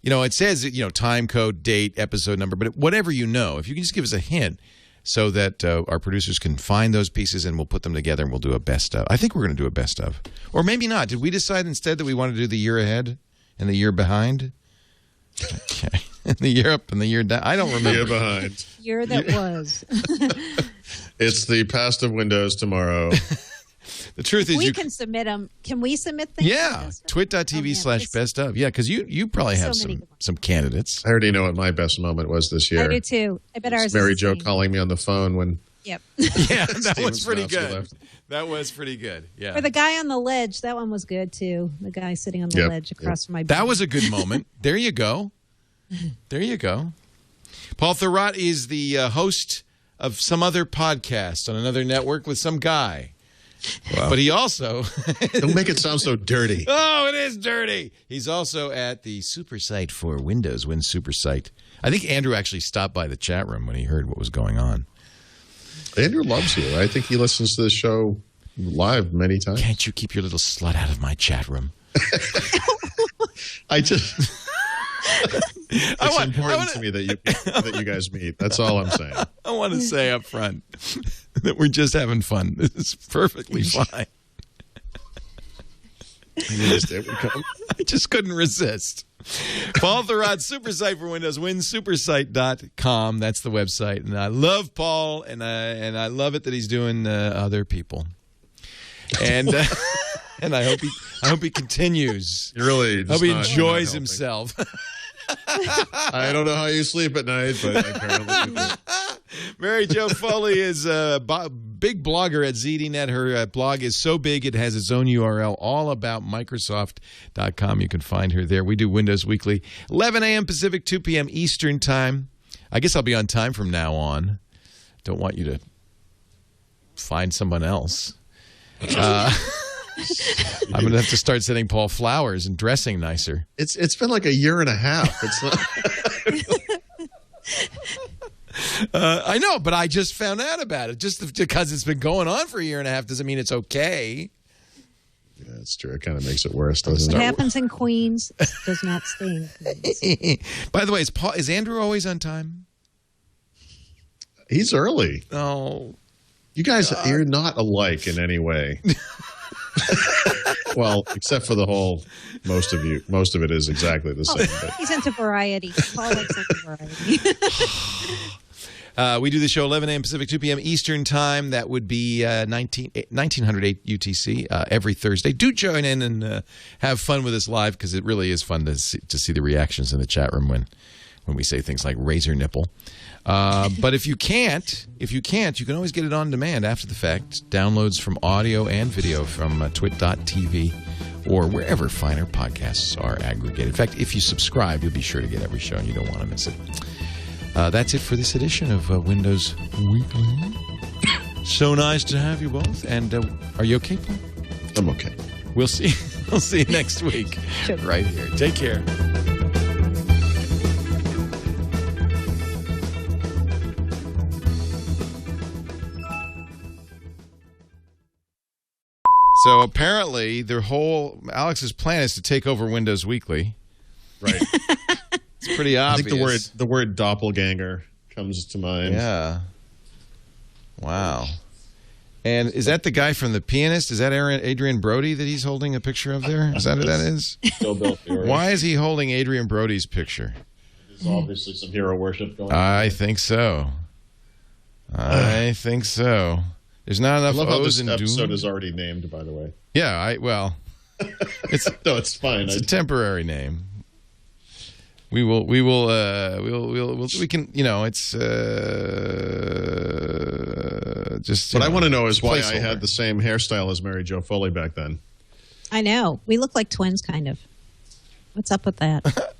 It says, time code, date, episode number, but whatever if you can just give us a hint so that our producers can find those pieces and we'll put them together and we'll do a best of. I think we're going to do a best of. Or maybe not. Did we decide instead that we want to do the year ahead and the year behind? Okay. The year up and the year down. I don't remember. Year behind. Year that was. It's the past of Windows tomorrow. The truth is, we can submit them. Can we submit things? Yeah, twit.tv/bestof. Yeah, because you probably have some candidates. I already know what my best moment was this year. I do too. I bet ours is Mary the Jo same. calling me on the phone when. Yep. Yeah, that was pretty Steven good. left. That was pretty good. Yeah. Or the guy on the ledge. That one was good too. The guy sitting on the ledge across from my bed. That was a good moment. There you go. There you go. Paul Thurrott is the host of some other podcast on another network with some guy. Wow. But he also... Don't make it sound so dirty. Oh, it is dirty. He's also at the SuperSite for Windows, SuperSite. I think Andrew actually stopped by the chat room when he heard what was going on. Andrew loves you. I think he listens to the show live many times. Can't you keep your little slut out of my chat room? I just... It's important to me that you guys meet. That's all I'm saying. I want to say up front that we're just having fun. This is perfectly fine. I just couldn't resist. Paul Thurrott, SuperSite for Windows, winsupersite.com. That's the website. And I love Paul, and I love it that he's doing other people. And and I hope he continues. You really I hope he enjoys himself. I don't know how you sleep at night, but apparently you do. Mary Jo Foley is a big blogger at ZDNet. Her blog is so big it has its own URL, all about Microsoft.com. You can find her there. We do Windows Weekly, 11 a.m. Pacific, 2 p.m. Eastern Time. I guess I'll be on time from now on. Don't want you to find someone else. I'm going to have to start sending Paul flowers and dressing nicer. It's been like a year and a half. It's not. I know, but I just found out about it. Just because it's been going on for a year and a half doesn't mean it's okay. Yeah, it's true. It kind of makes it worse, doesn't What it? happens in Queens does not stay in Queens. By the way, is Andrew always on time? He's early. Oh. You guys, you're not alike in any way. Well, except for the whole, most of it is exactly the same. But. He's into variety. Paul likes into variety. We do the show 11 a.m. Pacific, 2 p.m. Eastern Time. That would be 1908 UTC every Thursday. Do join in and have fun with us live because it really is fun to see the reactions in the chat room when when we say things like razor nipple. But if you can't, you can always get it on demand after the fact. Downloads from audio and video from twit.tv or wherever finer podcasts are aggregated. In fact, if you subscribe, you'll be sure to get every show and you don't want to miss it. That's it for this edition of Windows Weekly. So nice to have you both. And are you okay, Paul? I'm okay. We'll see. We'll see you next week right here. Take care. So apparently, Alex's plan is to take over Windows Weekly. Right. It's pretty obvious. I think the word doppelganger comes to mind. Yeah. Wow. And is that the guy from The Pianist? Is that Adrian Brody that he's holding a picture of there? Is that who that is? Why is he holding Adrian Brody's picture? There's obviously some hero worship going on. I think so. There's not enough I love how O's this and episode doom. is already named, by the way. Yeah, it's no, it's fine. It's a temporary name. We can, it's just. What I want to know is why I placeholder. had the same hairstyle as Mary Jo Foley back then. I know. We look like twins, kind of. What's up with that?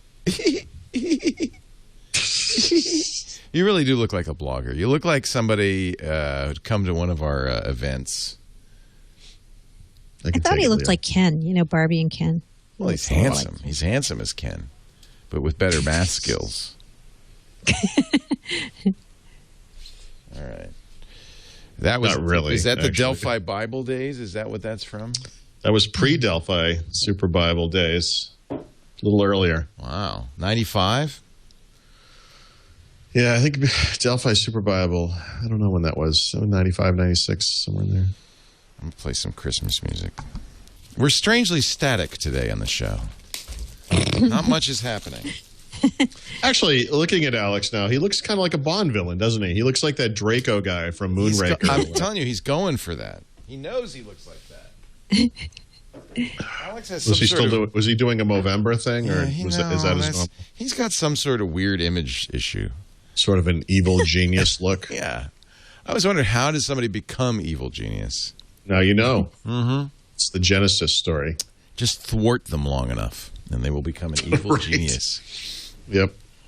You really do look like a blogger. You look like somebody who'd come to one of our events. I thought he looked like Ken, Barbie and Ken. Well, he's handsome. He's handsome as Ken, but with better math skills. All right. That was not really. Is that the actually. Delphi Bible days? Is that what that's from? That was pre-Delphi Super Bible days. A little earlier. Wow. 95? Yeah, I think Delphi Super Bible, I don't know when that was. 95, 96, somewhere in there. I'm going to play some Christmas music. We're strangely static today on the show. Not much is happening. Actually, looking at Alex now, he looks kind of like a Bond villain, doesn't he? He looks like that Draco guy from Moonraker. I'm telling you, he's going for that. He knows he looks like that. Alex has was he doing a Movember thing, or is that his normal? He's got some sort of weird image issue. Sort of an evil genius look. Yeah. I was wondering, how does somebody become evil genius? Now you know. Mm-hmm. It's the Genesis story. Just thwart them long enough, and they will become an evil genius. Yep.